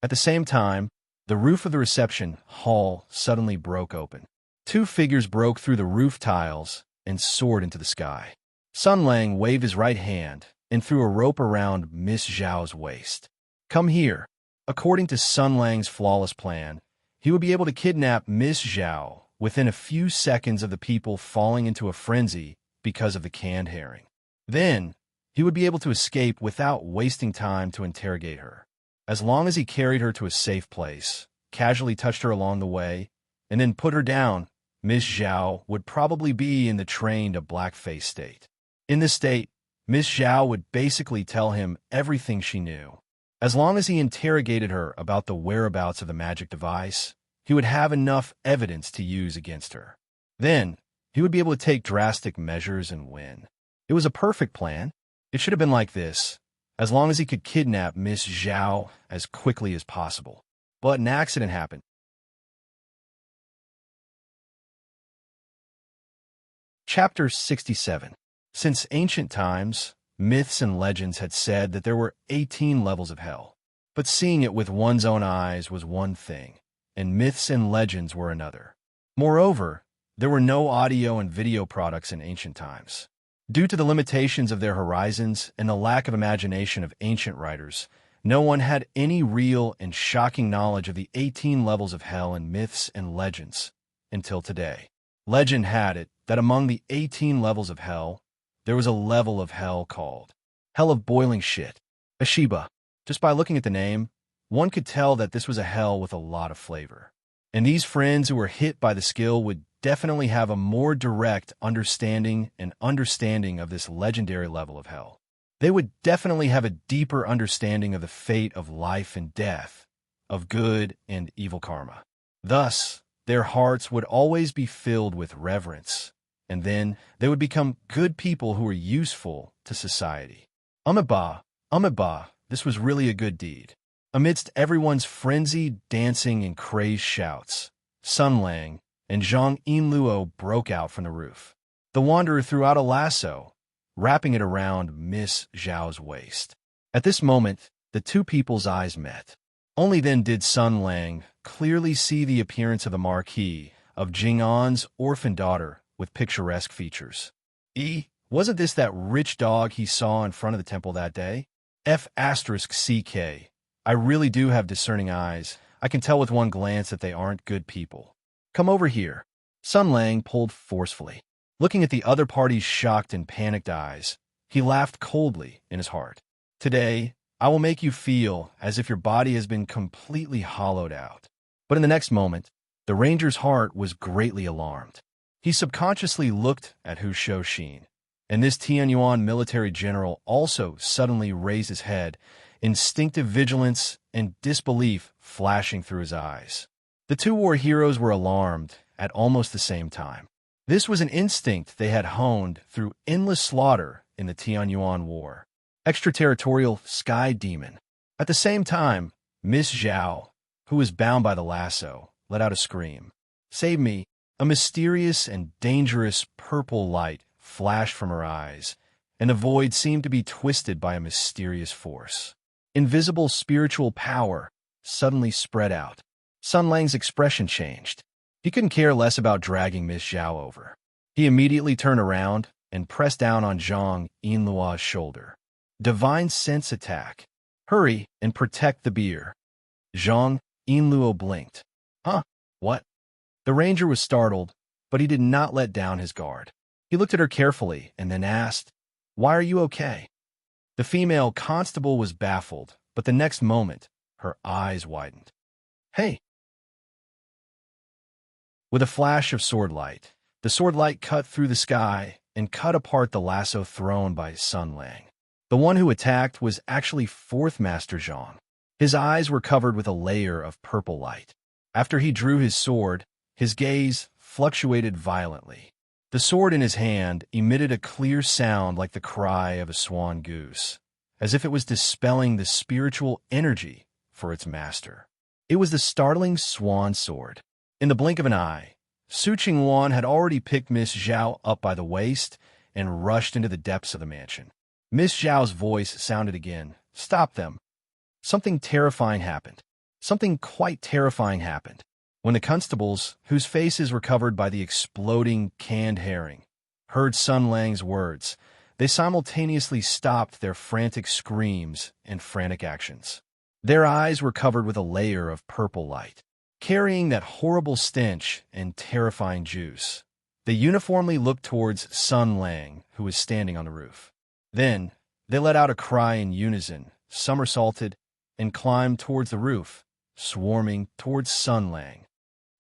At the same time, the roof of the reception hall suddenly broke open. 2 figures broke through the roof tiles and soared into the sky. Sun Lang waved his right hand and threw a rope around Miss Zhao's waist. "Come here." According to Sun Lang's flawless plan, he would be able to kidnap Miss Zhao within a few seconds of the people falling into a frenzy because of the canned herring. Then, he would be able to escape without wasting time to interrogate her. As long as he carried her to a safe place, casually touched her along the way, and then put her down, Miss Zhao would probably be in the trained black-face state. In this state, Miss Zhao would basically tell him everything she knew. As long as he interrogated her about the whereabouts of the magic device, he would have enough evidence to use against her. Then, he would be able to take drastic measures and win. It was a perfect plan. It should have been like this, as long as he could kidnap Miss Zhao as quickly as possible. But an accident happened. Chapter 67. Since ancient times, myths and legends had said that there were 18 levels of hell. But seeing it with one's own eyes was one thing, and myths and legends were another. Moreover, there were no audio and video products in ancient times. Due to the limitations of their horizons and the lack of imagination of ancient writers, no one had any real and shocking knowledge of the 18 levels of hell in myths and legends until today. Legend had it that among the 18 levels of hell, there was a level of hell called Hell of Boiling Shit, Ashiba. Just by looking at the name, one could tell that this was a hell with a lot of flavor. And these friends who were hit by the skill would definitely have a more direct understanding of this legendary level of hell. They would definitely have a deeper understanding of the fate of life and death, of good and evil karma. Thus, their hearts would always be filled with reverence, and then they would become good people who were useful to society. Amiba, this was really a good deed. Amidst everyone's frenzied dancing and crazed shouts, Sun Lang and Zhang Yinluo broke out from the roof. The wanderer threw out a lasso, wrapping it around Miss Zhao's waist. At this moment, the two people's eyes met. Only then did Sun Lang clearly see the appearance of the marquis of Jing'an's orphan daughter with picturesque features. Wasn't this that rich dog he saw in front of the temple that day? F***CK. I really do have discerning eyes. I can tell with one glance that they aren't good people. Come over here. Sun Lang pulled forcefully. Looking at the other party's shocked and panicked eyes, he laughed coldly in his heart. Today, I will make you feel as if your body has been completely hollowed out. But in the next moment, the ranger's heart was greatly alarmed. He subconsciously looked at Hu Shou-shin, and this Tianyuan military general also suddenly raised his head, instinctive vigilance and disbelief flashing through his eyes. The two war heroes were alarmed at almost the same time. This was an instinct they had honed through endless slaughter in the Tianyuan War. Extraterritorial sky demon. At the same time, Miss Zhao, who was bound by the lasso, let out a scream. "Save me!" A mysterious and dangerous purple light flashed from her eyes, and the void seemed to be twisted by a mysterious force. Invisible spiritual power suddenly spread out. Sun Lang's expression changed. He couldn't care less about dragging Miss Zhao over. He immediately turned around and pressed down on Zhang Yinluo's shoulder. Divine sense attack. Hurry and protect the beer. Zhang Yinluo blinked. Huh? What? The ranger was startled, but he did not let down his guard. He looked at her carefully and then asked, "Why are you okay?" The female constable was baffled, but the next moment, her eyes widened. "Hey!" With a flash of sword light, the sword light cut through the sky and cut apart the lasso thrown by Sun Lang. The one who attacked was actually Fourth Master Zhang. His eyes were covered with a layer of purple light. After he drew his sword, his gaze fluctuated violently. The sword in his hand emitted a clear sound like the cry of a swan goose, as if it was dispelling the spiritual energy for its master. It was the startling swan sword. In the blink of an eye, Su Qingwan had already picked Miss Zhao up by the waist and rushed into the depths of the mansion. Miss Zhao's voice sounded again. "Stop them." Something terrifying happened. Something quite terrifying happened. When the constables, whose faces were covered by the exploding canned herring, heard Sun Lang's words, they simultaneously stopped their frantic screams and frantic actions. Their eyes were covered with a layer of purple light, carrying that horrible stench and terrifying juice. They uniformly looked towards Sun Lang, who was standing on the roof. Then, they let out a cry in unison, somersaulted, and climbed towards the roof, swarming towards Sun Lang.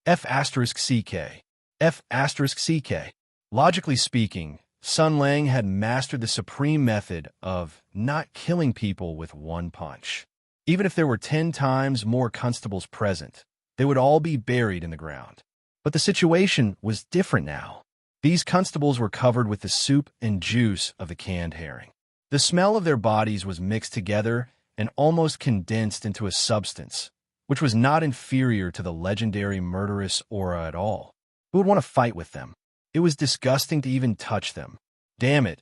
F*CK. F*CK. Logically speaking, Sun Lang had mastered the supreme method of not killing people with one punch. Even if there were 10 times more constables present, they would all be buried in the ground. But the situation was different now. These constables were covered with the soup and juice of the canned herring. The smell of their bodies was mixed together and almost condensed into a substance, which was not inferior to the legendary murderous aura at all. Who would want to fight with them? It was disgusting to even touch them. Damn it,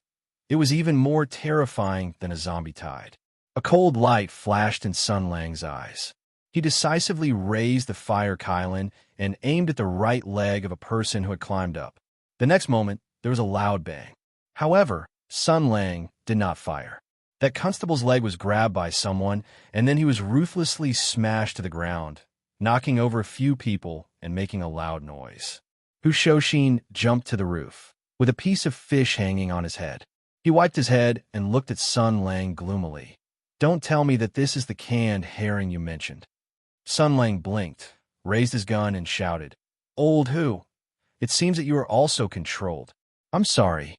it was even more terrifying than a zombie tide. A cold light flashed in Sun Lang's eyes. He decisively raised the fire Kylan and aimed at the right leg of a person who had climbed up. The next moment, there was a loud bang. However, Sun Lang did not fire. That constable's leg was grabbed by someone, and then he was ruthlessly smashed to the ground, knocking over a few people and making a loud noise. Hu Shou-shin jumped to the roof, with a piece of fish hanging on his head. He wiped his head and looked at Sun Lang gloomily. "Don't tell me that this is the canned herring you mentioned." Sun Lang blinked, raised his gun, and shouted, "Old Hu, it seems that you are also controlled." "I'm sorry."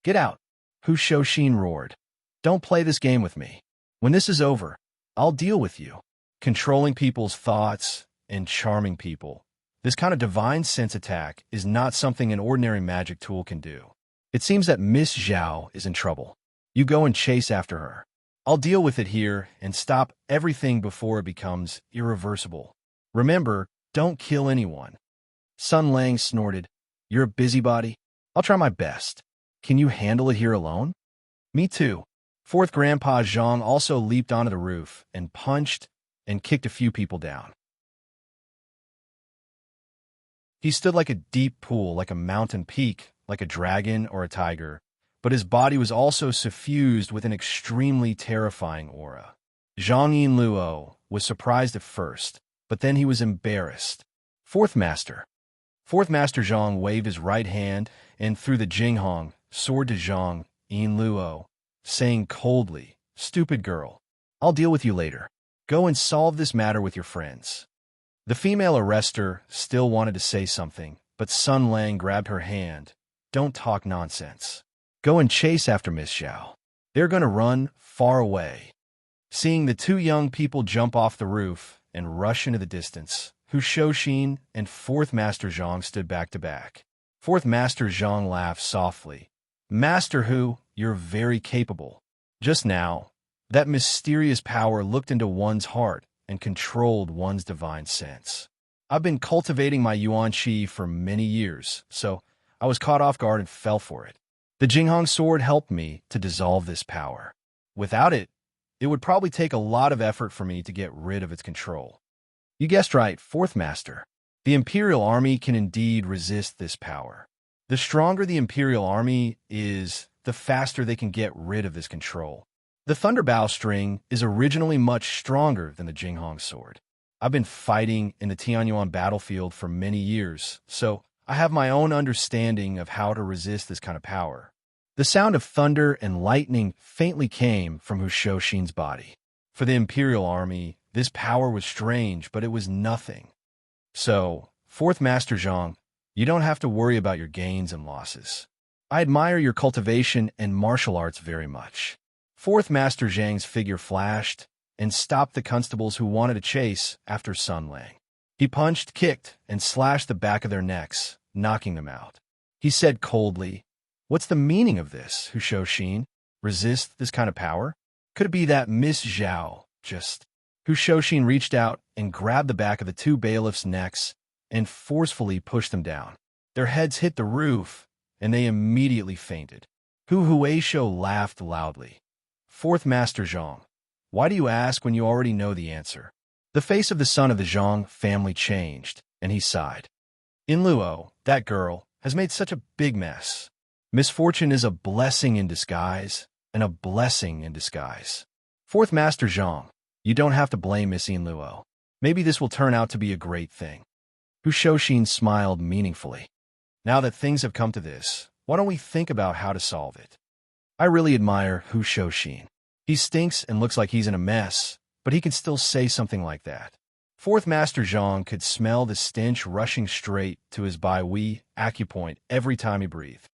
"Get out," Hu Shou-shin roared. "Don't play this game with me. When this is over, I'll deal with you." Controlling people's thoughts and charming people, this kind of divine sense attack is not something an ordinary magic tool can do. It seems that Miss Zhao is in trouble. You go and chase after her. I'll deal with it here and stop everything before it becomes irreversible. Remember, don't kill anyone. Sun Lang snorted. "You're a busybody? I'll try my best. Can you handle it here alone?" "Me too." Fourth Grandpa Zhang also leaped onto the roof and punched and kicked a few people down. He stood like a deep pool, like a mountain peak, like a dragon or a tiger, but his body was also suffused with an extremely terrifying aura. Zhang Yinluo was surprised at first, but then he was embarrassed. Fourth Master. Fourth Master Zhang waved his right hand and threw the Jinghong sword to Zhang Yinluo, saying coldly, Stupid girl. I'll deal with you later. Go and solve this matter with your friends. The female arrestor still wanted to say something, but Sun Lang grabbed her hand. Don't talk nonsense. Go and chase after Miss Zhao. They're going to run far away. Seeing the two young people jump off the roof and rush into the distance, Hu Shouxin and Fourth Master Zhang stood back to back. Fourth Master Zhang laughed softly. Master Hu, you're very capable. Just now, that mysterious power looked into one's heart and controlled one's divine sense. I've been cultivating my Yuan Qi for many years, so I was caught off guard and fell for it. The Jinghong sword helped me to dissolve this power. Without it, it would probably take a lot of effort for me to get rid of its control. You guessed right, Fourth Master. The Imperial Army can indeed resist this power. The stronger the Imperial Army is, the faster they can get rid of this control. The Thunderbow string is originally much stronger than the Jinghong sword. I've been fighting in the Tianyuan battlefield for many years, so I have my own understanding of how to resist this kind of power. The sound of thunder and lightning faintly came from Hu Shouxin's body. For the Imperial Army, this power was strange, but it was nothing. So, Fourth Master Zhang, you don't have to worry about your gains and losses. I admire your cultivation and martial arts very much. Fourth Master Zhang's figure flashed and stopped the constables who wanted to chase after Sun Lang. He punched, kicked, and slashed the back of their necks, knocking them out. He said coldly, "What's the meaning of this, Hu Shouxin? Resist this kind of power? Could it be that Miss Zhao just..." Hu Shouxin reached out and grabbed the back of the two bailiffs' necks and forcefully pushed them down. Their heads hit the roof, and they immediately fainted. Hu Huaishou laughed loudly. Fourth Master Zhang, why do you ask when you already know the answer? The face of the son of the Zhang family changed, and he sighed. In Luo, that girl, has made such a big mess. Misfortune is a blessing in disguise, and a blessing in disguise. Fourth Master Zhang, you don't have to blame Miss Yin Luo. Maybe this will turn out to be a great thing. Hu Shouxin smiled meaningfully. Now that things have come to this, why don't we think about how to solve it? I really admire Hu Shouxin. He stinks and looks like he's in a mess, but he can still say something like that. Fourth Master Zhang could smell the stench rushing straight to his Bai Wei acupoint every time he breathed.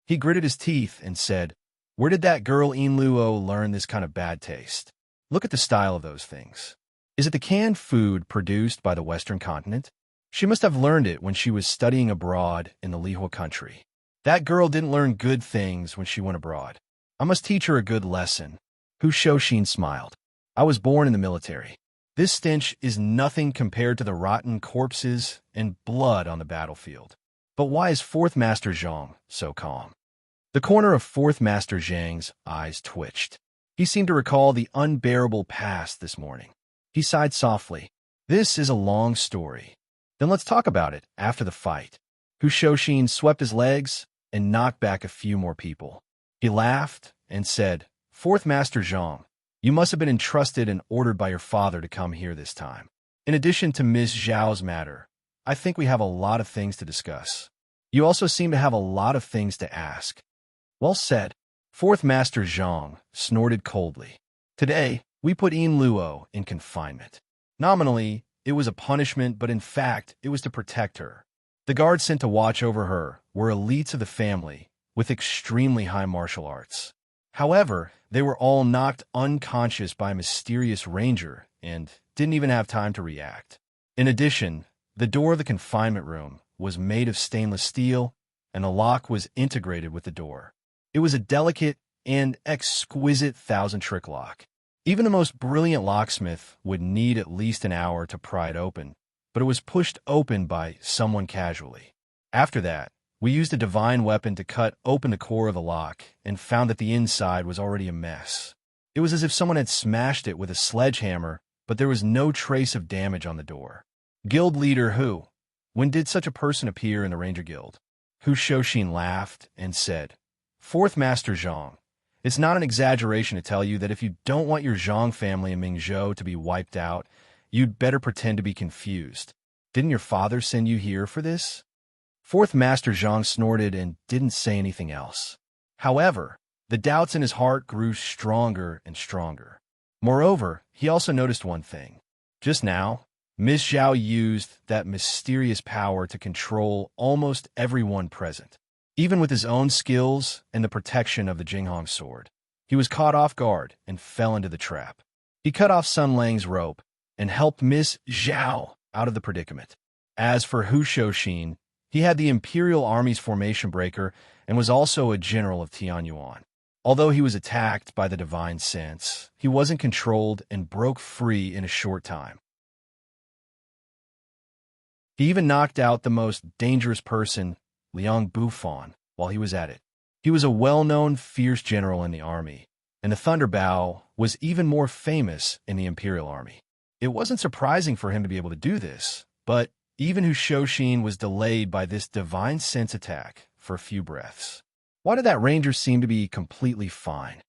He gritted his teeth and said, "Where did that girl Yin Luo learn this kind of bad taste? Look at the style of those things. Is it the canned food produced by the Western continent? She must have learned it when she was studying abroad in the Lihua country. That girl didn't learn good things when she went abroad. I must teach her a good lesson." Hu Shouxin smiled. "I was born in the military. This stench is nothing compared to the rotten corpses and blood on the battlefield. But why is Fourth Master Zhang so calm?" The corner of Fourth Master Zhang's eyes twitched. He seemed to recall the unbearable past this morning. He sighed softly. "This is a long story. Then let's talk about it after the fight." Hu Shouxin swept his legs and knocked back a few more people. He laughed and said, "Fourth Master Zhang, you must have been entrusted and ordered by your father to come here this time. In addition to Miss Zhao's matter, I think we have a lot of things to discuss. You also seem to have a lot of things to ask." "Well said." Fourth Master Zhang snorted coldly. "Today, we put Yin Luo in confinement. Nominally, it was a punishment, but in fact, it was to protect her. The guards sent to watch over her were elites of the family with extremely high martial arts. However, they were all knocked unconscious by a mysterious ranger and didn't even have time to react. In addition, the door of the confinement room was made of stainless steel, and the lock was integrated with the door. It was a delicate and exquisite thousand-trick lock. Even the most brilliant locksmith would need at least an hour to pry it open, but it was pushed open by someone casually. After that, we used a divine weapon to cut open the core of the lock and found that the inside was already a mess. It was as if someone had smashed it with a sledgehammer, but there was no trace of damage on the door. Guild leader Hu, when did such a person appear in the Ranger Guild?" Hu Shouxin laughed and said, "Fourth Master Zhang, it's not an exaggeration to tell you that if you don't want your Zhang family and Mingzhou to be wiped out, you'd better pretend to be confused. Didn't your father send you here for this?" Fourth Master Zhang snorted and didn't say anything else. However, The doubts in his heart grew stronger and stronger. Moreover, he also noticed one thing. Just now, Miss Zhao used that mysterious power to control almost everyone present. Even with his own skills and the protection of the Jinghong sword, he was caught off guard and fell into the trap. He cut off Sun Lang's rope and helped Miss Zhao out of the predicament. As for Hu Shouxin, he had the Imperial Army's formation breaker and was also a general of Tianyuan. Although he was attacked by the divine sense, he wasn't controlled and broke free in a short time. He even knocked out the most dangerous person, Liang Bufan, while he was at it. He was a well-known, fierce general in the army, and the Thunderbow was even more famous in the Imperial Army. It wasn't surprising for him to be able to do this, but even Hu Shouxin was delayed by this divine sense attack for a few breaths. Why did that ranger seem to be completely fine?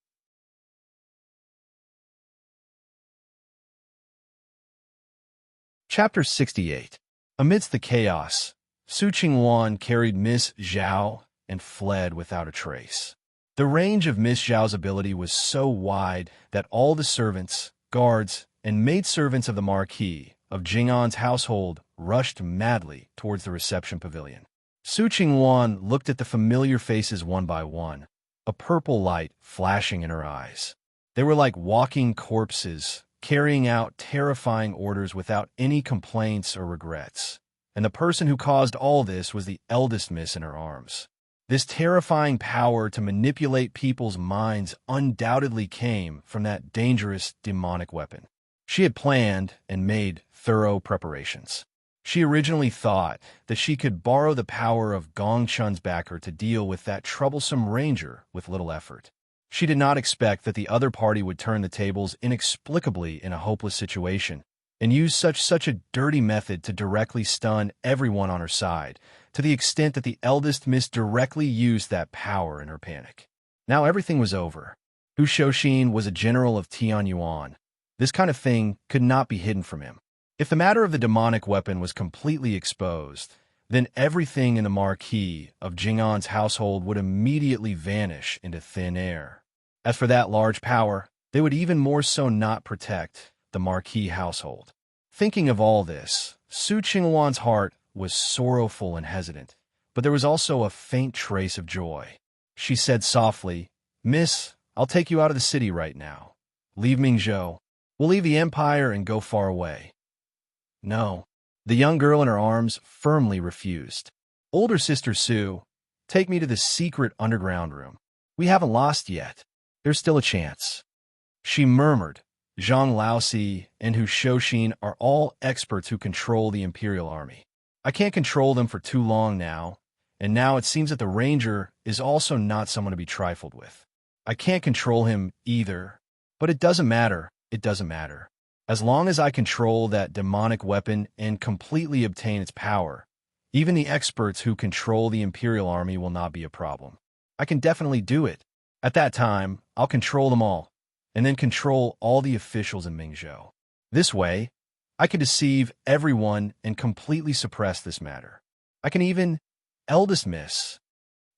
Chapter 68. Amidst the chaos, Su Qingwan carried Miss Zhao and fled without a trace. The range of Miss Zhao's ability was so wide that all the servants, guards, and maidservants of the Marquis of Jing'an's household rushed madly towards the reception pavilion. Su Qingwan looked at the familiar faces one by one, a purple light flashing in her eyes. They were like walking corpses, carrying out terrifying orders without any complaints or regrets. And the person who caused all this was the eldest miss in her arms. This terrifying power to manipulate people's minds undoubtedly came from that dangerous demonic weapon. She had planned and made thorough preparations. She originally thought that she could borrow the power of Gong Chun's backer to deal with that troublesome ranger with little effort. She did not expect that the other party would turn the tables inexplicably in a hopeless situation and use such a dirty method to directly stun everyone on her side, to the extent that the eldest miss directly used that power in her panic. Now everything was over. Hu Shouxin was a general of Tianyuan. This kind of thing could not be hidden from him. If the matter of the demonic weapon was completely exposed, then everything in the Marquis of Jing'an's household would immediately vanish into thin air. As for that large power, they would even more so not protect the Marquis household. Thinking of all this, Su Qingwan's heart was sorrowful and hesitant, but there was also a faint trace of joy. She said softly, "Miss, I'll take you out of the city right now. Leave Mingzhou. We'll leave the empire and go far away." No. The young girl in her arms firmly refused. "Older sister Su, take me to the secret underground room. We haven't lost yet. There's still a chance." She murmured, "Zhang Laosi and Hu Shouxin are all experts who control the Imperial Army. I can't control them for too long now, and now it seems that the Ranger is also not someone to be trifled with. I can't control him either, but it doesn't matter. It doesn't matter. As long as I control that demonic weapon and completely obtain its power, even the experts who control the Imperial Army will not be a problem. I can definitely do it. At that time, I'll control them all, and then control all the officials in Mingzhou. This way, I can deceive everyone and completely suppress this matter. I can even..." "Eldest miss,"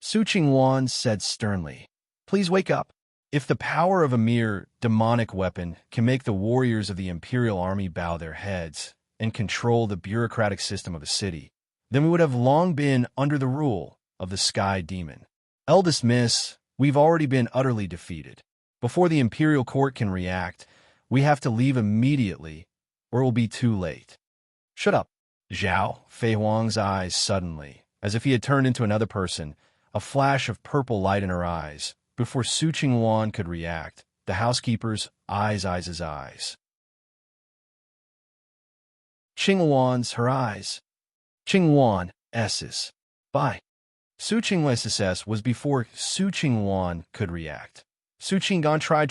Su Qingwan said sternly, "please wake up. If the power of a mere demonic weapon can make the warriors of the Imperial Army bow their heads and control the bureaucratic system of a city, then we would have long been under the rule of the Sky Demon. Eldest miss, we've already been utterly defeated. Before the Imperial Court can react, we have to leave immediately, or it will be too late." "Shut up." Zhao Fei Huang's eyes suddenly, as if he had turned into another person, a flash of purple light in her eyes. Before Su Qingwan could react, the housekeeper's eyes. Qingwan's her eyes. Qingwan S's. Bye. Su Qingwan's SS was before Su Qingwan could react. Su Qingwan tried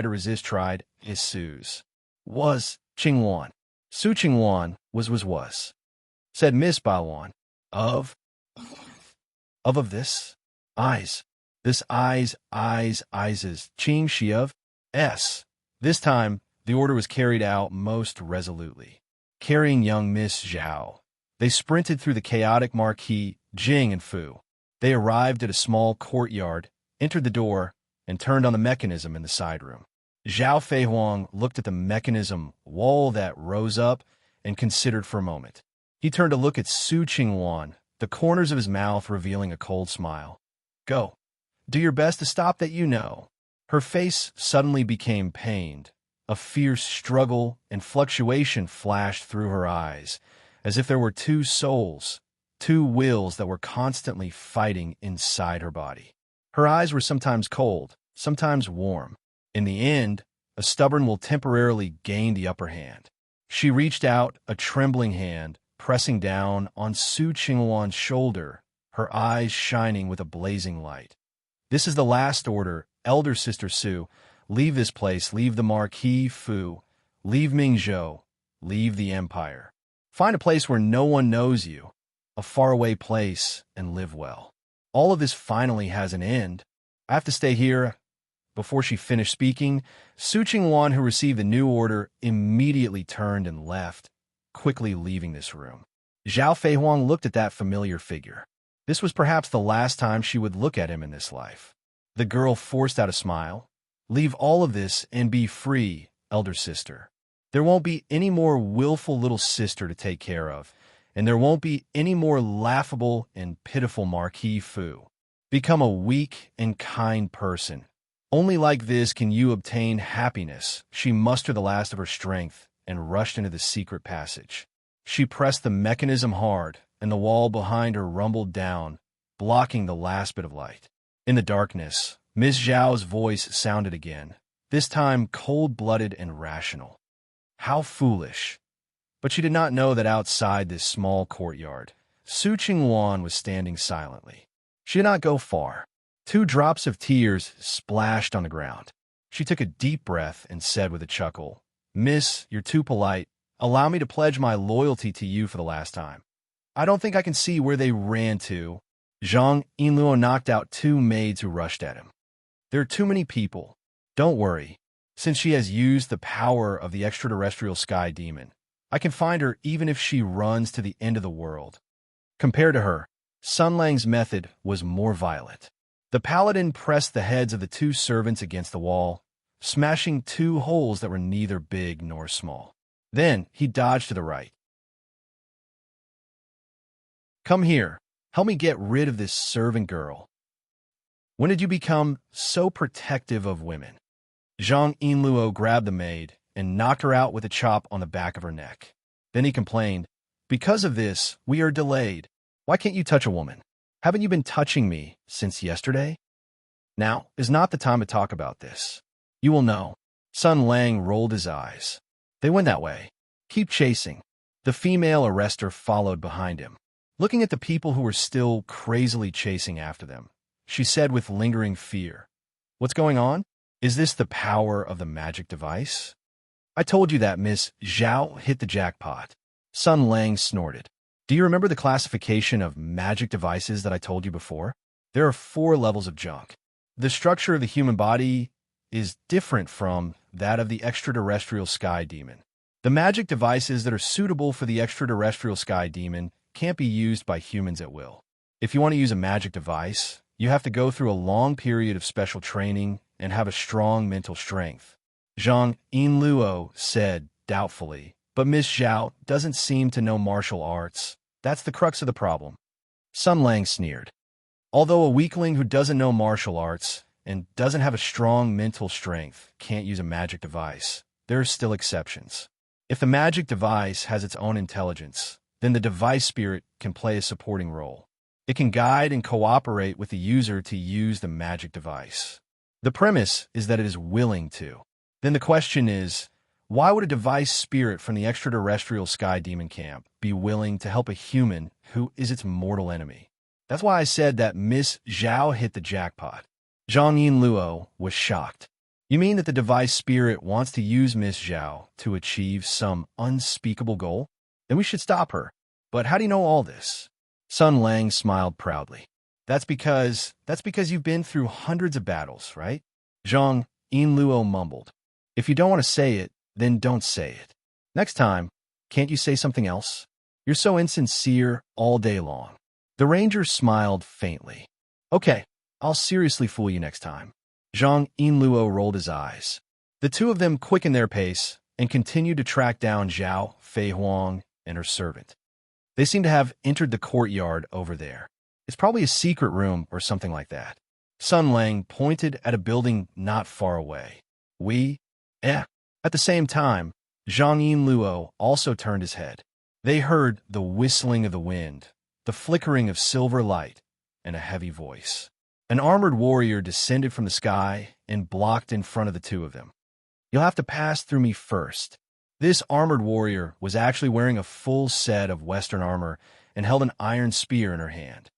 to resist, his Su's. Was Qingwan. Su Qingwan was. Said Miss Baoan. Of this? Eyes. This eyes, Qing Shi of S. This time, the order was carried out most resolutely. Carrying young Miss Zhao, they sprinted through the chaotic Marquis, Jing and Fu. They arrived at a small courtyard entered the door, and turned on the mechanism in the side room. Zhao Feihuang looked at the mechanism wall that rose up and considered for a moment. He turned to look at Su Qingwan, the corners of his mouth revealing a cold smile. Go. Do your best to stop that, you know. Her face suddenly became pained. A fierce struggle and fluctuation flashed through her eyes, as if there were two souls, two wills that were constantly fighting inside her body. Her eyes were sometimes cold, sometimes warm. In the end, a stubborn will temporarily gain the upper hand. She reached out a trembling hand, pressing down on Su Qingwan's shoulder, her eyes shining with a blazing light. This is the last order, elder sister Su. Leave this place, leave the Marquis Fu, leave Mingzhou, leave the Empire. Find a place where no one knows you, a faraway place, and live well. All of this finally has an end. I have to stay here. Before she finished speaking, Su Qingwan, who received the new order, immediately turned and left, quickly leaving this room. Zhao Feihuang looked at that familiar figure. This was perhaps the last time she would look at him in this life. The girl forced out a smile. Leave all of this and be free, elder sister. There won't be any more willful little sister to take care of, and there won't be any more laughable and pitiful Marquis Fu. Become a weak and kind person. Only like this can you obtain happiness. She mustered the last of her strength and rushed into the secret passage. She pressed the mechanism hard, and the wall behind her rumbled down, blocking the last bit of light. In the darkness, Miss Zhao's voice sounded again, this time cold-blooded and rational. How foolish. But she did not know that outside this small courtyard, Su Qingwan was standing silently. She did not go far. 2 drops of tears splashed on the ground. She took a deep breath and said with a chuckle, Miss, you're too polite. Allow me to pledge my loyalty to you for the last time. I don't think I can see where they ran to. Zhang Yinluo knocked out 2 maids who rushed at him. There are too many people. Don't worry. Since she has used the power of the extraterrestrial sky demon, I can find her even if she runs to the end of the world. Compared to her, Sun Lang's method was more violent. The paladin pressed the heads of the 2 servants against the wall, smashing 2 holes that were neither big nor small. Then he dodged to the right. Come here. Help me get rid of this servant girl. When did you become so protective of women? Zhang Yinluo grabbed the maid and knocked her out with a chop on the back of her neck. Then he complained, Because of this, we are delayed. Why can't you touch a woman? Haven't you been touching me since yesterday? Now is not the time to talk about this. You will know. Sun Lang rolled his eyes. They went that way. Keep chasing. The female arrestor followed behind him. Looking at the people who were still crazily chasing after them, she said with lingering fear, What's going on? Is this the power of the magic device? I told you that Miss Zhao hit the jackpot. Sun Lang snorted. Do you remember the classification of magic devices that I told you before? There are 4 levels of junk. The structure of the human body is different from that of the extraterrestrial sky demon. The magic devices that are suitable for the extraterrestrial sky demon can't be used by humans at will. If you want to use a magic device, you have to go through a long period of special training and have a strong mental strength. Zhang Yinluo said doubtfully, but Miss Zhao doesn't seem to know martial arts. That's the crux of the problem. Sun Lang sneered. Although a weakling who doesn't know martial arts and doesn't have a strong mental strength can't use a magic device, there are still exceptions. If the magic device has its own intelligence, then the device spirit can play a supporting role. It can guide and cooperate with the user to use the magic device. The premise is that it is willing to. Then the question is, why would a device spirit from the extraterrestrial sky demon camp be willing to help a human who is its mortal enemy? That's why I said that Miss Zhao hit the jackpot. Zhang Yinluo was shocked. You mean that the device spirit wants to use Miss Zhao to achieve some unspeakable goal? Then we should stop her. But how do you know all this? Sun Lang smiled proudly. That's because you've been through hundreds of battles, right? Zhang Yinluo mumbled. If you don't want to say it, then don't say it. Next time, can't you say something else? You're so insincere all day long. The ranger smiled faintly. Okay, I'll seriously fool you next time. Zhang Yinluo rolled his eyes. The two of them quickened their pace and continued to track down Zhao Fei Huang and her servant. They seemed to have entered the courtyard over there. It's probably a secret room or something like that. Sun Lang pointed at a building not far away. At the same time, Zhang Yinluo also turned his head. They heard the whistling of the wind, the flickering of silver light, and a heavy voice. An armored warrior descended from the sky and blocked in front of the two of them. You'll have to pass through me first. This armored warrior was actually wearing a full set of Western armor and held an iron spear in her hand.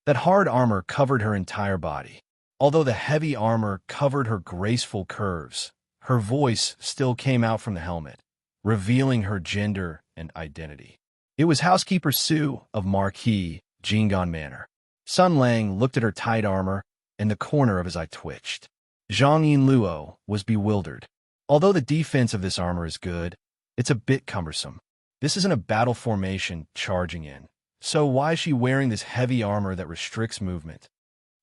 That hard armor covered her entire body. Although the heavy armor covered her graceful curves, her voice still came out from the helmet, revealing her gender and identity. It was Housekeeper Su of Marquis Jingon Manor. Sun Lang looked at her tight armor, and the corner of his eye twitched. Zhang Yinluo was bewildered. Although the defense of this armor is good, it's a bit cumbersome. This isn't a battle formation charging in, so why is she wearing this heavy armor that restricts movement?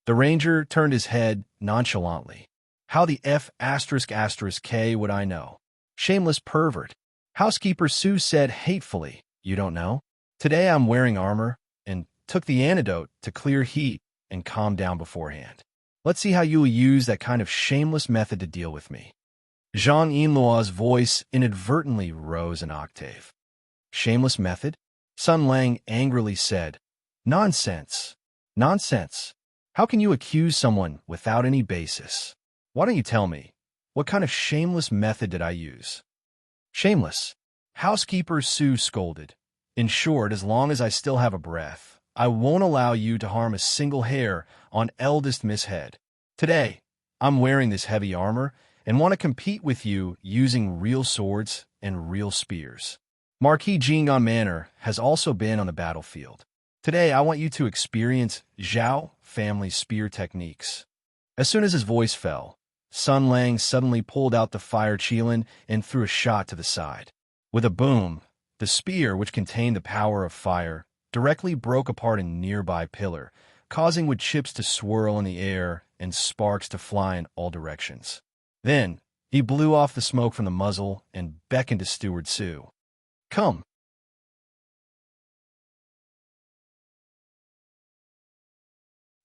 The ranger turned his head nonchalantly. How the F***K would I know? Shameless pervert. Housekeeper Su said hatefully, You don't know? Today I'm wearing armor, and took the antidote to clear heat and calm down beforehand. Let's see how you will use that kind of shameless method to deal with me. Zhang Yinluo's voice inadvertently rose an octave. Shameless method? Sun Lang angrily said, Nonsense. Nonsense. How can you accuse someone without any basis? Why don't you tell me, what kind of shameless method did I use? Shameless. Housekeeper Su scolded. In short, as long as I still have a breath, I won't allow you to harm a single hair on eldest Miss Head. Today, I'm wearing this heavy armor and want to compete with you using real swords and real spears. Marquis Jingon Manor has also been on the battlefield. Today, I want you to experience Zhao family spear techniques. As soon as his voice fell, Sun Lang suddenly pulled out the fire qilin and threw a shot to the side. With a boom, the spear, which contained the power of fire, directly broke apart a nearby pillar, causing wood chips to swirl in the air and sparks to fly in all directions. Then, he blew off the smoke from the muzzle and beckoned to Steward Su. Come.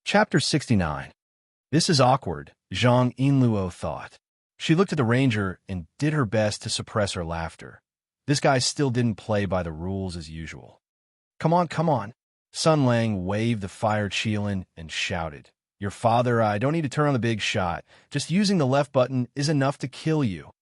Chapter 69. This is awkward, Zhang Yinluo thought. She looked at the ranger and did her best to suppress her laughter. This guy still didn't play by the rules as usual. Come on, come on. Sun Lang waved the fire qilin and shouted, Your father, I don't need to turn on the big shot. Just using the left button is enough to kill you.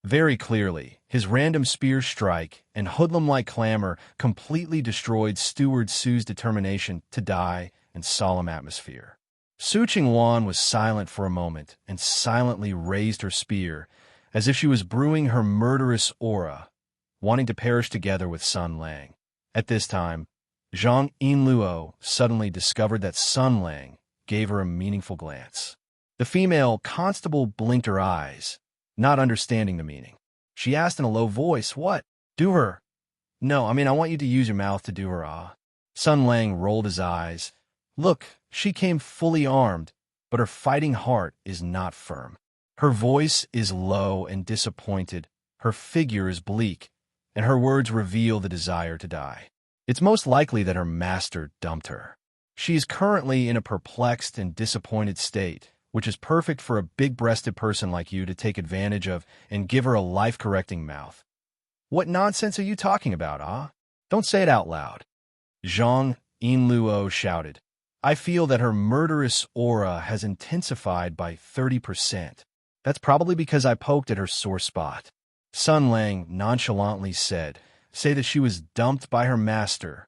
Very clearly, his random spear strike and hoodlum-like clamor completely destroyed Steward Su's determination to die in solemn atmosphere. Su Qingwan was silent for a moment and silently raised her spear as if she was brewing her murderous aura, wanting to perish together with Sun Lang. At this time, Zhang Yinluo suddenly discovered that Sun Lang gave her a meaningful glance. The female constable blinked her eyes, not understanding the meaning. She asked in a low voice, What? Do her? No, I want you to use your mouth to do her, Sun Lang rolled his eyes. Look, she came fully armed, but her fighting heart is not firm. Her voice is low and disappointed, her figure is bleak, and her words reveal the desire to die. It's most likely that her master dumped her. She is currently in a perplexed and disappointed state, which is perfect for a big-breasted person like you to take advantage of and give her a life-correcting mouth. What nonsense are you talking about, Don't say it out loud. Zhang Yinluo shouted. I feel that her murderous aura has intensified by 30%. That's probably because I poked at her sore spot. Sun Lang nonchalantly said, Say that she was dumped by her master.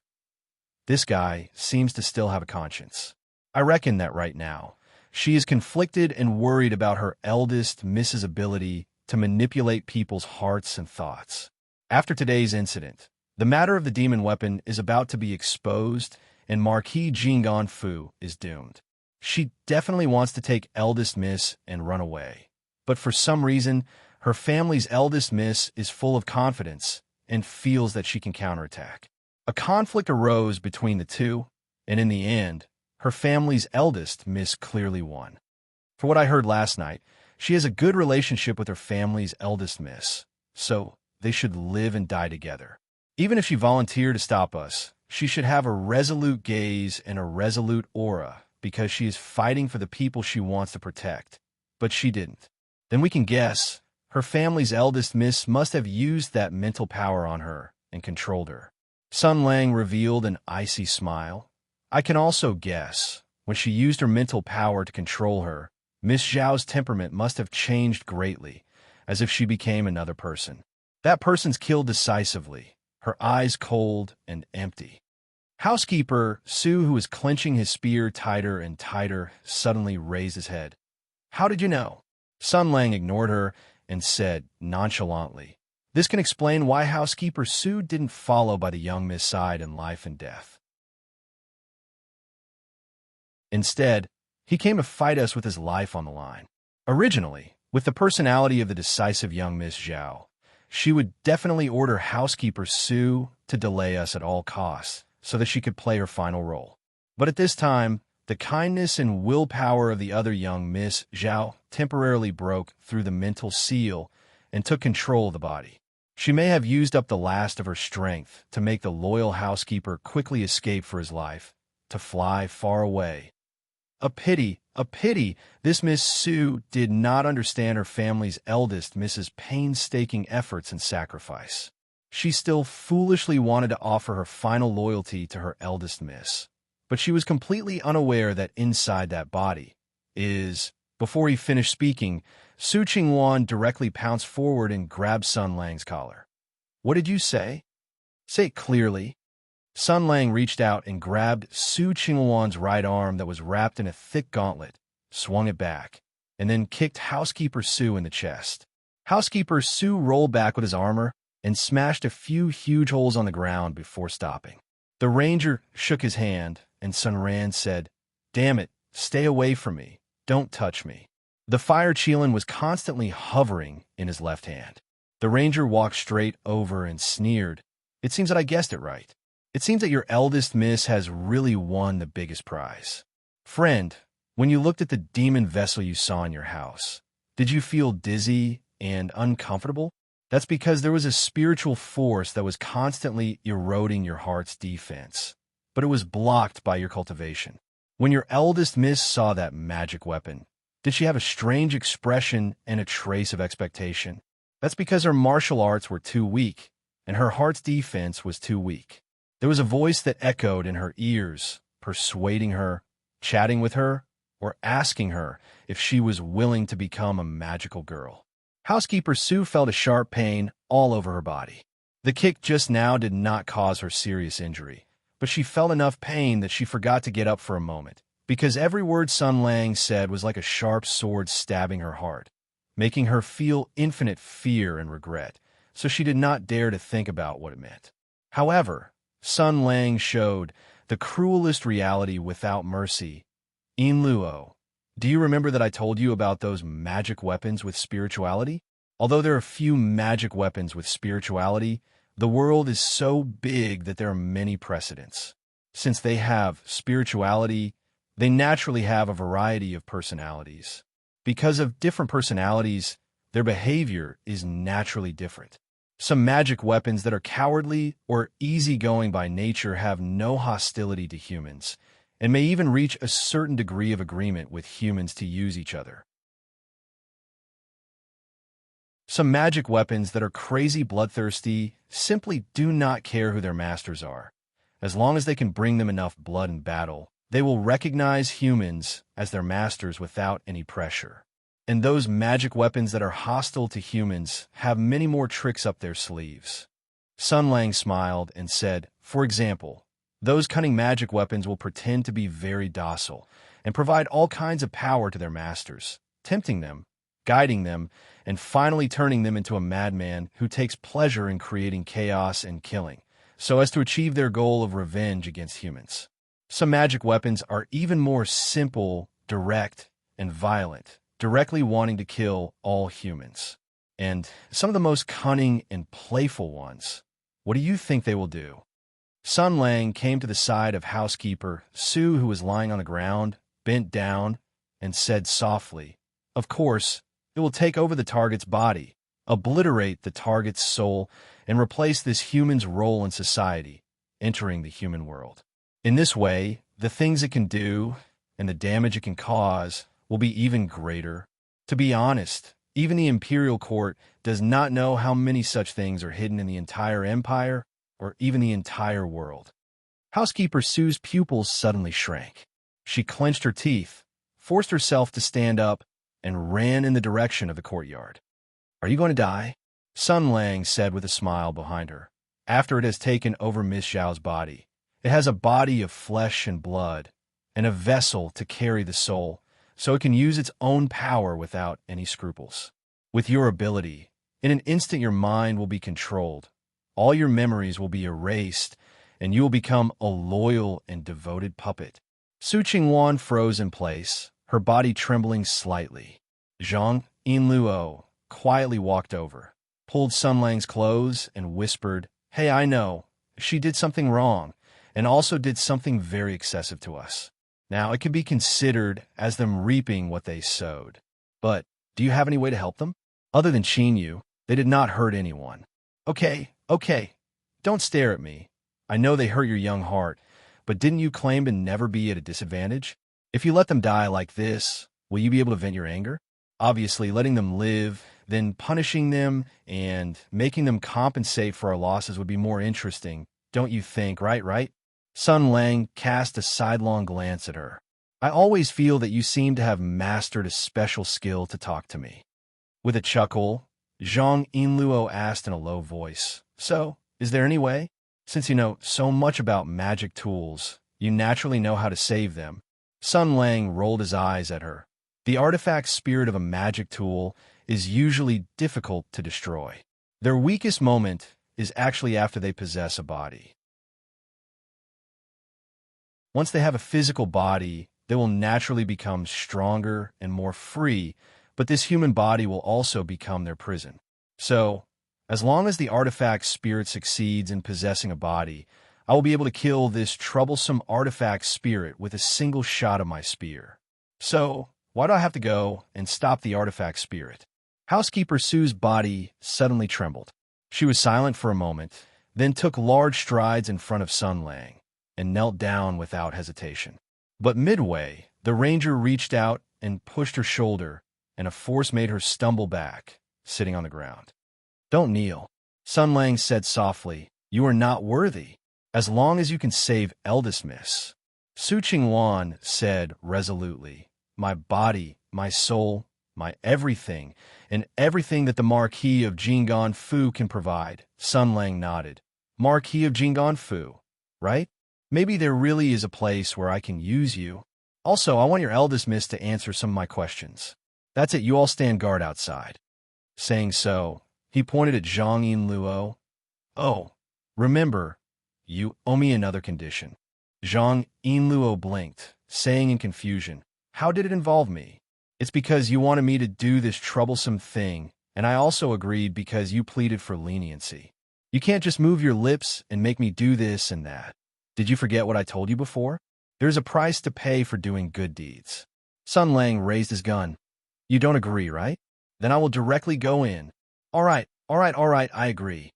This guy seems to still have a conscience. I reckon that right now, she is conflicted and worried about her eldest Miss's ability to manipulate people's hearts and thoughts. After today's incident, the matter of the demon weapon is about to be exposed, and Marquis Jingon Fu is doomed. She definitely wants to take eldest Miss and run away. But for some reason, her family's eldest Miss is full of confidence and feels that she can counterattack. A conflict arose between the two, and in the end, her family's eldest Miss clearly won. For what I heard last night, she has a good relationship with her family's eldest Miss, so they should live and die together. Even if she volunteered to stop us, she should have a resolute gaze and a resolute aura because she is fighting for the people she wants to protect. But she didn't. Then we can guess her family's eldest Miss must have used that mental power on her and controlled her. Sun Lang revealed an icy smile. I can also guess, when she used her mental power to control her, Miss Zhao's temperament must have changed greatly, as if she became another person. That person's killed decisively, her eyes cold and empty. Housekeeper Su, who was clenching his spear tighter and tighter, suddenly raised his head. How did you know? Sun Lang ignored her and said nonchalantly, this can explain why Housekeeper Su didn't follow by the young Miss' side in life and death. Instead, he came to fight us with his life on the line. Originally, with the personality of the decisive young Miss Zhao, she would definitely order Housekeeper Su to delay us at all costs so that she could play her final role. But at this time, the kindness and willpower of the other young Miss Zhao temporarily broke through the mental seal and took control of the body. She may have used up the last of her strength to make the loyal housekeeper quickly escape for his life, to fly far away. A pity, this Miss Su did not understand her family's eldest Miss's painstaking efforts and sacrifice. She still foolishly wanted to offer her final loyalty to her eldest Miss. But she was completely unaware that inside that body is... Before he finished speaking, Su Qingwan directly pounced forward and grabbed Sun Lang's collar. What did you say? Say it clearly. Sun Lang reached out and grabbed Su Qingwan's right arm that was wrapped in a thick gauntlet, swung it back, and then kicked Housekeeper Su in the chest. Housekeeper Su rolled back with his armor and smashed a few huge holes on the ground before stopping. The ranger shook his hand, and Sun Ran said, Damn it, stay away from me. Don't touch me. The fire Qilin was constantly hovering in his left hand. The ranger walked straight over and sneered. It seems that I guessed it right. It seems that your eldest Miss has really won the biggest prize. Friend, when you looked at the demon vessel you saw in your house, did you feel dizzy and uncomfortable? That's because there was a spiritual force that was constantly eroding your heart's defense, but it was blocked by your cultivation. When your eldest Miss saw that magic weapon, did she have a strange expression and a trace of expectation? That's because her martial arts were too weak, and her heart's defense was too weak. There was a voice that echoed in her ears, persuading her, chatting with her, or asking her if she was willing to become a magical girl. Housekeeper Su felt a sharp pain all over her body. The kick just now did not cause her serious injury, but she felt enough pain that she forgot to get up for a moment, because every word Sun Lang said was like a sharp sword stabbing her heart, making her feel infinite fear and regret, so she did not dare to think about what it meant. However, Sun Lang showed the cruelest reality without mercy. In Luo, do you remember that I told you about those magic weapons with spirituality? Although there are few magic weapons with spirituality, the world is so big that there are many precedents. Since they have spirituality, they naturally have a variety of personalities. Because of different personalities, their behavior is naturally different. Some magic weapons that are cowardly or easygoing by nature have no hostility to humans, and may even reach a certain degree of agreement with humans to use each other. Some magic weapons that are crazy bloodthirsty simply do not care who their masters are. As long as they can bring them enough blood in battle, they will recognize humans as their masters without any pressure. And those magic weapons that are hostile to humans have many more tricks up their sleeves. Sun Lang smiled and said, for example, those cunning magic weapons will pretend to be very docile and provide all kinds of power to their masters, tempting them, guiding them, and finally turning them into a madman who takes pleasure in creating chaos and killing, so as to achieve their goal of revenge against humans. Some magic weapons are even more simple, direct, and violent, directly wanting to kill all humans. And some of the most cunning and playful ones, what do you think they will do? Sun Lang came to the side of housekeeper Su, who was lying on the ground, bent down, and said softly, "Of course, it will take over the target's body, obliterate the target's soul, and replace this human's role in society, entering the human world. In this way, the things it can do and the damage it can cause will be even greater. To be honest, even the imperial court does not know how many such things are hidden in the entire empire or even the entire world." Housekeeper Sue's pupils suddenly shrank. She clenched her teeth, forced herself to stand up, and ran in the direction of the courtyard. "Are you going to die?" Sun Lang said with a smile behind her. "After it has taken over Miss Zhao's body, it has a body of flesh and blood, and a vessel to carry the soul, so it can use its own power without any scruples. With your ability, in an instant your mind will be controlled, all your memories will be erased, and you will become a loyal and devoted puppet." Su Qingwan froze in place, her body trembling slightly. Zhang Yinluo quietly walked over, pulled Sun Lang's clothes, and whispered, "Hey, I know, she did something wrong, and also did something very excessive to us. Now, it could be considered as them reaping what they sowed. But do you have any way to help them? Other than Qin Yu, they did not hurt anyone." Okay, don't stare at me. I know they hurt your young heart, but didn't you claim to never be at a disadvantage? If you let them die like this, will you be able to vent your anger? Obviously, letting them live, then punishing them and making them compensate for our losses would be more interesting, don't you think, right? Sun Lang cast a sidelong glance at her. "I always feel that you seem to have mastered a special skill to talk to me." With a chuckle, Zhang Yinluo asked in a low voice, "So, is there any way? Since you know so much about magic tools, you naturally know how to save them." Sun Lang rolled his eyes at her. The artifact spirit of a magic tool is usually difficult to destroy. Their weakest moment is actually after they possess a body. Once they have a physical body, they will naturally become stronger and more free, but this human body will also become their prison. So, as long as the artifact spirit succeeds in possessing a body, I will be able to kill this troublesome artifact spirit with a single shot of my spear. So, why do I have to go and stop the artifact spirit? Housekeeper Sue's body suddenly trembled. She was silent for a moment, then took large strides in front of Sun Lang and knelt down without hesitation. But midway, the ranger reached out and pushed her shoulder, and a force made her stumble back, sitting on the ground. "Don't kneel," Sun Lang said softly. "You are not worthy. As long as you can save eldest miss." Su Qingwan said resolutely, "My body, my soul, my everything, and everything that the Marquis of Jing'an Fu can provide." Sun Lang nodded. "Marquis of Jing'an Fu, right? Maybe there really is a place where I can use you. Also, I want your eldest miss to answer some of my questions. That's it, you all stand guard outside." Saying so, he pointed at Zhang Yinluo. "Oh, remember, you owe me another condition." Zhang Yinluo blinked, saying in confusion, "How did it involve me?" "It's because you wanted me to do this troublesome thing, and I also agreed because you pleaded for leniency. You can't just move your lips and make me do this and that. Did you forget what I told you before? There's a price to pay for doing good deeds." Sun Lang raised his gun. "You don't agree, right? Then I will directly go in." All right, I agree,"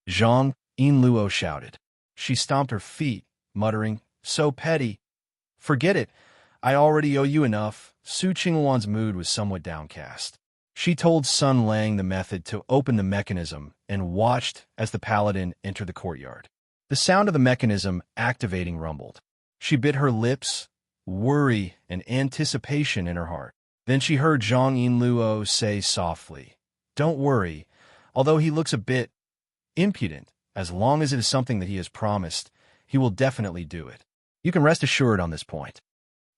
Zhang Yinluo shouted. She stomped her feet, muttering, "So petty. Forget it. I already owe you enough." Su Qingwan's mood was somewhat downcast. She told Sun Lang the method to open the mechanism and watched as the paladin entered the courtyard. The sound of the mechanism activating rumbled. She bit her lips, worry and anticipation in her heart. Then she heard Zhang Yinluo say softly, "Don't worry, although he looks a bit impudent, as long as it is something that he has promised, he will definitely do it. You can rest assured on this point."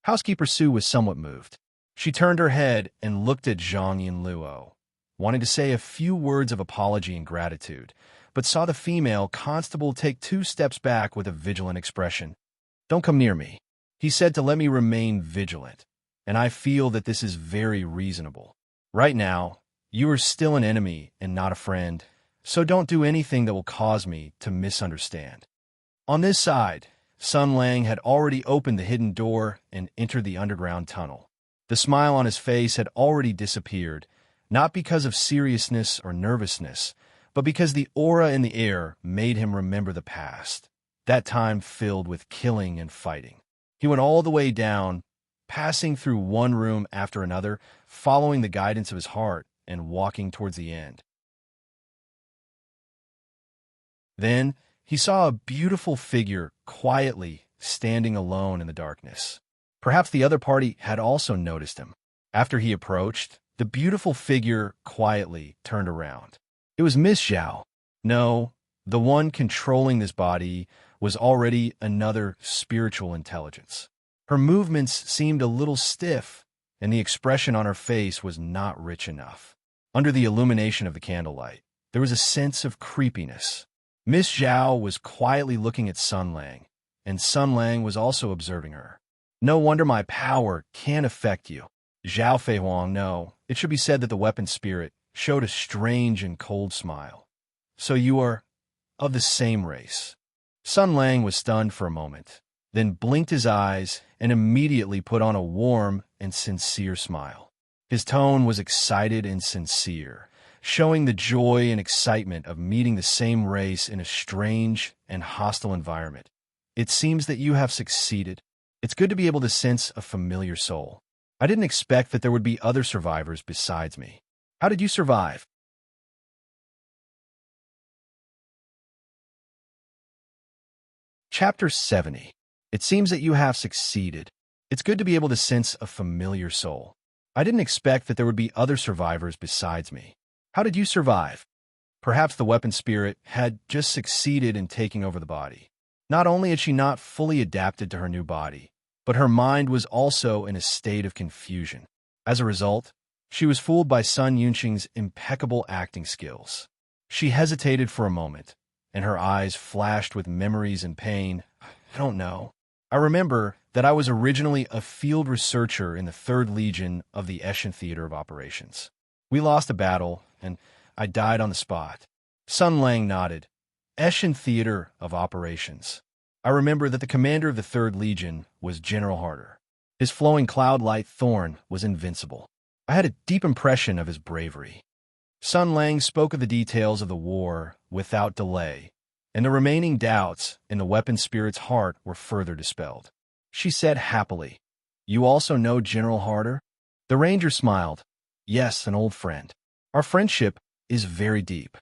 Housekeeper Su was somewhat moved. She turned her head and looked at Zhang Yinluo, wanting to say a few words of apology and gratitude, but saw the female constable take 2 steps back with a vigilant expression. "Don't come near me," he said, to let me remain vigilant, and I feel that this is very reasonable. Right now, you are still an enemy and not a friend, so don't do anything that will cause me to misunderstand. On this side, Sun Lang had already opened the hidden door and entered the underground tunnel. The smile on his face had already disappeared, not because of seriousness or nervousness, but because the aura in the air made him remember the past, that time filled with killing and fighting. He went all the way down, passing through one room after another, following the guidance of his heart and walking towards the end. Then he saw a beautiful figure quietly standing alone in the darkness. Perhaps the other party had also noticed him. After he approached, the beautiful figure quietly turned around. It was Miss Zhao. No, the one controlling this body was already another spiritual intelligence. Her movements seemed a little stiff, and the expression on her face was not rich enough. Under the illumination of the candlelight, there was a sense of creepiness. Miss Zhao was quietly looking at Sun Lang, and Sun Lang was also observing her. No wonder my power can affect you. Zhao Feihuang, no, it should be said that the weapon spirit showed a strange and cold smile. So you are of the same race. Sun Lang was stunned for a moment, then blinked his eyes and immediately put on a warm and sincere smile. His tone was excited and sincere, showing the joy and excitement of meeting the same race in a strange and hostile environment. It seems that you have succeeded. It's good to be able to sense a familiar soul. I didn't expect that there would be other survivors besides me. How did you survive? Chapter 70. It seems that you have succeeded. It's good to be able to sense a familiar soul. I didn't expect that there would be other survivors besides me. How did you survive? Perhaps the weapon spirit had just succeeded in taking over the body. Not only had she not fully adapted to her new body, but her mind was also in a state of confusion. As a result, she was fooled by Sun Yunqing's impeccable acting skills. She hesitated for a moment, and her eyes flashed with memories and pain. I don't know. I remember that I was originally a field researcher in the 3rd Legion of the Eshin Theater of Operations. We lost a battle, and I died on the spot. Sun Lang nodded. Eshin Theater of Operations. I remember that the commander of the 3rd Legion was General Harder. His flowing cloud-like thorn was invincible. I had a deep impression of his bravery. Sun Lang spoke of the details of the war without delay, and the remaining doubts in the weapon spirit's heart were further dispelled. She said happily, "You also know General Harder?" The ranger smiled. "Yes, an old friend. Our friendship is very deep."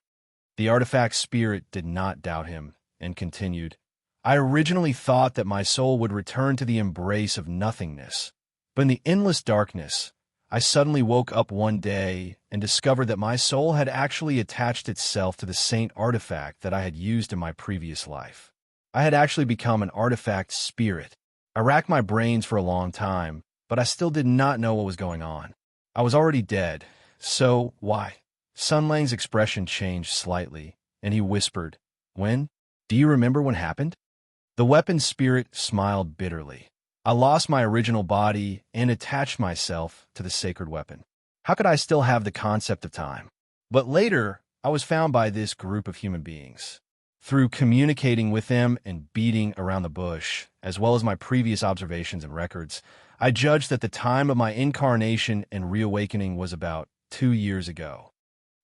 The artifact spirit did not doubt him and continued, "I originally thought that my soul would return to the embrace of nothingness, but in the endless darkness, I suddenly woke up one day and discovered that my soul had actually attached itself to the saint artifact that I had used in my previous life. I had actually become an artifact spirit. I racked my brains for a long time, but I still did not know what was going on. I was already dead, so why?" Sun Lang's expression changed slightly, and he whispered, "When? Do you remember when happened?" The weapon spirit smiled bitterly. "I lost my original body and attached myself to the sacred weapon. How could I still have the concept of time? But later, I was found by this group of human beings. Through communicating with them and beating around the bush, as well as my previous observations and records, I judged that the time of my incarnation and reawakening was about 2 years ago."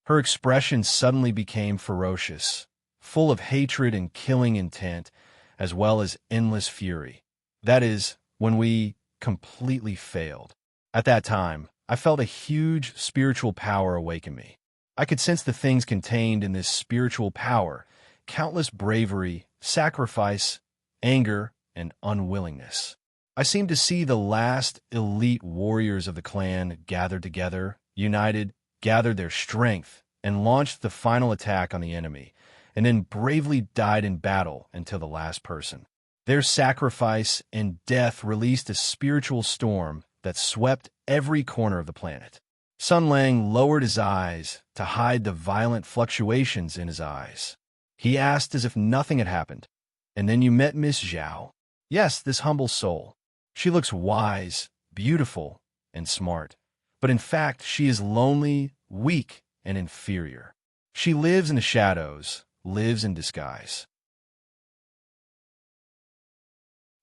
Her expression suddenly became ferocious, full of hatred and killing intent, as well as endless fury. That is, when we completely failed. At that time, I felt a huge spiritual power awaken me. I could sense the things contained in this spiritual power: countless bravery, sacrifice, anger, and unwillingness. I seemed to see the last elite warriors of the clan gathered together, united, gathered their strength, and launched the final attack on the enemy, and then bravely died in battle until the last person. Their sacrifice and death released a spiritual storm that swept every corner of the planet. Sun Lang lowered his eyes to hide the violent fluctuations in his eyes. He asked as if nothing had happened, "And then you met Miss Zhao?" "Yes, this humble soul. She looks wise, beautiful, and smart. But in fact, she is lonely, weak, and inferior. She lives in the shadows, lives in disguise."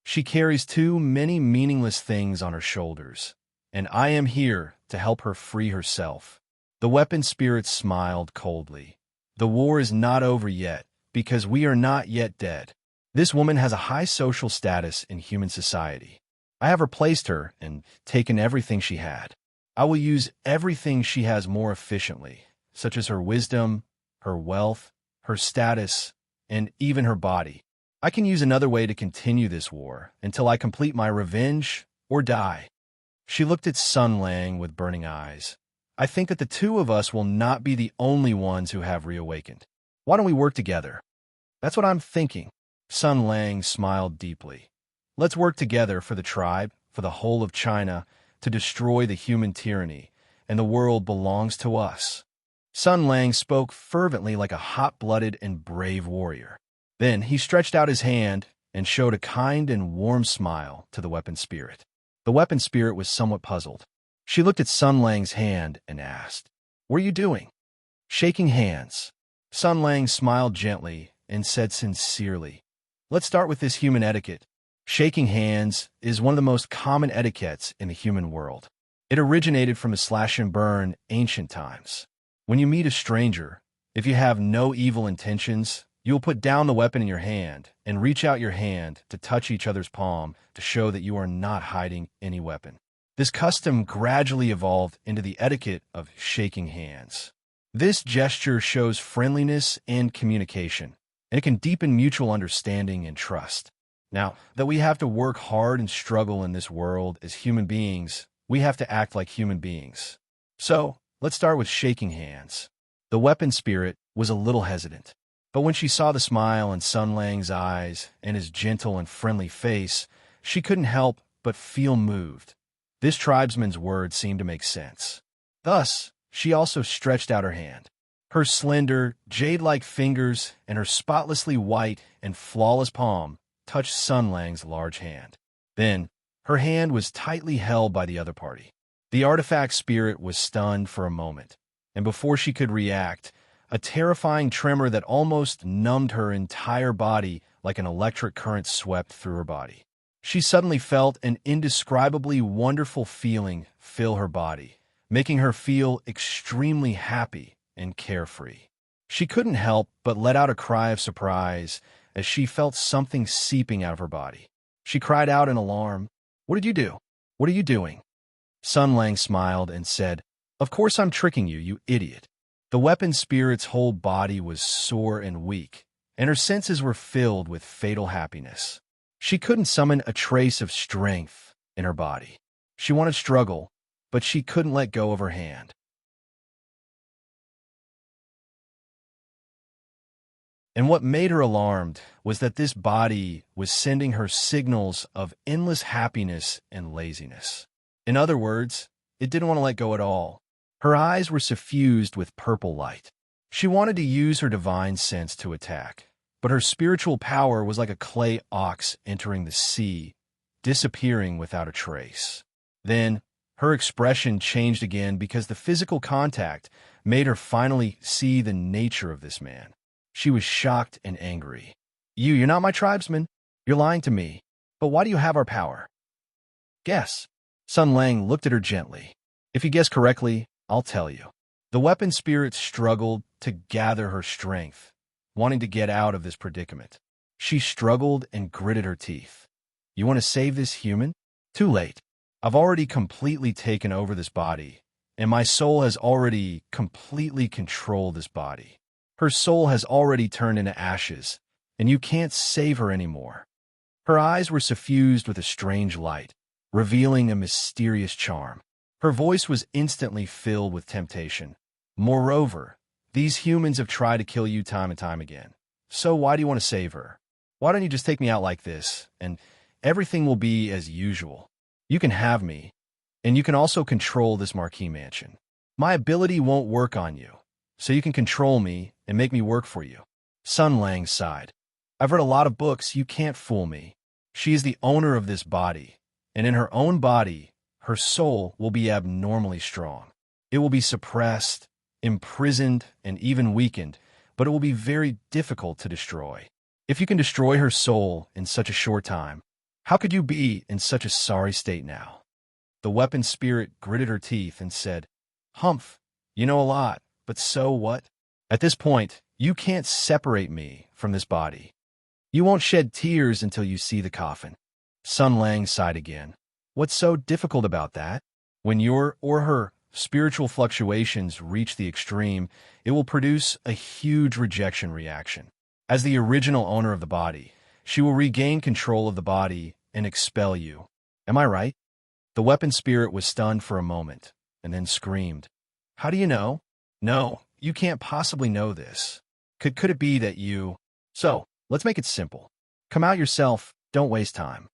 She carries too many meaningless things on her shoulders, and I am here to help her free herself." The weapon spirit smiled coldly. "The war is not over yet, because we are not yet dead. This woman has a high social status in human society. I have replaced her and taken everything she had. I will use everything she has more efficiently, such as her wisdom, her wealth, her status, and even her body. I can use another way to continue this war until I complete my revenge or die." She looked at Sun Lang with burning eyes. "I think that the two of us will not be the only ones who have reawakened. Why don't we work together?" "That's what I'm thinking." Sun Lang smiled deeply. "Let's work together for the tribe, for the whole of China, to destroy the human tyranny, and the world belongs to us." Sun Lang spoke fervently like a hot-blooded and brave warrior. Then he stretched out his hand and showed a kind and warm smile to the weapon spirit. The weapon spirit was somewhat puzzled. She looked at Sun Lang's hand and asked, "What are you doing?" "Shaking hands." Sun Lang smiled gently and said sincerely, "Let's start with this human etiquette. Shaking hands is one of the most common etiquettes in the human world. It originated from the slash-and-burn ancient times. When you meet a stranger, if you have no evil intentions, you will put down the weapon in your hand and reach out your hand to touch each other's palm to show that you are not hiding any weapon. This custom gradually evolved into the etiquette of shaking hands. This gesture shows friendliness and communication, and it can deepen mutual understanding and trust. Now, that we have to work hard and struggle in this world as human beings, we have to act like human beings. So, let's start with shaking hands." The weapon spirit was a little hesitant, but when she saw the smile in Sun Lang's eyes and his gentle and friendly face, she couldn't help but feel moved. This tribesman's words seemed to make sense. Thus, she also stretched out her hand. Her slender, jade-like fingers and her spotlessly white and flawless palm touched Sun Lang's large hand. Then, her hand was tightly held by the other party. The artifact spirit was stunned for a moment, and before she could react, a terrifying tremor that almost numbed her entire body like an electric current swept through her body. She suddenly felt an indescribably wonderful feeling fill her body, making her feel extremely happy and carefree. She couldn't help but let out a cry of surprise as she felt something seeping out of her body. She cried out in alarm, "What did you do? What are you doing?" Sun Lang smiled and said, "Of course I'm tricking you, you idiot." The weapon spirit's whole body was sore and weak, and her senses were filled with fatal happiness. She couldn't summon a trace of strength in her body. She wanted to struggle, but she couldn't let go of her hand. And what made her alarmed was that this body was sending her signals of endless happiness and laziness. In other words, it didn't want to let go at all. Her eyes were suffused with purple light. She wanted to use her divine sense to attack, but her spiritual power was like a clay ox entering the sea, disappearing without a trace. Then, her expression changed again because the physical contact made her finally see the nature of this man. She was shocked and angry. You're not my tribesman. You're lying to me. But why do you have our power?" "Guess." Sun Lang looked at her gently. "If you guess correctly, I'll tell you." The weapon spirit struggled to gather her strength, wanting to get out of this predicament. She struggled and gritted her teeth. "You want to save this human? Too late. I've already completely taken over this body, and my soul has already completely controlled this body. Her soul has already turned into ashes, and you can't save her anymore." Her eyes were suffused with a strange light, revealing a mysterious charm. Her voice was instantly filled with temptation. "Moreover, these humans have tried to kill you time and time again. So why do you want to save her? Why don't you just take me out like this, and everything will be as usual? You can have me, and you can also control this marquee mansion. My ability won't work on you, so you can control me and make me work for you." Sun Lang sighed. "I've read a lot of books. You can't fool me. She is the owner of this body, and in her own body, her soul will be abnormally strong. It will be suppressed, imprisoned, and even weakened, but it will be very difficult to destroy. If you can destroy her soul in such a short time, How could you be in such a sorry state now? The weapon spirit gritted her teeth and said, Humph, you know a lot, but so what? At this point, you can't separate me from this body. You won't shed tears until you see the coffin. Sun Lang sighed again. What's so difficult about that? When your or her spiritual fluctuations reach the extreme, it will produce a huge rejection reaction. As the original owner of the body, she will regain control of the body and expel you. Am I right? The weapon spirit was stunned for a moment, and then screamed. How do you know? No, you can't possibly know this. Could it be that you... So, let's make it simple. Come out yourself, don't waste time.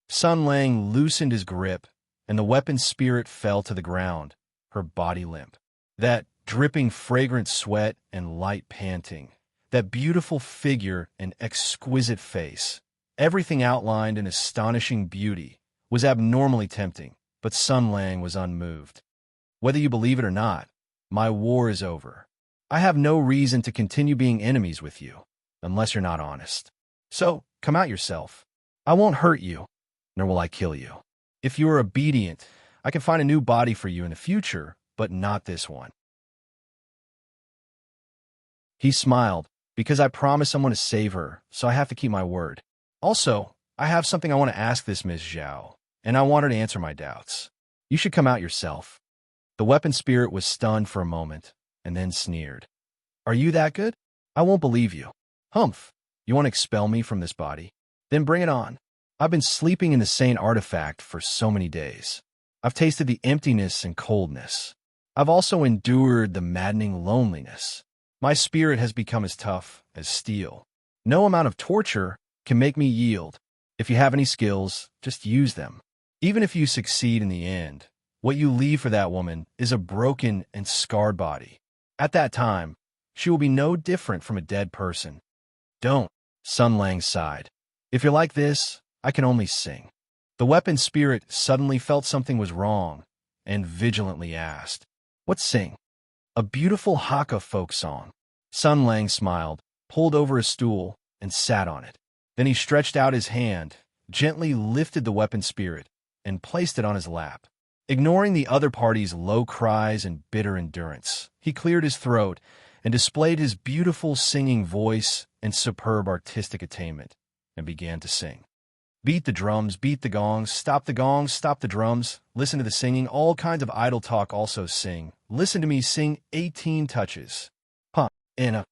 Sun Lang loosened his grip, and the weapon spirit fell to the ground, her body limp. That dripping fragrant sweat and light panting, that beautiful figure and exquisite face, everything outlined in astonishing beauty, was abnormally tempting, but Sun Lang was unmoved. Whether you believe it or not, my war is over. I have no reason to continue being enemies with you, unless you're not honest. So, come out yourself. I won't hurt you, nor will I kill you. If you are obedient, I can find a new body for you in the future, but not this one. He smiled, because I promised someone to save her, so I have to keep my word. Also, I have something I want to ask this Miss Zhao, and I want her to answer my doubts. You should come out yourself. The weapon spirit was stunned for a moment, and then sneered. Are you that good? I won't believe you. Humph, you want to expel me from this body? Then bring it on. I've been sleeping in the sane artifact for so many days. I've tasted the emptiness and coldness. I've also endured the maddening loneliness. My spirit has become as tough as steel. No amount of torture can make me yield. If you have any skills, just use them. Even if you succeed in the end, what you leave for that woman is a broken and scarred body. At that time, she will be no different from a dead person. Don't, Sun Lang sighed. If you're like this, I can only sing. The weapon spirit suddenly felt something was wrong and vigilantly asked, What sing? A beautiful Hakka folk song. Sun Lang smiled, pulled over a stool, and sat on it. Then he stretched out his hand, gently lifted the weapon spirit, and placed it on his lap. Ignoring the other party's low cries and bitter endurance, he cleared his throat and displayed his beautiful singing voice and superb artistic attainment, and began to sing. Beat the drums, beat the gongs, stop the drums, listen to the singing, all kinds of idle talk also sing. Listen to me sing 18 touches. In a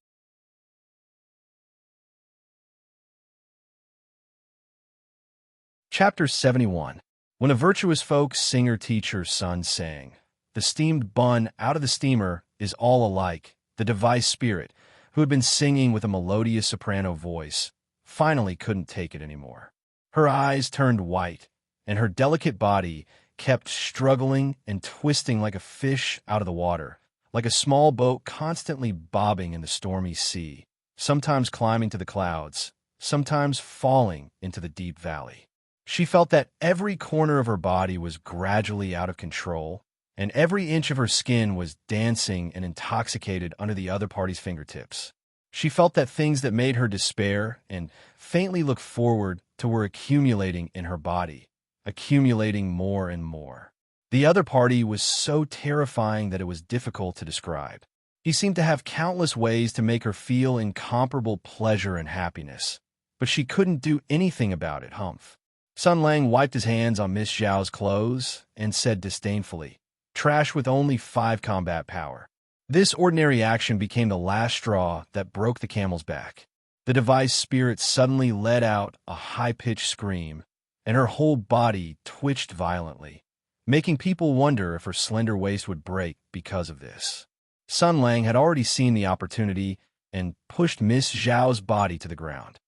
Chapter 71. When a virtuous folk singer-teacher's son sang, the steamed bun out of the steamer is all alike, the device spirit, who had been singing with a melodious soprano voice, finally couldn't take it anymore. Her eyes turned white, and her delicate body kept struggling and twisting like a fish out of the water, like a small boat constantly bobbing in the stormy sea, sometimes climbing to the clouds, sometimes falling into the deep valley. She felt that every corner of her body was gradually out of control, and every inch of her skin was dancing and intoxicated under the other party's fingertips. She felt that things that made her despair and faintly look forward to were accumulating in her body, accumulating more and more. The other party was so terrifying that it was difficult to describe. He seemed to have countless ways to make her feel incomparable pleasure and happiness, but she couldn't do anything about it, Humph. Sun Lang wiped his hands on Miss Zhao's clothes and said disdainfully, Trash with only 5 combat power. This ordinary action became the last straw that broke the camel's back. The device spirit suddenly let out a high-pitched scream, and her whole body twitched violently, making people wonder if her slender waist would break because of this. Sun Lang had already seen the opportunity and pushed Miss Zhao's body to the ground.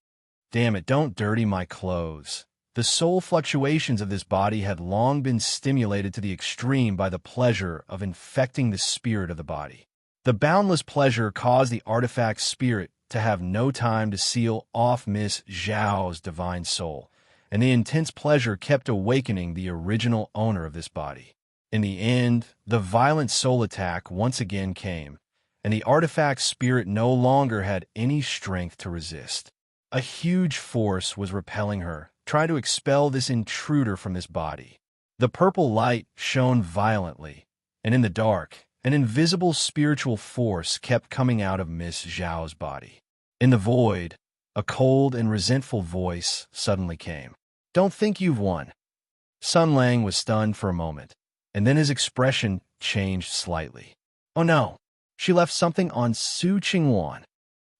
Damn it, don't dirty my clothes. The soul fluctuations of this body had long been stimulated to the extreme by the pleasure of infecting the spirit of the body. The boundless pleasure caused the artifact spirit to have no time to seal off Miss Zhao's divine soul, and the intense pleasure kept awakening the original owner of this body. In the end, the violent soul attack once again came, and the artifact spirit no longer had any strength to resist. A huge force was repelling her try to expel this intruder from this body. The purple light shone violently, and in the dark, an invisible spiritual force kept coming out of Miss Zhao's body. In the void, a cold and resentful voice suddenly came. "Don't think you've won." Sun Lang was stunned for a moment, and then his expression changed slightly. Oh no, she left something on Su Qingwan.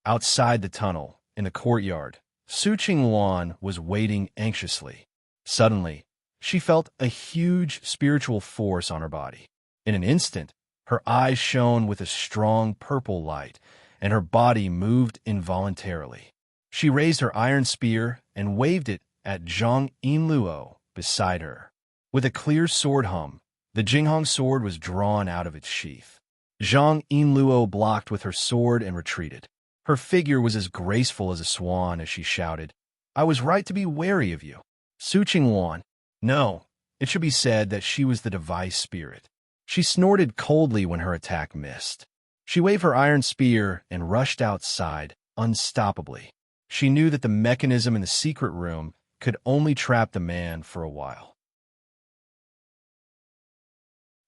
Outside the tunnel, in the courtyard, Su Qingwan was waiting anxiously. Suddenly, she felt a huge spiritual force on her body. In an instant, her eyes shone with a strong purple light, and her body moved involuntarily. She raised her iron spear and waved it at Zhang Yinluo beside her. With a clear sword hum, the Jinghong sword was drawn out of its sheath. Zhang Yinluo blocked with her sword and retreated. Her figure was as graceful as a swan as she shouted, "I was right to be wary of you." Su Qingwan. No, it should be said that she was the device spirit. She snorted coldly when her attack missed. She waved her iron spear and rushed outside, unstoppably. She knew that the mechanism in the secret room could only trap the man for a while.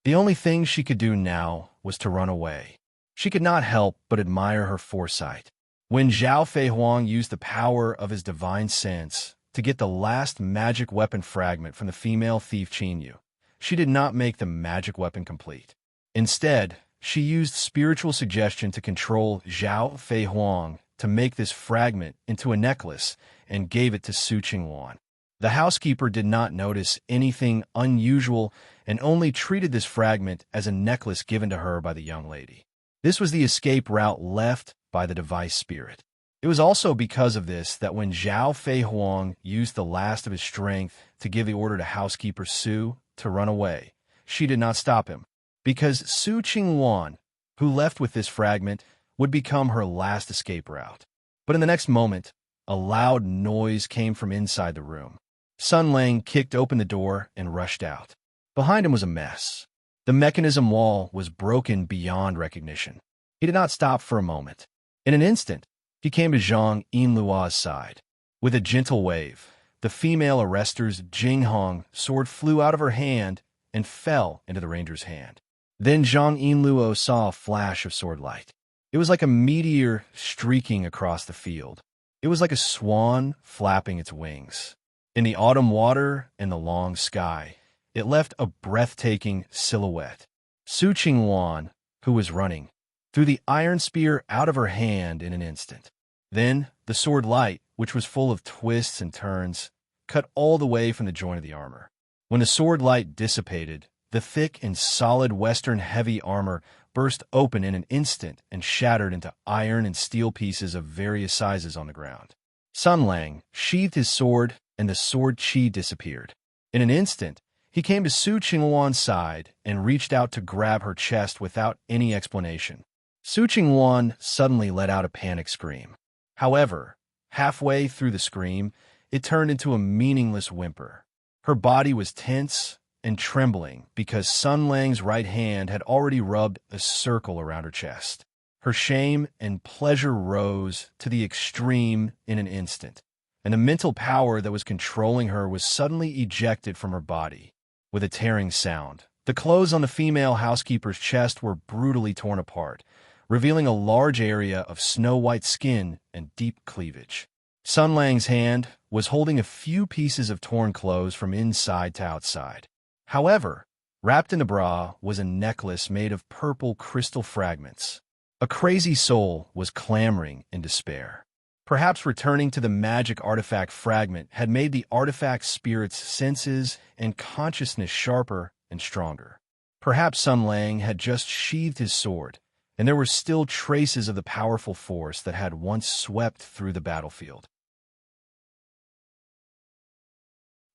The only thing she could do now was to run away. She could not help but admire her foresight. When Zhao Feihuang used the power of his divine sense to get the last magic weapon fragment from the female thief Qinyu, she did not make the magic weapon complete. Instead, she used spiritual suggestion to control Zhao Feihuang to make this fragment into a necklace and gave it to Su Qingwan. The housekeeper did not notice anything unusual and only treated this fragment as a necklace given to her by the young lady. This was the escape route left by the device spirit. It was also because of this that when Zhao Feihuang used the last of his strength to give the order to housekeeper Su to run away, she did not stop him, because Su Qingwan, who left with this fragment, would become her last escape route. But in the next moment, a loud noise came from inside the room. Sun Lang kicked open the door and rushed out. Behind him was a mess. The mechanism wall was broken beyond recognition. He did not stop for a moment. In an instant, he came to Zhang Yinluo's side. With a gentle wave, the female arrester's Jinghong sword flew out of her hand and fell into the ranger's hand. Then Zhang Yinluo saw a flash of sword light. It was like a meteor streaking across the field. It was like a swan flapping its wings. In the autumn water and the long sky, it left a breathtaking silhouette. Su Qingwan, who was running, threw the iron spear out of her hand in an instant. Then the sword light, which was full of twists and turns, cut all the way from the joint of the armor. When the sword light dissipated, the thick and solid Western heavy armor burst open in an instant and shattered into iron and steel pieces of various sizes on the ground. Sun Lang sheathed his sword, and the sword chi disappeared. In an instant, he came to Su Qingwan's side and reached out to grab her chest without any explanation. Su Qingwan suddenly let out a panic scream. However, halfway through the scream, it turned into a meaningless whimper. Her body was tense and trembling because Sun Lang's right hand had already rubbed a circle around her chest. Her shame and pleasure rose to the extreme in an instant, and the mental power that was controlling her was suddenly ejected from her body. With a tearing sound, the clothes on the female housekeeper's chest were brutally torn apart, revealing a large area of snow-white skin and deep cleavage. Sun Lang's hand was holding a few pieces of torn clothes from inside to outside. However, wrapped in the bra was a necklace made of purple crystal fragments. A crazy soul was clamoring in despair. Perhaps returning to the magic artifact fragment had made the artifact spirit's senses and consciousness sharper and stronger. Perhaps Sun Lang had just sheathed his sword, and there were still traces of the powerful force that had once swept through the battlefield.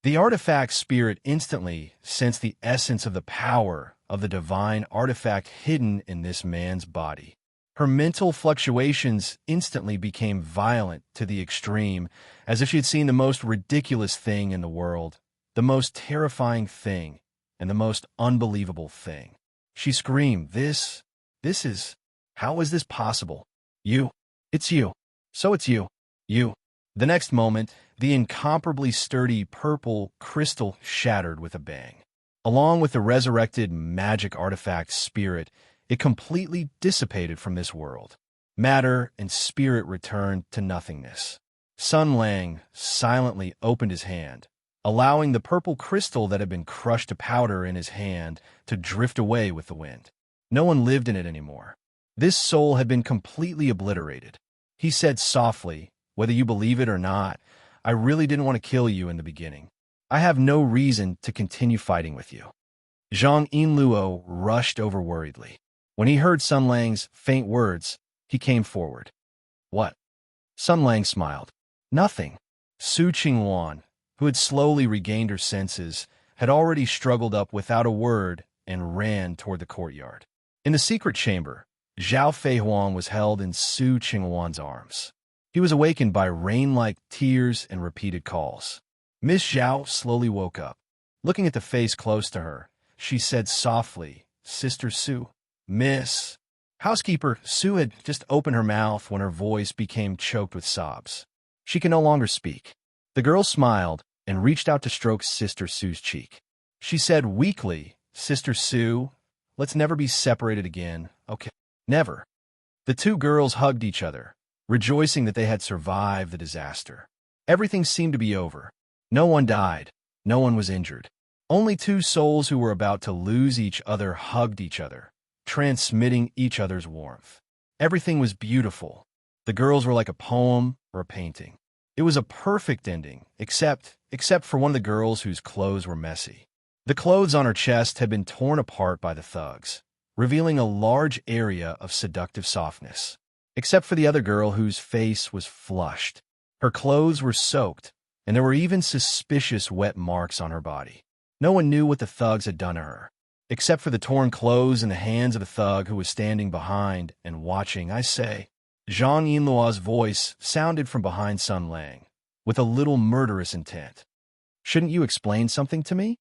The artifact spirit instantly sensed the essence of the power of the divine artifact hidden in this man's body. Her mental fluctuations instantly became violent to the extreme, as if she had seen the most ridiculous thing in the world, the most terrifying thing, and the most unbelievable thing. She screamed, how is this possible? You, it's you, so it's you, The next moment, the incomparably sturdy purple crystal shattered with a bang. Along with the resurrected magic artifact spirit, it completely dissipated from this world. Matter and spirit returned to nothingness. Sun Lang silently opened his hand, allowing the purple crystal that had been crushed to powder in his hand to drift away with the wind. No one lived in it anymore. This soul had been completely obliterated. He said softly, "Whether you believe it or not, I really didn't want to kill you in the beginning. I have no reason to continue fighting with you." Zhang Yinluo rushed over worriedly. When he heard Sun Lang's faint words, he came forward. "What?" Sun Lang smiled. "Nothing." Su Qingwan, who had slowly regained her senses, had already struggled up without a word and ran toward the courtyard. In the secret chamber, Zhao Feihuang was held in Su Qingwan's arms. He was awakened by rain-like tears and repeated calls. Miss Zhao slowly woke up. Looking at the face close to her, she said softly, "Sister Su." "Miss." Housekeeper Su had just opened her mouth when her voice became choked with sobs. She could no longer speak. The girl smiled and reached out to stroke Sister Su's cheek. She said weakly, "Sister Su, let's never be separated again, okay?" "Never." The two girls hugged each other, rejoicing that they had survived the disaster. Everything seemed to be over. No one died. No one was injured. Only two souls who were about to lose each other hugged each other, transmitting each other's warmth. Everything was beautiful. The girls were like a poem or a painting. It was a perfect ending, except for one of the girls whose clothes were messy. The clothes on her chest had been torn apart by the thugs, revealing a large area of seductive softness. Except for the other girl whose face was flushed. Her clothes were soaked, and there were even suspicious wet marks on her body. No one knew what the thugs had done to her, except for the torn clothes in the hands of a thug who was standing behind and watching. "I say," Zhang Yinluo's voice sounded from behind Sun Lang, with a little murderous intent. "Shouldn't you explain something to me?"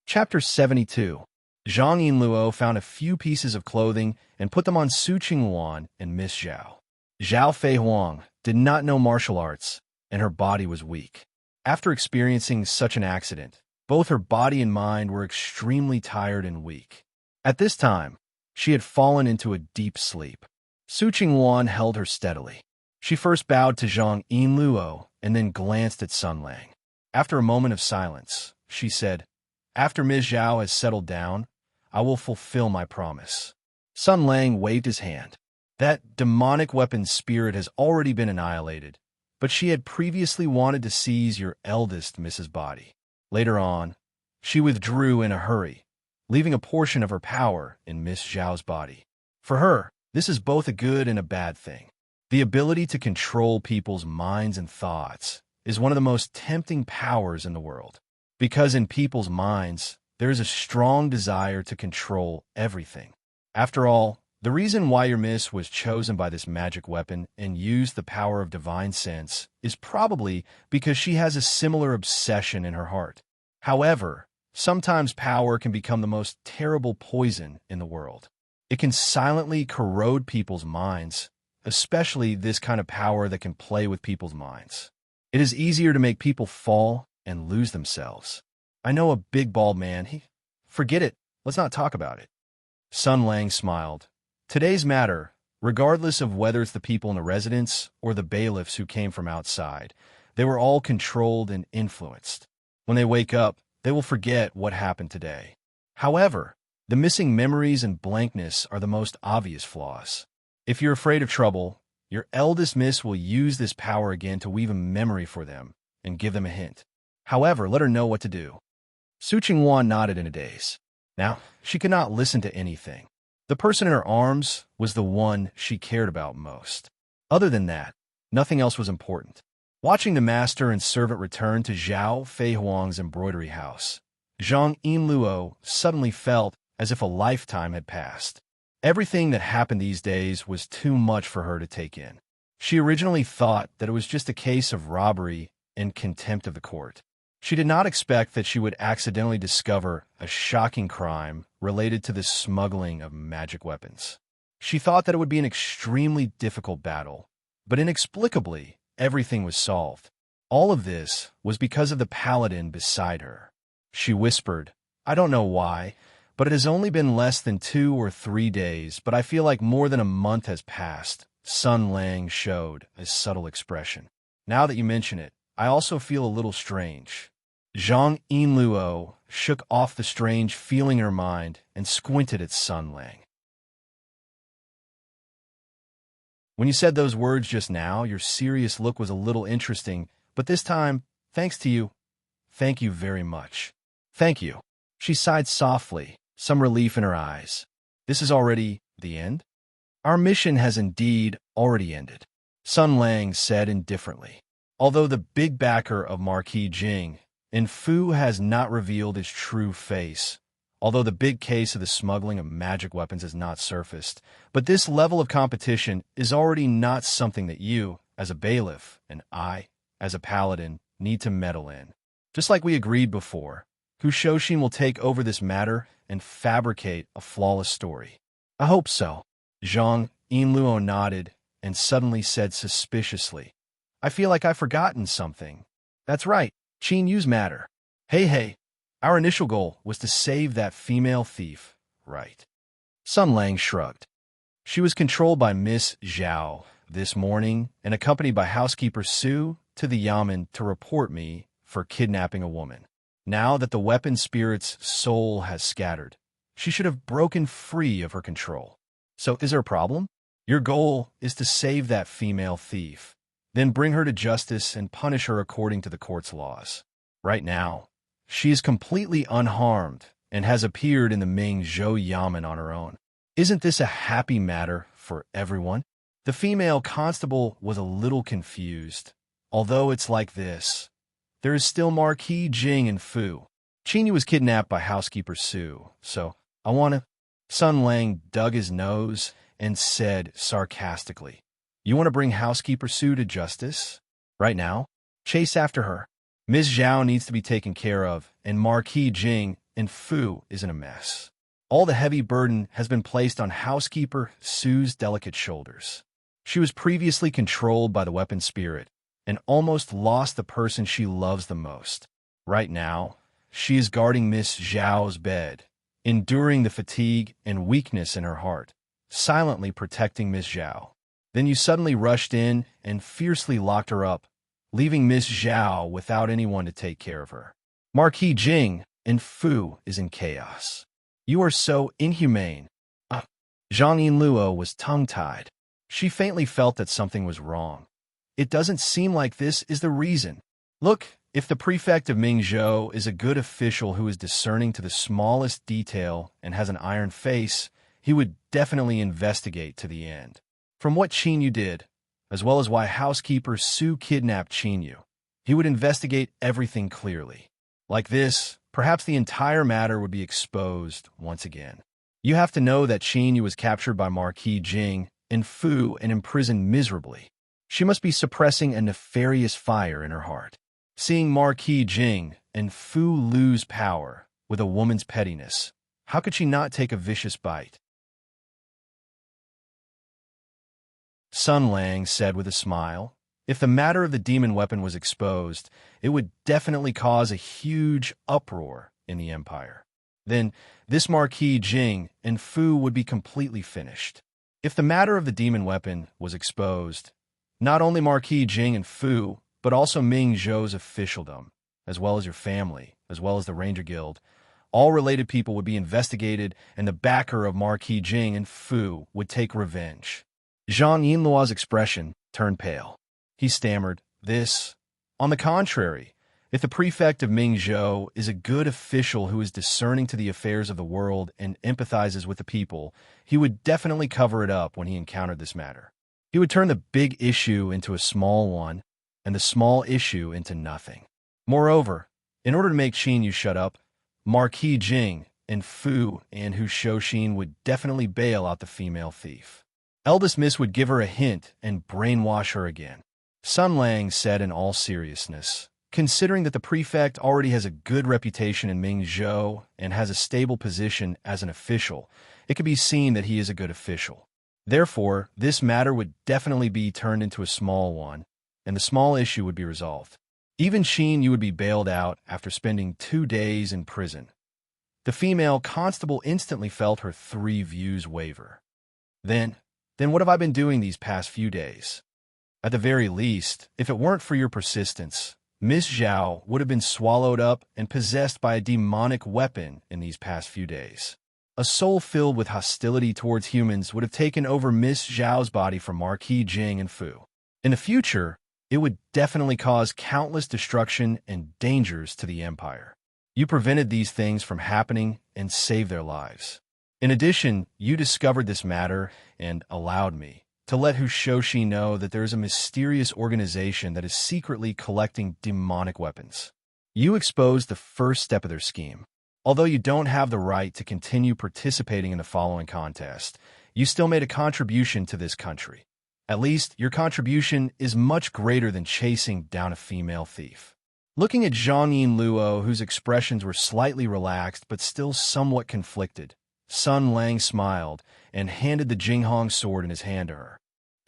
Chapter 72. Zhang Yinluo found a few pieces of clothing and put them on Su Qingwan and Miss Zhao. Zhao Feihuang did not know martial arts, and her body was weak. After experiencing such an accident, both her body and mind were extremely tired and weak. At this time, she had fallen into a deep sleep. Su Qingwan held her steadily. She first bowed to Zhang Yinluo and then glanced at Sun Lang. After a moment of silence, she said, "After Ms. Zhao has settled down, I will fulfill my promise." Sun Lang waved his hand. That demonic weapon's spirit has already been annihilated, but she had previously wanted to seize your eldest Mrs. Body. Later on, she withdrew in a hurry, leaving a portion of her power in Miss Zhao's body. For her, this is both a good and a bad thing. The ability to control people's minds and thoughts is one of the most tempting powers in the world. Because in people's minds, there is a strong desire to control everything. After all, the reason why your miss was chosen by this magic weapon and used the power of divine sense is probably because she has a similar obsession in her heart. However, sometimes power can become the most terrible poison in the world. It can silently corrode people's minds, especially this kind of power that can play with people's minds. It is easier to make people fall and lose themselves. "I know a big bald man. Forget it. Let's not talk about it." Sun Lang smiled. Today's matter, regardless of whether it's the people in the residence or the bailiffs who came from outside, they were all controlled and influenced. When they wake up, they will forget what happened today. However, the missing memories and blankness are the most obvious flaws. If you're afraid of trouble, your eldest miss will use this power again to weave a memory for them and give them a hint. However, let her know what to do. Su Qingwan nodded in a daze. Now, she could not listen to anything. The person in her arms was the one she cared about most. Other than that, nothing else was important. Watching the master and servant return to Zhao Feihuang's embroidery house, Zhang Yinluo suddenly felt as if a lifetime had passed. Everything that happened these days was too much for her to take in. She originally thought that it was just a case of robbery and contempt of the court. She did not expect that she would accidentally discover a shocking crime related to the smuggling of magic weapons. She thought that it would be an extremely difficult battle, but inexplicably, everything was solved. All of this was because of the paladin beside her. She whispered, "I don't know why, but it has only been less than 2 or 3 days, but I feel like more than a month has passed." Sun Lang showed a subtle expression. "Now that you mention it, I also feel a little strange." Zhang Yinluo shook off the strange feeling in her mind and squinted at Sun Lang. "When you said those words just now, your serious look was a little interesting, but this time, thanks to you. Thank you very much." "Thank you." She sighed softly, some relief in her eyes. "This is already the end?" "Our mission has indeed already ended," Sun Lang said indifferently. Although the big backer of Marquis Jing, and Fu has not revealed his true face, although the big case of the smuggling of magic weapons has not surfaced, but this level of competition is already not something that you, as a bailiff, and I, as a paladin, need to meddle in. Just like we agreed before, Hu Shoshin will take over this matter and fabricate a flawless story. "I hope so." Zhang Yinluo nodded and suddenly said suspiciously, "I feel like I've forgotten something." "That's right, Qin Yu's matter. Hey, our initial goal was to save that female thief, right?" Sun Lang shrugged. "She was controlled by Miss Zhao this morning and accompanied by housekeeper Su to the Yamen to report me for kidnapping a woman. Now that the weapon spirit's soul has scattered, she should have broken free of her control. So is there a problem? Your goal is to save that female thief, then bring her to justice and punish her according to the court's laws. Right now, she is completely unharmed and has appeared in the Mingzhou Yamen on her own. Isn't this a happy matter for everyone?" The female constable was a little confused. "Although it's like this, there is still Marquis Jing and Fu. Qin Yu was kidnapped by housekeeper Su, so I want to..." Sun Lang dug his nose and said sarcastically, "You want to bring housekeeper Su to justice? Right now? Chase after her. Ms. Zhao needs to be taken care of, and Marquis Jing and Fu is in a mess. All the heavy burden has been placed on housekeeper Su's delicate shoulders. She was previously controlled by the weapon spirit and almost lost the person she loves the most. Right now, she is guarding Miss Zhao's bed, enduring the fatigue and weakness in her heart, silently protecting Miss Zhao. Then you suddenly rushed in and fiercely locked her up, leaving Miss Zhao without anyone to take care of her. Marquis Jing and Fu is in chaos. You are so inhumane." Zhang Yinluo was tongue-tied. She faintly felt that something was wrong. "It doesn't seem like this is the reason. Look, if the prefect of Mingzhou is a good official who is discerning to the smallest detail and has an iron face, he would definitely investigate to the end. From what Qin Yu did, as well as why housekeeper Su kidnapped Qin Yu, he would investigate everything clearly. Like this, perhaps the entire matter would be exposed once again. You have to know that Qin Yu was captured by Marquis Jing and Fu and imprisoned miserably. She must be suppressing a nefarious fire in her heart. Seeing Marquis Jing and Fu lose power with a woman's pettiness, how could she not take a vicious bite?" Sun Lang said with a smile, "If the matter of the demon weapon was exposed, it would definitely cause a huge uproar in the Empire. Then this Marquis Jing and Fu would be completely finished. If the matter of the demon weapon was exposed, not only Marquis Jing and Fu, but also Ming Zhou's officialdom, as well as your family, as well as the Ranger Guild, all related people would be investigated, and the backer of Marquis Jing and Fu would take revenge." Zhang Yinluo's expression turned pale. He stammered, "This, on the contrary, if the prefect of Mingzhou is a good official who is discerning to the affairs of the world and empathizes with the people, he would definitely cover it up when he encountered this matter. He would turn the big issue into a small one, and the small issue into nothing. Moreover, in order to make Qin Yu shut up, Marquis Jing and Fu and Hu Shoshin would definitely bail out the female thief. Eldest Miss would give her a hint and brainwash her again." Sun Lang said in all seriousness, Considering that the prefect already has a good reputation in Mingzhou and has a stable position as an official, it could be seen that he is a good official. Therefore, this matter would definitely be turned into a small one, and the small issue would be resolved. Even Sheen Yu would be bailed out after spending 2 days in prison. The female constable instantly felt her 3 views waver. Then what have I been doing these past few days? At the very least, if it weren't for your persistence, Miss Zhao would have been swallowed up and possessed by a demonic weapon in these past few days. A soul filled with hostility towards humans would have taken over Miss Zhao's body from Marquis Jing and Fu. In the future, it would definitely cause countless destruction and dangers to the Empire. You prevented these things from happening and saved their lives. In addition, you discovered this matter and allowed me to let Hushoshi know that there is a mysterious organization that is secretly collecting demonic weapons. You exposed the first step of their scheme. Although you don't have the right to continue participating in the following contest, you still made a contribution to this country. At least, your contribution is much greater than chasing down a female thief. Looking at Zhang Yinluo, whose expressions were slightly relaxed but still somewhat conflicted, Sun Lang smiled and handed the Jinghong sword in his hand to her.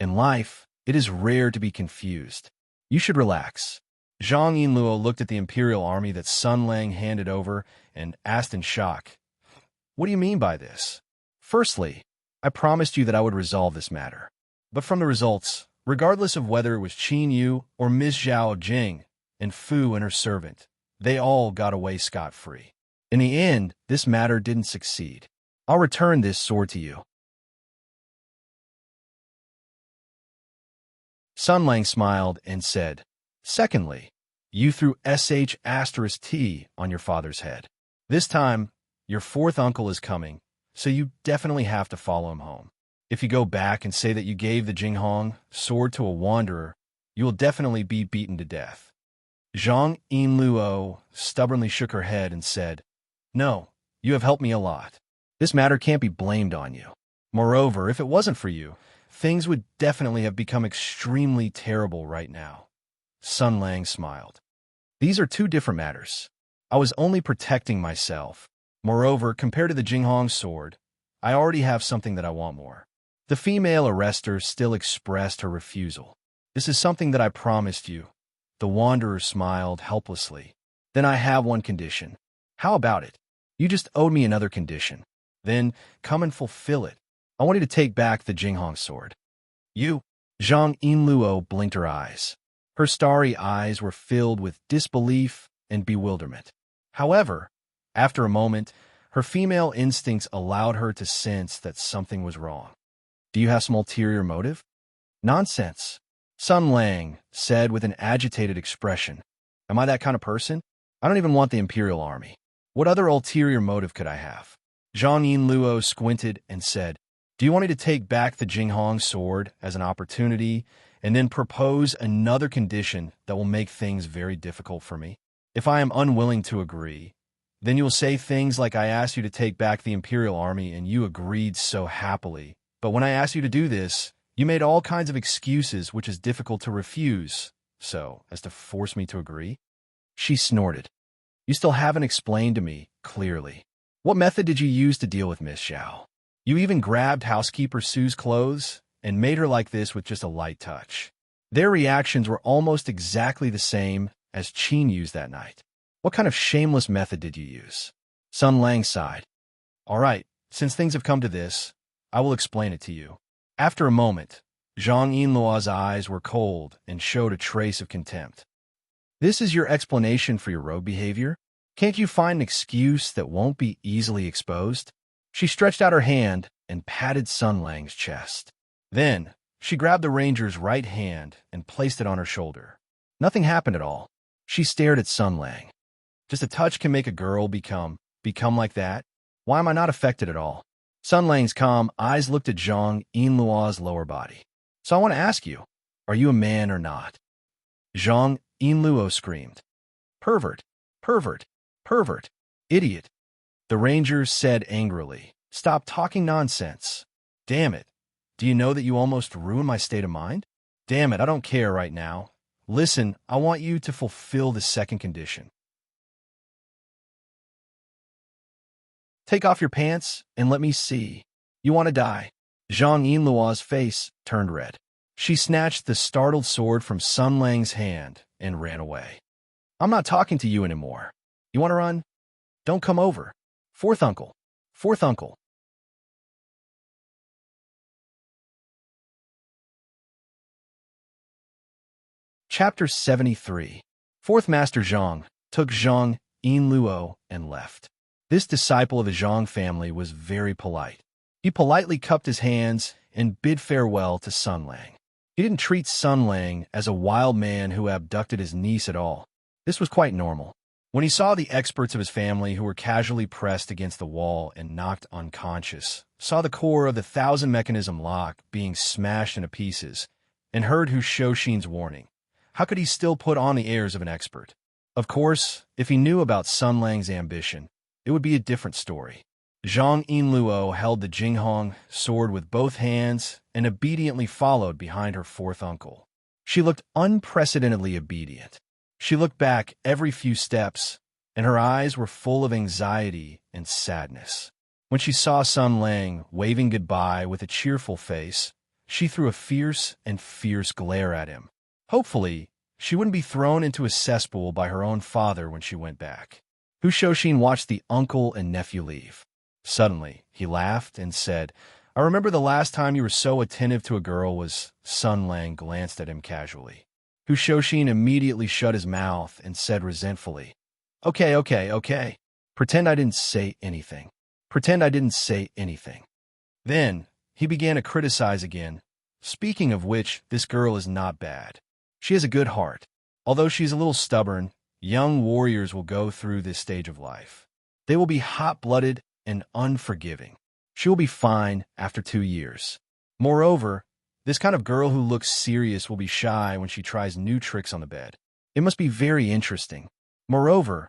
In life, it is rare to be confused. You should relax. Zhang Yinluo looked at the imperial army that Sun Lang handed over and asked in shock, "What do you mean by this?" "Firstly, I promised you that I would resolve this matter. But from the results, regardless of whether it was Qin Yu or Ms. Zhao Jing and Fu and her servant, they all got away scot-free. In the end, this matter didn't succeed. I'll return this sword to you." Sun Lang smiled and said, "Secondly, you threw sh*t on your father's head. This time, your 4th uncle is coming, so you definitely have to follow him home. If you go back and say that you gave the Jinghong sword to a wanderer, you will definitely be beaten to death." Zhang Yinluo stubbornly shook her head and said, "No, you have helped me a lot. This matter can't be blamed on you. Moreover, if it wasn't for you, things would definitely have become extremely terrible right now." Sun Lang smiled. "These are 2 different matters. I was only protecting myself. Moreover, compared to the Jinghong sword, I already have something that I want more." The female arrestor still expressed her refusal. "This is something that I promised you." The wanderer smiled helplessly. "Then I have one condition." "How about it?" "You just owed me another condition." "Then come and fulfill it. I want you to take back the Jinghong sword." "You?" Zhang Yinluo blinked her eyes. Her starry eyes were filled with disbelief and bewilderment. However, after a moment, her female instincts allowed her to sense that something was wrong. "Do you have some ulterior motive?" "Nonsense," Sun Lang said with an agitated expression. "Am I that kind of person? I don't even want the Imperial Army. What other ulterior motive could I have?" Zhang Yinluo squinted and said, "Do you want me to take back the Jinghong sword as an opportunity and then propose another condition that will make things very difficult for me? If I am unwilling to agree, then you will say things like I asked you to take back the Imperial Army and you agreed so happily. But when I asked you to do this, you made all kinds of excuses which is difficult to refuse, so as to force me to agree." She snorted. "You still haven't explained to me, clearly. What method did you use to deal with Miss Zhao? You even grabbed housekeeper Sue's clothes and made her like this with just a light touch." Their reactions were almost exactly the same as Qin Yu's that night. "What kind of shameless method did you use?" Sun Lang sighed. "All right, since things have come to this, I will explain it to you." After a moment, Zhang Yinluo's eyes were cold and showed a trace of contempt. "This is your explanation for your rogue behavior? Can't you find an excuse that won't be easily exposed?" She stretched out her hand and patted Sun Lang's chest. Then, she grabbed the ranger's right hand and placed it on her shoulder. Nothing happened at all. She stared at Sun Lang. "Just a touch can make a girl become like that? Why am I not affected at all?" Sun Lang's calm eyes looked at Zhang Yinluo's lower body. "So I want to ask you, are you a man or not?" Zhang Yinluo screamed. "Pervert! Pervert! Pervert! Idiot!" The ranger said angrily, "Stop talking nonsense. Damn it. Do you know that you almost ruined my state of mind? Damn it, I don't care right now. Listen, I want you to fulfill the second condition. Take off your pants and let me see. You want to die?" Zhang Yinluo's face turned red. She snatched the startled sword from Sun Lang's hand and ran away. "I'm not talking to you anymore. You want to run? Don't come over. Fourth uncle. Fourth uncle." Chapter 73. Fourth Master Zhang took Zhang Yinluo and left. This disciple of the Zhang family was very polite. He politely cupped his hands and bid farewell to Sun Lang. He didn't treat Sun Lang as a wild man who abducted his niece at all. This was quite normal. When he saw the experts of his family who were casually pressed against the wall and knocked unconscious, saw the core of the 1,000-mechanism lock being smashed into pieces, and heard Hu Shoshin's warning, how could he still put on the airs of an expert? Of course, if he knew about Sun Lang's ambition, it would be a different story. Zhang Yinluo held the Jinghong sword with both hands and obediently followed behind her fourth uncle. She looked unprecedentedly obedient. She looked back every few steps, and her eyes were full of anxiety and sadness. When she saw Sun Lang waving goodbye with a cheerful face, she threw a fierce glare at him. Hopefully, she wouldn't be thrown into a cesspool by her own father when she went back. Hu Shoshin watched the uncle and nephew leave. Suddenly, he laughed and said, "I remember the last time you were so attentive to a girl was..." Sun Lang glanced at him casually. Hu Shoshin immediately shut his mouth and said resentfully, Okay. Pretend I didn't say anything. Pretend I didn't say anything." Then, he began to criticize again. "Speaking of which, this girl is not bad. She has a good heart. Although she's a little stubborn, young warriors will go through this stage of life. They will be hot-blooded and unforgiving. She will be fine after 2 years. Moreover, this kind of girl who looks serious will be shy when she tries new tricks on the bed. It must be very interesting. Moreover,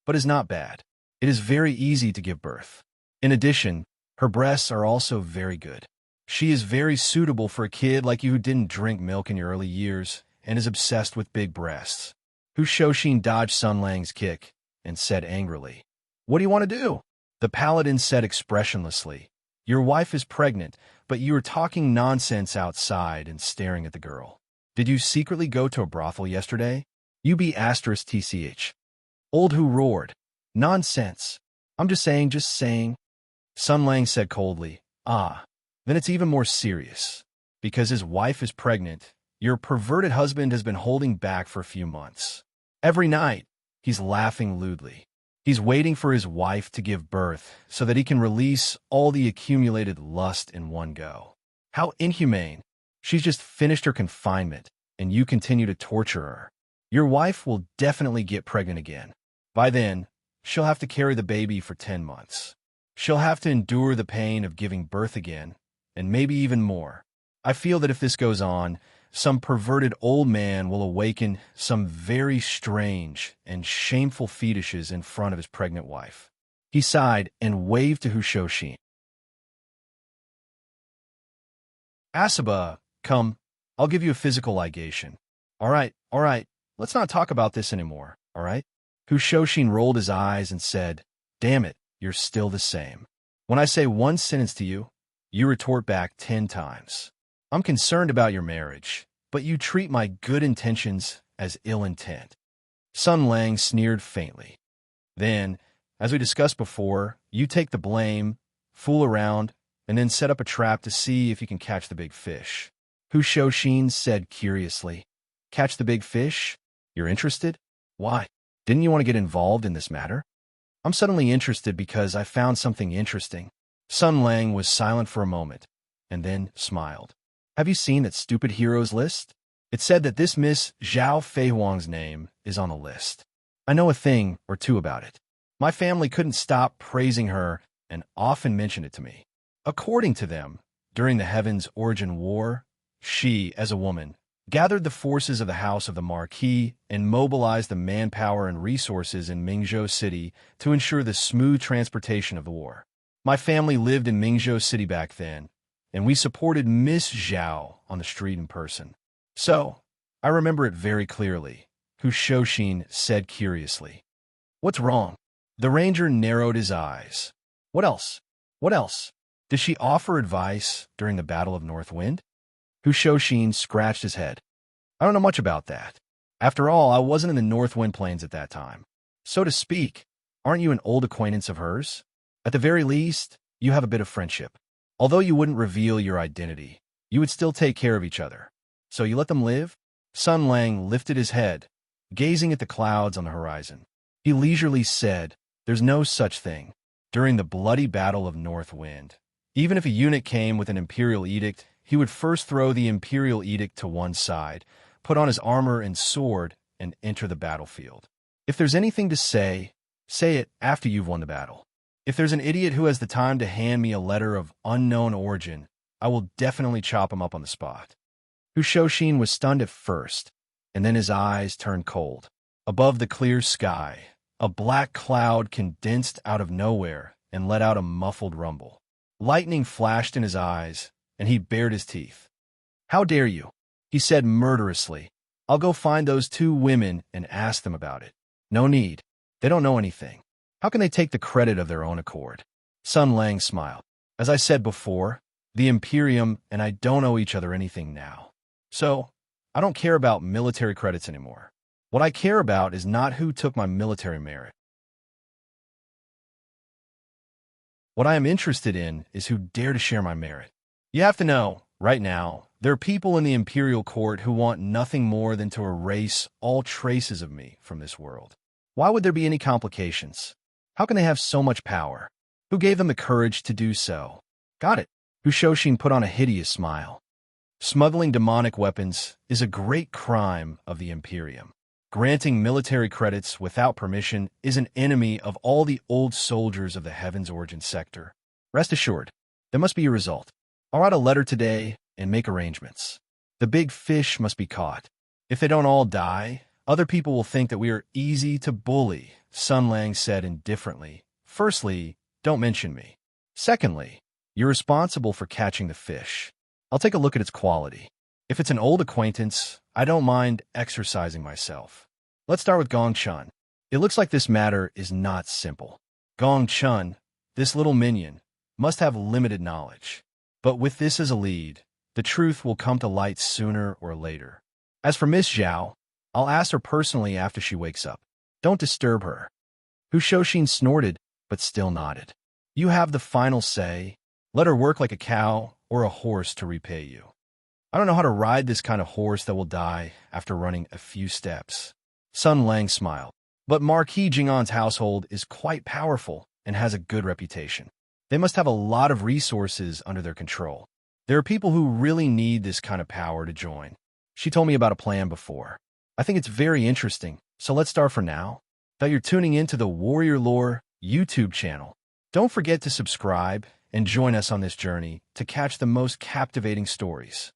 but is not bad. It is very easy to give birth. In addition, her breasts are also very good. She is very suitable for a kid like you who didn't drink milk in your early years and is obsessed with big breasts." Hu Shoshin dodged Sun Lang's kick and said angrily, "What do you want to do?" The paladin said expressionlessly, "Your wife is pregnant, but you are talking nonsense outside and staring at the girl. Did you secretly go to a brothel yesterday?" UB*TCH. Old Hu roared, "Nonsense. I'm just saying. Sun Lang said coldly, "Ah, then it's even more serious. Because his wife is pregnant, your perverted husband has been holding back for a few months. Every night, he's laughing lewdly. He's waiting for his wife to give birth so that he can release all the accumulated lust in one go. How inhumane. She's just finished her confinement, and you continue to torture her. Your wife will definitely get pregnant again. By then, she'll have to carry the baby for 10 months. She'll have to endure the pain of giving birth again, and maybe even more. I feel that if this goes on, some perverted old man will awaken some very strange and shameful fetishes in front of his pregnant wife." He sighed and waved to Hu Shoshin. "Asaba, come, I'll give you a physical ligation." All right, let's not talk about this anymore, all right?" Hu Shoshin rolled his eyes and said, "Damn it, you're still the same. When I say one sentence to you, you retort back 10 times. I'm concerned about your marriage, but you treat my good intentions as ill intent." Sun Lang sneered faintly. "Then, as we discussed before, you take the blame, fool around, and then set up a trap to see if you can catch the big fish." Hu Shoshin said curiously, "Catch the big fish? You're interested? Why? Didn't you want to get involved in this matter?" "I'm suddenly interested because I found something interesting." Sun Lang was silent for a moment, and then smiled. "Have you seen that stupid heroes list? It said that this Miss Zhao Feihuang's name is on the list. I know a thing or two about it. My family couldn't stop praising her and often mentioned it to me. According to them, during the Heaven's Origin War, she, as a woman, gathered the forces of the House of the Marquis and mobilized the manpower and resources in Mingzhou City to ensure the smooth transportation of the war. My family lived in Mingzhou City back then, and we supported Miss Zhao on the street in person. So, I remember it very clearly, Shoshin said curiously. What's wrong? The ranger narrowed his eyes. What else? What else? Did she offer advice during the Battle of Northwind? Shoshin scratched his head. I don't know much about that. After all, I wasn't in the Northwind Plains at that time. So to speak, aren't you an old acquaintance of hers? At the very least, you have a bit of friendship. Although you wouldn't reveal your identity, you would still take care of each other. So you let them live? Sun Lang lifted his head, gazing at the clouds on the horizon. He leisurely said, there's no such thing. During the bloody Battle of Northwind, even if a unit came with an imperial edict, he would first throw the imperial edict to one side, put on his armor and sword, and enter the battlefield. If there's anything to say it after you've won the battle. If there's an idiot who has the time to hand me a letter of unknown origin, I will definitely chop him up on the spot. Shoshin was stunned at first, and then his eyes turned cold. Above the clear sky, a black cloud condensed out of nowhere and let out a muffled rumble. Lightning flashed in his eyes, and he bared his teeth. How dare you? He said murderously. I'll go find those two women and ask them about it. No need. They don't know anything. How can they take the credit of their own accord? Sun Lang smiled. As I said before, the Imperium and I don't owe each other anything now. So, I don't care about military credits anymore. What I care about is not who took my military merit. What I am interested in is who dare to share my merit. You have to know, right now, there are people in the Imperial Court who want nothing more than to erase all traces of me from this world. Why would there be any complications? How can they have so much power? Who gave them the courage to do so? Got it. Shoshin put on a hideous smile. Smuggling demonic weapons is a great crime of the Imperium. Granting military credits without permission is an enemy of all the old soldiers of the Heaven's Origin sector. Rest assured, there must be a result. I'll write a letter today and make arrangements. The big fish must be caught. If they don't all die, other people will think that we are easy to bully, Sun Lang said indifferently. Firstly, don't mention me. Secondly, you're responsible for catching the fish. I'll take a look at its quality. If it's an old acquaintance, I don't mind exercising myself. Let's start with Gong Chun. It looks like this matter is not simple. Gong Chun, this little minion, must have limited knowledge. But with this as a lead, the truth will come to light sooner or later. As for Miss Zhao, I'll ask her personally after she wakes up. Don't disturb her. Shoshin snorted, but still nodded. You have the final say. Let her work like a cow or a horse to repay you. I don't know how to ride this kind of horse that will die after running a few steps. Sun Lang smiled. But Marquis Jing'an's household is quite powerful and has a good reputation. They must have a lot of resources under their control. There are people who really need this kind of power to join. She told me about a plan before. I think it's very interesting, so let's start for now. That you're tuning in to the Warrior Lore YouTube channel. Don't forget to subscribe and join us on this journey to catch the most captivating stories.